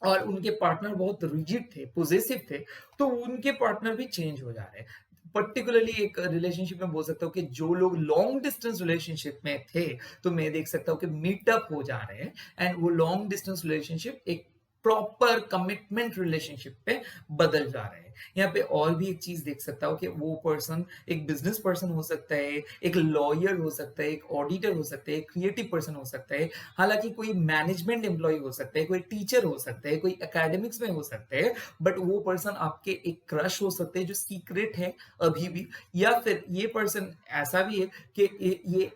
और उनके पार्टनर बहुत रिजिड थे, पॉजेसिव थे, तो उनके पार्टनर भी चेंज हो जा रहे हैं। पर्टिकुलरली एक रिलेशनशिप में बोल सकता हूँ कि जो लोग लॉन्ग डिस्टेंस रिलेशनशिप में थे, तो मैं देख सकता हूँ कि मीटअप हो जा रहे हैं, एंड वो लॉन्ग डिस्टेंस रिलेशनशिप एक प्रॉपर कमिटमेंट रिलेशनशिप पे बदल जा रहे हैं। यहाँ पे और भी एक चीज देख सकता हूँ कि वो पर्सन एक बिजनेस पर्सन हो सकता है, एक लॉयर हो सकता है, एक ऑडिटर हो सकता है, एक क्रिएटिव पर्सन हो सकता है, हालांकि कोई मैनेजमेंट एम्प्लॉय हो सकता है, कोई टीचर हो सकता है, कोई एकेडमिक्स में हो सकता है, बट वो पर्सन आपके एक क्रश हो सकते हैं जो सीक्रेट है अभी भी, या फिर ये पर्सन ऐसा भी है कि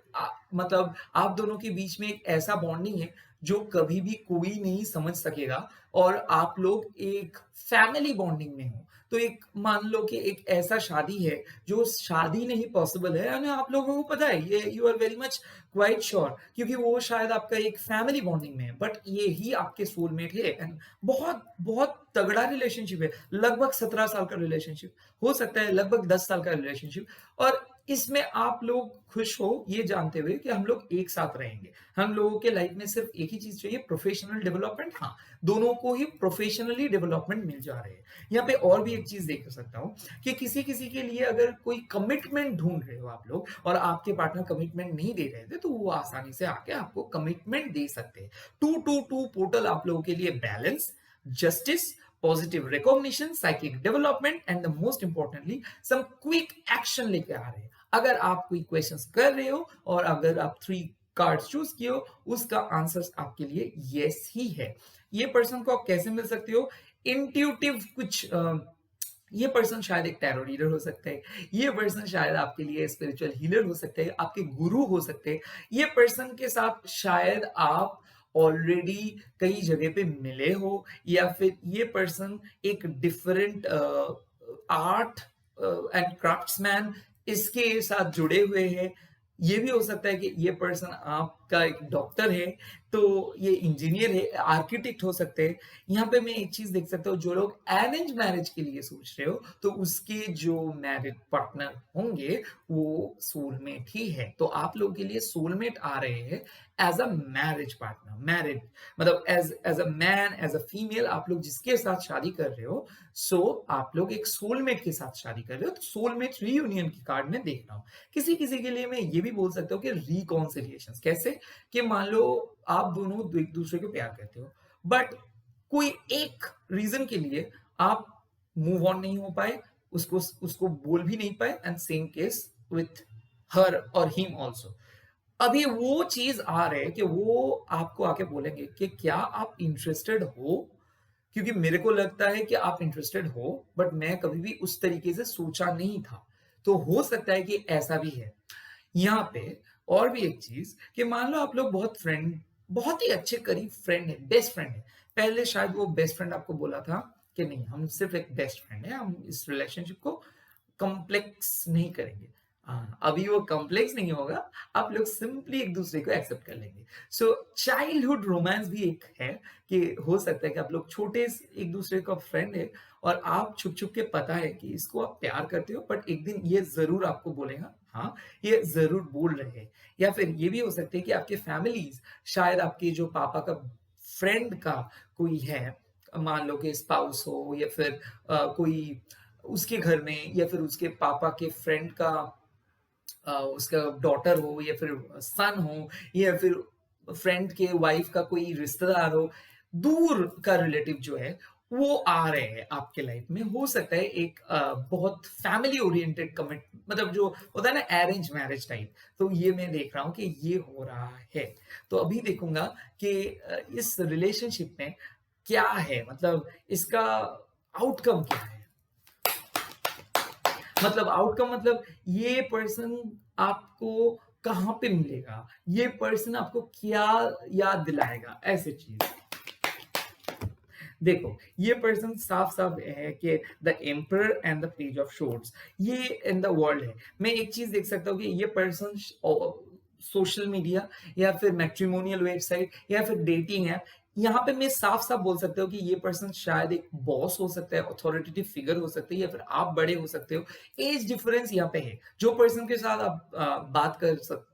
मतलब आप दोनों के बीच में एक ऐसा बॉन्डिंग है जो कभी भी कोई नहीं समझ सकेगा, और आप लोग एक फैमिली बॉन्डिंग में हो। तो एक मान लो कि एक ऐसा शादी है जो शादी नहीं पॉसिबल है, और आप लोगों को पता है, ये you are very much quite sure, क्योंकि वो शायद आपका एक फैमिली बॉन्डिंग में है, बट ये ही आपके सोलमेट है। एंड बहुत बहुत तगड़ा रिलेशनशिप है, लगभग 17 साल का रिलेशनशिप हो सकता है, लगभग 10 साल का रिलेशनशिप, और इसमें आप लोग खुश हो ये जानते हुए कि हम लोग एक साथ रहेंगे। हम लोगों के लाइफ में सिर्फ एक ही चीज चाहिए, प्रोफेशनल डेवलपमेंट। हाँ, दोनों को ही प्रोफेशनली डेवलपमेंट मिल जा रहे हैं। यहाँ पे और भी एक चीज देख सकता हूँ कि किसी किसी के लिए अगर कोई कमिटमेंट ढूंढ रहे हो आप लोग, और आपके पार्टनर कमिटमेंट नहीं दे रहे थे, तो वो आसानी से आके आपको कमिटमेंट दे सकते हैं। 222 पोर्टल आप लोगों के लिए balance, justice, positive recognition, psychic development, and the most importantly some quick action लेके आ रहे हैं। अगर आप कोई क्वेश्चंस कर रहे हो और अगर आप 3 कार्ड्स चूज किए हो, उसका आंसर आपके लिए यस ही है। ये पर्सन को आप कैसे मिल सकते हो? इंट्यूटिव कुछ ये पर्सन शायद एक टैरो रीडर हो सकता है, ये पर्सन शायद आपके लिए स्पिरिचुअल हीलर हो सकते हैं, आपके गुरु हो सकते हैं, ये पर्सन के साथ शायद आप ऑलरेडी कई जगह पे मिले हो, या फिर ये पर्सन एक डिफरेंट आर्ट एंड क्राफ्ट्समैन इसके साथ जुड़े हुए हैं। ये भी हो सकता है कि ये पर्सन आपका एक डॉक्टर है, तो ये इंजीनियर है, आर्किटेक्ट हो सकते हैं। यहाँ पे मैं एक चीज देख सकता हूँ, जो लोग अरेंज मैरिज के लिए सोच रहे हो, तो उसके जो मैरिड पार्टनर होंगे वो सोलमेट ही है। तो आप लोगों के लिए सोलमेट आ रहे हैं as a marriage partner, married मतलब as a man, as a female, आप लोग जिसके साथ शादी कर रहे हो, सो आप लोग एक सोलमेट के साथ शादी कर रहे हो। तो सोलमेट रीयूनियन की कार्ड में देख रहा हूँ। किसी किसी के लिए मैं ये भी बोल सकता हूँ कि रिकॉन्सिलिएशन। कैसे? कि मान लो आप दोनों एक दूसरे को प्यार करते हो, बट कोई एक रीजन के लिए आप मूव ऑन नहीं हो पाए, उसको उसको बोल भी नहीं पाए, and same case with her और हिम ऑल्सो। अभी वो चीज आ रहे है कि वो आपको आके बोलेंगे कि क्या आप इंटरेस्टेड हो, क्योंकि मेरे को लगता है कि आप इंटरेस्टेड हो, बट मैं कभी भी उस तरीके से सोचा नहीं था। तो हो सकता है कि ऐसा भी है। यहाँ पे और भी एक चीज कि मान लो आप लोग बहुत ही अच्छे करीब फ्रेंड है, बेस्ट फ्रेंड है। पहले शायद वो बेस्ट फ्रेंड आपको बोला था कि नहीं, हम सिर्फ एक बेस्ट फ्रेंड है, हम इस रिलेशनशिप को कॉम्प्लेक्स नहीं करेंगे। अभी वो कॉम्प्लेक्स नहीं होगा, आप लोग सिंपली एक दूसरे को एक्सेप्ट कर लेंगे। सो चाइल्डहुड रोमांस भी एक है कि हो सकता है कि आप लोग छोटे एक दूसरे का फ्रेंड है, और आप छुप छुप के पता है कि इसको आप प्यार करते हो, बट एक दिन ये जरूर आपको बोलेगा, हाँ ये जरूर बोल रहे हैं। या फिर ये भी हो सकता है कि आपके फैमिलीज, शायद आपके जो पापा का फ्रेंड का कोई है, मान लो कि स्पाउस हो, या फिर कोई उसके घर में, या फिर उसके पापा के फ्रेंड का उसका डॉटर हो, या फिर सन हो, या फिर फ्रेंड के वाइफ का कोई रिश्तेदार हो, दूर का रिलेटिव जो है वो आ रहे हैं आपके लाइफ में। हो सकता है एक बहुत फैमिली ओरिएंटेड कमिट, मतलब जो होता है ना अरेंज मैरिज टाइप। तो ये मैं देख रहा हूँ कि ये हो रहा है। तो अभी देखूंगा कि इस रिलेशनशिप में क्या है, मतलब इसका आउटकम क्या है। मतलब आउटकम मतलब ये पर्सन आपको कहाँ पे मिलेगा, ये पर्सन आपको क्या याद दिलाएगा, ऐसे चीज। देखो ये पर्सन साफ साफ है कि the emperor and the page of shorts, ये इन द वर्ल्ड है। मैं एक चीज देख सकता हूँ कि ये पर्सन सोशल मीडिया, या फिर मैट्रिमोनियल वेबसाइट, या फिर डेटिंग ऐप, यहाँ पे मैं साफ साफ बोल सकता हूँ कि ये पर्सन शायद एक बॉस हो सकता है, अथॉरिटेटिव फिगर हो सकते हैं, या फिर आप बड़े हो सकते हो। एज डिफरेंस यहाँ पे है। जो पर्सन के साथ आप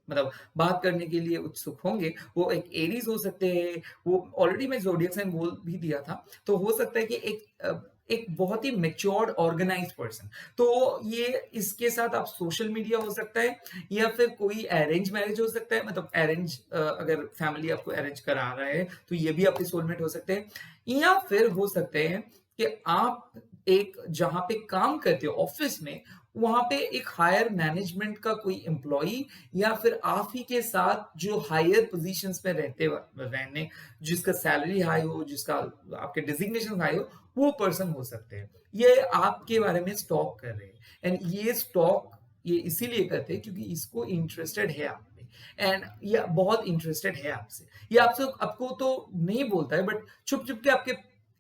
मतलब बात करने के लिए उत्सुक होंगे, वो एक एरीज हो सकते हैं। वो ऑलरेडी मैं जोडियक साइन बोल भी दिया था, तो हो सकता है कि एक एक बहुत ही मैच्योर्ड ऑर्गेनाइज्ड पर्सन। तो ये इसके साथ आप सोशल मीडिया हो सकता है या फिर कोई अरेंज मैरिज हो सकता है, मतलब अरेंज अगर फैमिली आपको अरेंज करा रहा है तो ये भी आपके सोलमेट हो सकते हैं। या फिर हो सकते हैं कि आप एक जहाँ पे काम करते हो ऑफिस में, वहाँ पे एक हायर मैनेजमेंट का कोई एम्प्लॉई या फिर आप ही के साथ जो हायर पोजीशंस में रहने, जिसका सैलरी हाई हो, जिसका आपके डिजिग्नेशन हाई हो, वो पर्सन हो सकते हैं। ये आपके बारे में स्टॉक कर रहे हैं एंड ये स्टॉक ये इसीलिए करते हैं क्योंकि इसको इंटरेस्टेड है आप पे एंड ये बहुत इंटरेस्टेड है आपसे। ये आपसे आपको तो नहीं बोलता है बट छुप छुप के आपके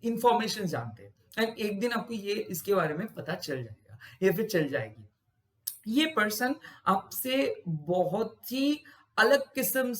इंफॉर्मेशन जानते हैं एंड एक दिन आपको ये इसके बारे में पता चल जाएगा या फिर चल जाएगी। ये पर्सन आपसे बहुत ही अलग किस्म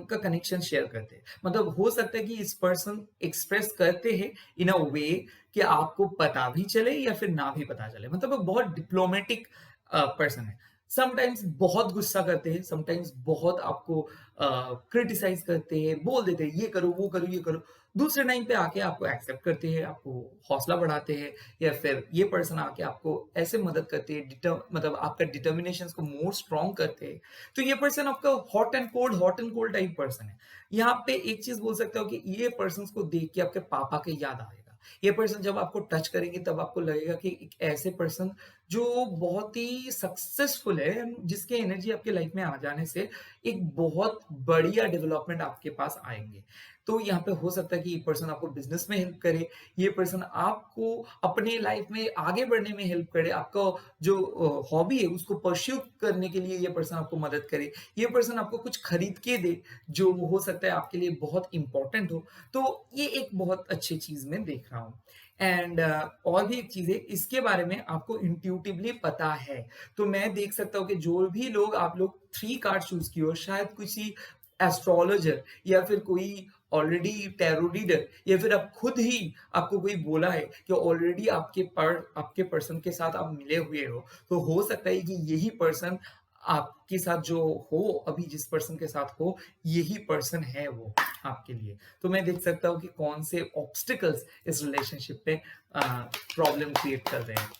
का कनेक्शन शेयर करते हैं। मतलब हो सकता है कि इस पर्सन एक्सप्रेस करते हैं इन अ वे कि आपको पता भी चले या फिर ना भी पता चले। मतलब वो बहुत डिप्लोमेटिक पर्सन है। समटाइम्स बहुत गुस्सा करते हैं, समटाइम्स बहुत आपको क्रिटिसाइज करते हैं, बोल देते हैं ये करो, वो करो, ये करो। दूसरे टाइम पे आके आपको एक्सेप्ट करते हैं, आपको हौसला बढ़ाते हैं या फिर ये पर्सन आके आपको ऐसे मदद करते हैं, मतलब आपका डिटर्मिनेशन को मोर स्ट्रॉन्ग करते हैं। तो ये पर्सन आपका hot and cold type person है। यहाँ पे एक चीज बोल सकता हूँ कि ये पर्सन को देख के आपके पापा के याद आएगा। ये पर्सन जब आपको टच करेंगे तब आपको लगेगा कि एक ऐसे पर्सन जो बहुत ही सक्सेसफुल है, जिसके एनर्जी आपके लाइफ में आ जाने से एक बहुत बढ़िया डेवलपमेंट आपके पास आएंगे। तो यहाँ पे हो सकता है कि ये पर्सन आपको बिजनेस में हेल्प करे, ये पर्सन आपको अपने लाइफ में आगे बढ़ने में हेल्प करे, आपका जो हॉबी है उसको परस्यू करने के लिए ये पर्सन आपको मदद करे, ये पर्सन आपको कुछ खरीद के दे जो हो सकता है आपके लिए बहुत इंपॉर्टेंट हो। तो ये एक बहुत अच्छी चीज मैं देख रहा हूँ एंड और भी एक चीज है, इसके बारे में आपको इंट्यूटिवली पता है। तो मैं देख सकता हूँ कि जो भी लोग आप लोग 3 कार्ड चूज किए हो, शायद किसी एस्ट्रोलॉजर या फिर कोई ऑलरेडी टैरो रीडर या फिर आप खुद ही आपको कोई बोला है कि ऑलरेडी आपके पर्सन के साथ आप मिले हुए हो। तो हो सकता है कि यही पर्सन आपके साथ जो हो, अभी जिस पर्सन के साथ हो, यही पर्सन है वो आपके लिए। तो मैं देख सकता हूँ कि कौन से ऑब्स्टिकल्स इस रिलेशनशिप पे प्रॉब्लम क्रिएट कर रहे हैं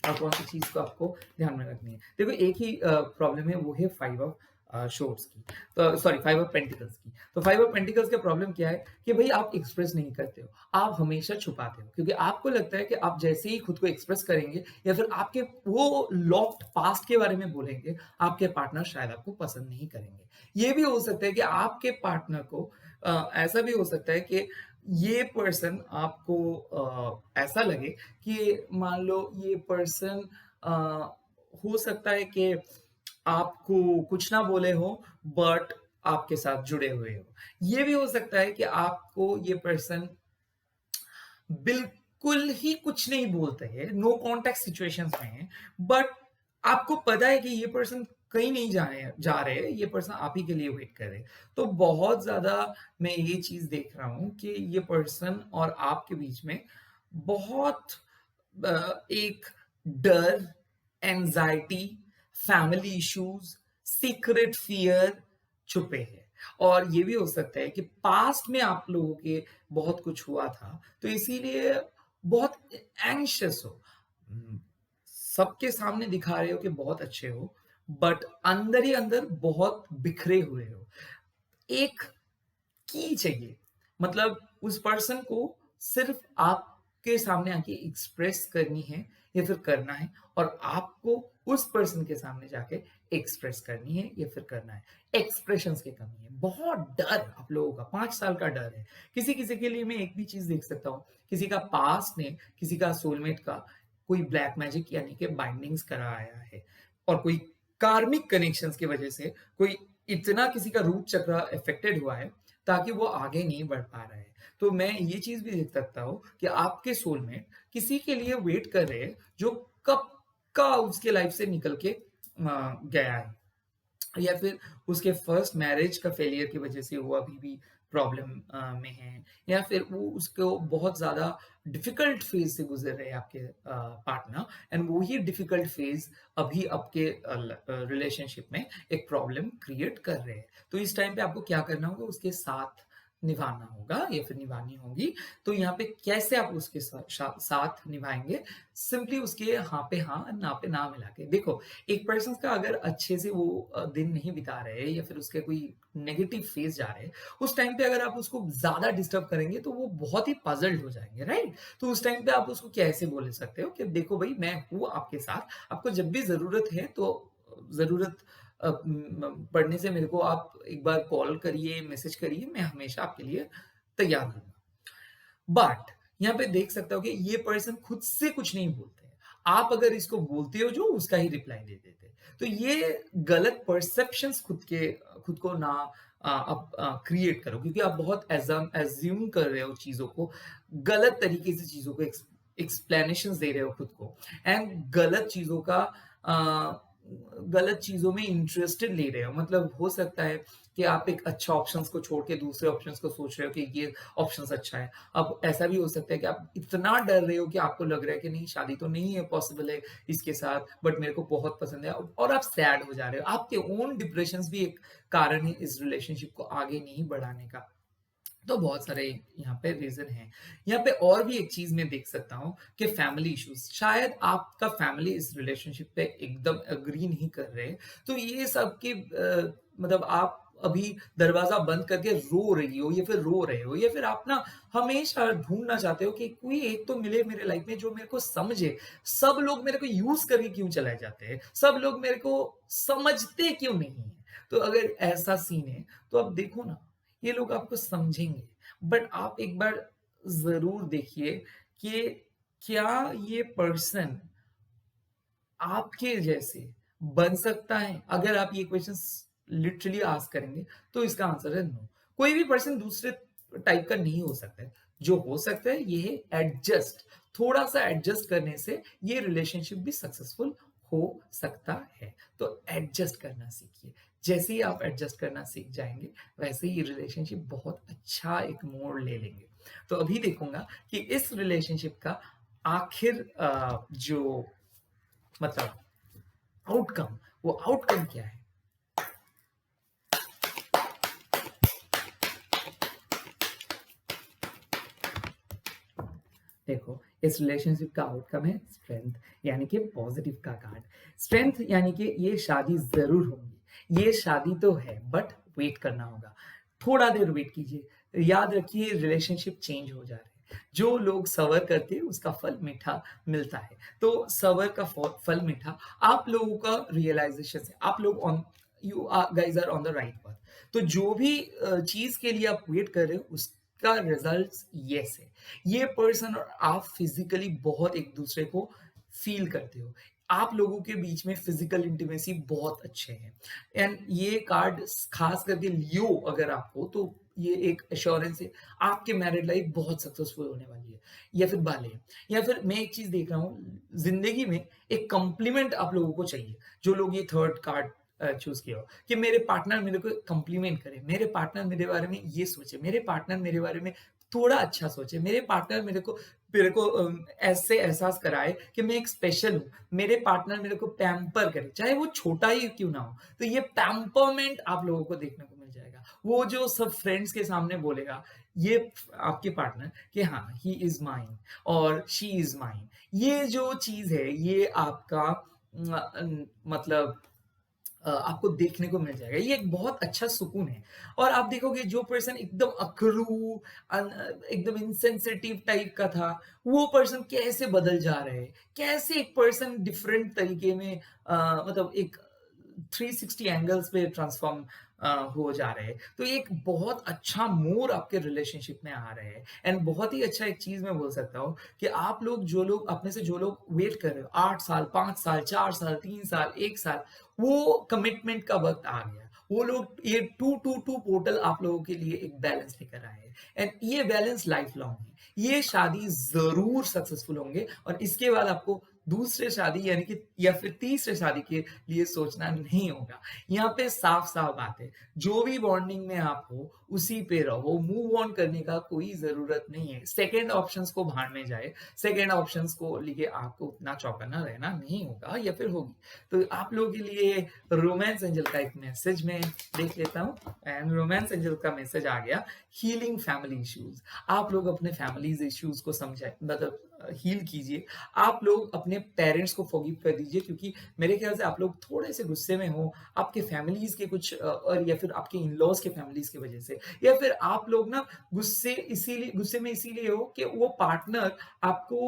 और कौन सी चीज को आपको ध्यान में रखनी है। देखो एक ही प्रॉब्लम है, वो है 5 ऑफ शोर्ट्स की, तो सॉरी 5 ऑफ पेंटिकल्स की। तो 5 ऑफ पेंटिकल्स का प्रॉब्लम क्या है कि भाई आप एक्सप्रेस नहीं करते हो, आप हमेशा छुपाते हो क्योंकि आपको लगता है कि आप जैसे ही खुद को एक्सप्रेस करेंगे या फिर आपके वो लॉक्ड पास्ट के बारे में बोलेंगे, आपके पार्टनर शायद आपको पसंद नहीं करेंगे। ये भी हो सकता है कि आपके पार्टनर को ऐसा भी हो सकता है कि ये पर्सन आपको ऐसा लगे कि मान लो ये पर्सन हो सकता है कि आपको कुछ ना बोले हो बट आपके साथ जुड़े हुए हो। ये भी हो सकता है कि आपको ये पर्सन बिल्कुल ही कुछ नहीं बोलते हैं, नो कॉन्टैक्ट सिचुएशंस में है, बट आपको पता है कि ये पर्सन कहीं नहीं जा रहे, ये पर्सन आप ही के लिए वेट कर रहे हैं। तो बहुत ज्यादा मैं ये चीज देख रहा हूं कि ये पर्सन और आपके बीच में बहुत एक डर, anxiety, family issues, secret fear छुपे हैं। और ये भी हो सकता है कि पास्ट में आप लोगों के बहुत कुछ हुआ था, तो इसीलिए बहुत एंग्शियस हो। सबके सामने दिखा रहे हो कि बहुत अच्छे हो, बट अंदर ही अंदर बहुत बिखरे हुए हो। एक की चाहिए, मतलब उस पर्सन को सिर्फ आपके सामने आके एक्सप्रेस करनी है या फिर करना है, और आपको उस पर्सन के सामने जाके एक्सप्रेस करनी है या फिर करना है। एक्सप्रेशंस की कमी है, बहुत डर आप लोगों का, 5 साल का डर है। किसी किसी के लिए मैं एक भी चीज देख सकता हूँ, किसी का पास्ट ने किसी का सोलमेट का कोई ब्लैक मैजिक यानी कि बाइंडिंग्स कराया है, और कोई कार्मिक कनेक्शंस की वजह से कोई इतना किसी का रूट चक्र अफेक्टेड हुआ है ताकि वो आगे नहीं बढ़ पा रहा है। तो मैं ये चीज भी देख सकता हूँ कि आपके सोलमेट किसी के लिए वेट कर रहे हैं जो कब का उसके लाइफ से निकल के गया है, या फिर उसके फर्स्ट मैरिज का फेलियर की वजह से वो अभी भी प्रॉब्लम में है, या फिर वो उसको बहुत ज्यादा डिफिकल्ट फेज से गुजर रहे हैं आपके पार्टनर, एंड वो ही डिफिकल्ट फेज अभी आपके रिलेशनशिप में एक प्रॉब्लम क्रिएट कर रहे हैं। तो इस टाइम पे आपको क्या करना होगा, उसके साथ निभाना होगा या फिर निभानी होगी, तो यहाँ पे कैसे आप उसके साथ निभाएँगे? सिंपली उसके हाँ पे हाँ, ना पे ना मिला के। देखो, एक पर्सन का अगर अच्छे से वो दिन नहीं बिता रहे या फिर उसके कोई नेगेटिव फेज़ जा रहे हैं, उस टाइम पे अगर आप उसको ज़्यादा डिस्टर्ब करेंगे, तो वो बहुत ही पज़ल्ड हो जाएँगे, राइट? तो उस टाइम पे आप उसको कैसे बोल सकते हो कि देखो भई मैं हूँ आपके साथ, आपको जब भी ज़रूरत है तो ज़रूरत पड़ने से मेरे को आप एक बार कॉल करिए, मैसेज करिए, मैं हमेशा आपके लिए तैयार हूँ। बट यहाँ पे देख सकते हो कि ये पर्सन खुद से कुछ नहीं बोलते हैं। आप अगर इसको बोलते हो जो उसका ही रिप्लाई दे देते हैं। तो ये गलत परसेप्शंस खुद को ना आप क्रिएट करो क्योंकि आप बहुत एज़्यूम कर रहे हो चीज़ों को, गलत तरीके से चीज़ों को एक्सप्लेनेशंस दे रहे हो खुद को एंड गलत चीज़ों में इंटरेस्टेड ले रहे हो। मतलब हो सकता है कि आप एक अच्छा ऑप्शंस को छोड़ के दूसरे ऑप्शंस को सोच रहे हो कि ये ऑप्शंस अच्छा है। अब ऐसा भी हो सकता है कि आप इतना डर रहे हो कि आपको लग रहा है कि नहीं शादी तो नहीं है पॉसिबल है इसके साथ बट मेरे को बहुत पसंद है और आप सैड हो जा रहे हो। आपके ओन डिप्रेशंस भी एक कारण है इस रिलेशनशिप को आगे नहीं बढ़ाने का। तो बहुत सारे यहाँ पे रीज़न हैं। यहाँ पे और भी एक चीज़ मैं देख सकता हूँ कि फैमिली इश्यूज़ शायद आपका फैमिली इस रिलेशनशिप पे एकदम एग्री नहीं कर रहे। तो ये सब के मतलब आप अभी दरवाज़ा बंद करके रो रही हो या फिर रो रहे हो या फिर आप ना हमेशा ढूँढना चाहते हो कि कोई एक तो मिले मेरे लाइफ़ में जो मेरे को समझे। सब लोग मेरे को यूज़ करके क्यों चले जाते हैं? सब लोग मेरे को समझते क्यों नहीं हैं? तो अगर ऐसा सीन है तो आप देखो ना ये लोग आपको समझेंगे। बट आप एक बार ज़रूर देखिए कि क्या ये पर्सन आपके जैसे बन सकता है? अगर आप ये क्वेश्चंस लिटरली आस्क करेंगे, तो इसका आंसर है नो। कोई भी पर्सन दूसरे टाइप का नहीं हो सकता है। जो हो सकता है ये है एडजस्ट। थोड़ा-सा एडजस्ट करने से ये रिलेशनशिप भी सक्सेसफुल हो सकता है। तो एडजस्ट करना सीखिए। जैसे ही आप एडजस्ट करना सीख जाएँगे, वैसे ही ये रिलेशनशिप बहुत अच्छा एक मोड़ ले लेंगे। तो अभी देखूँगा कि इस रिलेशनशिप का आखिर जो मतलब आउटकम, वो आउटकम क्या है? देखो, इस रिलेशनशिप का आउटकम है स्ट्रेंथ यानी कि पॉजिटिव का कार्ड। स्ट्रेंथ यानी कि ये शादी ज़रूर होगी। ये शादी तो है बट वेट करना होगा। थोड़ा देर वेट कीजिए। याद रखिए रिलेशनशिप चेंज हो जा रहे हैं। जो लोग सब्र करते हैं उसका फल मीठा मिलता है। तो सब्र का फल मीठा आप लोगों का रियलाइज़ेशन है। आप लोग on you guys are on the right path. तो जो भी चीज़ के लिए आप वेट कर रहे हो उसका रिज़ल्ट्स येस है। ये पर्सन और आप फिजिकली बहुत एक दूसरे को फील करते हो। आप लोगों के बीच में फिजिकल इंटीमेसी बहुत अच्छे हैं एंड ये कार्ड खास करके लियो अगर आप हो तो ये एक एश्योरेंस है आपके मैरिड लाइफ बहुत सक्सेसफुल होने वाली है या फिर वाले हैं या फिर मैं एक चीज देख रहा हूँ जिंदगी में एक कॉम्प्लीमेंट आप लोगों को चाहिए जो लोग ये थर्ड कार्ड चूज किया हो कि मेरे पार्टनर मेरे को कॉम्प्लीमेंट करे मेरे पार्टनर मेरे बारे में ये सोचे मेरे पार्टनर मेरे बारे में थोड़ा अच्छा सोचे मेरे पार्टनर मेरे को ऐसे एहसास कराए कि मैं एक स्पेशल हूँ मेरे पार्टनर मेरे को पैम्पर करे चाहे वो छोटा ही क्यों ना हो तो ये पैम्परमेंट आप लोगों को देखने को मिल जाएगा वो जो सब फ्रेंड्स के सामने बोलेगा ये आपके पार्टनर कि हाँ ही इज माइन और शी इज माइन ये जो चीज है ये आपका मतलब आपको देखने को मिल जाएगा। ये एक बहुत अच्छा सुकून है और आप देखोगे जो पर्सन एकदम अकड़ू एकदम इनसेंसिटिव टाइप का था, वो पर्सन कैसे बदल जा रहे हैं। कैसे एक पर्सन डिफरेंट तरीके में मतलब एक 360 एंगल्स पे ट्रांसफॉर्म हो जा रहे हैं। तो एक बहुत अच्छा मोड़ आपके रिलेशनशिप में आ रहे हैं एंड बहुत ही अच्छा एक चीज़ मैं बोल सकता हूँ कि आप लोग जो लोग अपने से जो लोग वेट कर रहे हो 8 साल, 5 साल, 4 साल, 3 साल, 1 साल वो कमिटमेंट का वक़्त आ गया। वो लोग ये 222 पोर्टल आप लोगों के लिए एक बैलेंस लेकर आए हैं एंड ये बैलेंस लाइफ लॉन्ग है। ये शादी ज़रूर सक्सेसफुल होंगे और इसके बाद आपको दूसरे शादी यानी कि या फिर तीसरे शादी के लिए सोचना नहीं होगा। यहाँ पे साफ-साफ बात है, जो भी बॉन्डिंग में आप हो, उसी पे रहो, मूव ऑन करने का कोई ज़रूरत नहीं है। सेकंड ऑप्शंस को भाड़ में जाए, सेकंड ऑप्शंस को लिए आपको उतना चौकन्ना रहना नहीं होगा या फिर होगी। तो आप लोगों के लिए रोमांस एंजल का एक मैसेज मैं देख लेता हूँ एंड रोमांस एंजल का मैसेज आ गया, हीलिंग फैमिली इश्यूज़। आप लोग अपने फैमिलीज़ इश्यूज़ को समझाएँ, मतलब हील कीजिए। आप लोग अपने पेरेंट्स को फॉरगिव कर दीजिए, क्योंकि मेरे ख्याल से आप लोग थोड़े से गुस्से में हो आपके फैमिलीज़ के कुछ और या फिर आपके इन-लॉज़ के फैमिलीज़ की वजह से, या फिर आप लोग ना गुस्से में इसीलिए हो कि वो पार्टनर आपको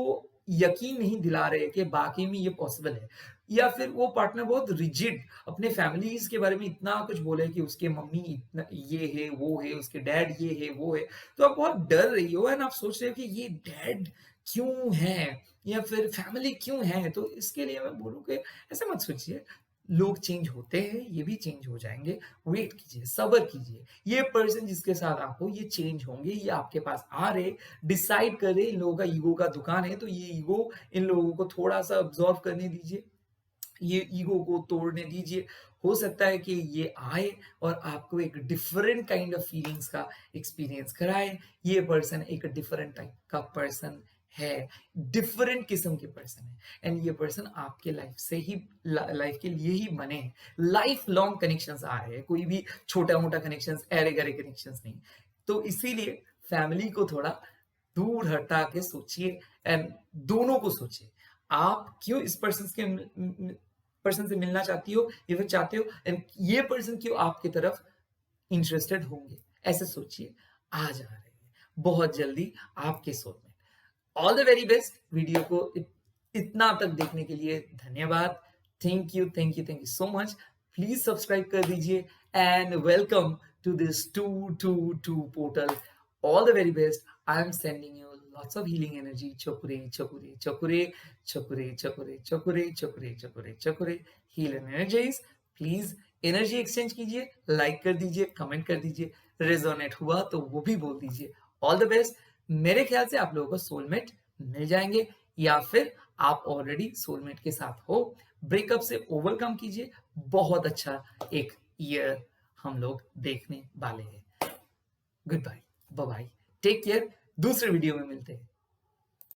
यकीन नहीं दिला रहे कि वाक़ई में ये पॉसिबल है, या फिर वो पार्टनर बहुत रिजिड अपने फैमिलीज़ के बारे में इतना कुछ बोले कि उसके मम्मी इतना ये है, वो है, उसके डैड ये है, वो है। तो आप बहुत डर रही हो एंड आप सोच रहे हो कि ये डैड क्यों है या फिर फैमिली क्यों है? तो इसके लिए मैं बोलूँ कि ऐसा मत सोचिए, लोग चेंज होते हैं, ये भी चेंज हो जाएँगे। वेट कीजिए, सब्र कीजिए। ये पर्सन जिसके साथ आप हो, ये चेंज होंगे, ये आपके पास आ रहे, डिसाइड कर रहे, इन लोगों का ईगो का दुकान है, तो ये ईगो इन लोगों को थोड़ा-सा अब्ज़ॉर्ब करने दीजिए। ये ईगो को तोड़ने दीजिए। हो सकता है कि ये आए और आपको एक डिफरेंट काइंड ऑफ फीलिंग्स का एक्सपीरियंस कराए। ये पर्सन एक डिफरेंट टाइप का पर्सन है, डिफरेंट किस्म के पर्सन है एंड ये पर्सन आपके लाइफ से ही लाइफ के लिए ही बने हैं। लाइफ लॉन्ग कनेक्शंस आ रहे हैं, कोई भी छोटा-मोटा कनेक्शंस, ऐरे-गैरे कनेक्शंस नहीं। तो इसीलिए फैमिली को थोड़ा दूर हटा के सोचिए एंड दोनों को सोचिए। आप क्यों इस पर्सन से मिलना चाहती हो या फिर चाहते हो एंड ये पर्सन क्यों आपकी तरफ इंटरेस्टेड होंगे, ऐसे सोचिए। आ जा रहे हैं बहुत जल्दी आपके सोल में। All the very best. Video को इतना तक देखने के लिए धन्यवाद। Thank you, thank you, thank you so much. Please subscribe कर दीजिए and welcome to this 222 portal. All the very best. I am sending you lots of healing energy. Chokure, chokure, chokure, chokure, chokure, chokure, chokure, chokure, chokure. Heal and energize. Please energy exchange कीजिए, like कर दीजिए, comment कर दीजिए, resonate हुआ तो वो भी बोल दीजिए। All the best. मेरे ख्याल से आप लोगों को सोलमेट मिल जाएंगे या फिर आप ऑलरेडी सोलमेट के साथ हो। ब्रेकअप से ओवरकम कीजिए। बहुत अच्छा एक ईयर हम लोग देखने वाले हैं। Good bye, bye bye, take care. दूसरे वीडियो में मिलते हैं।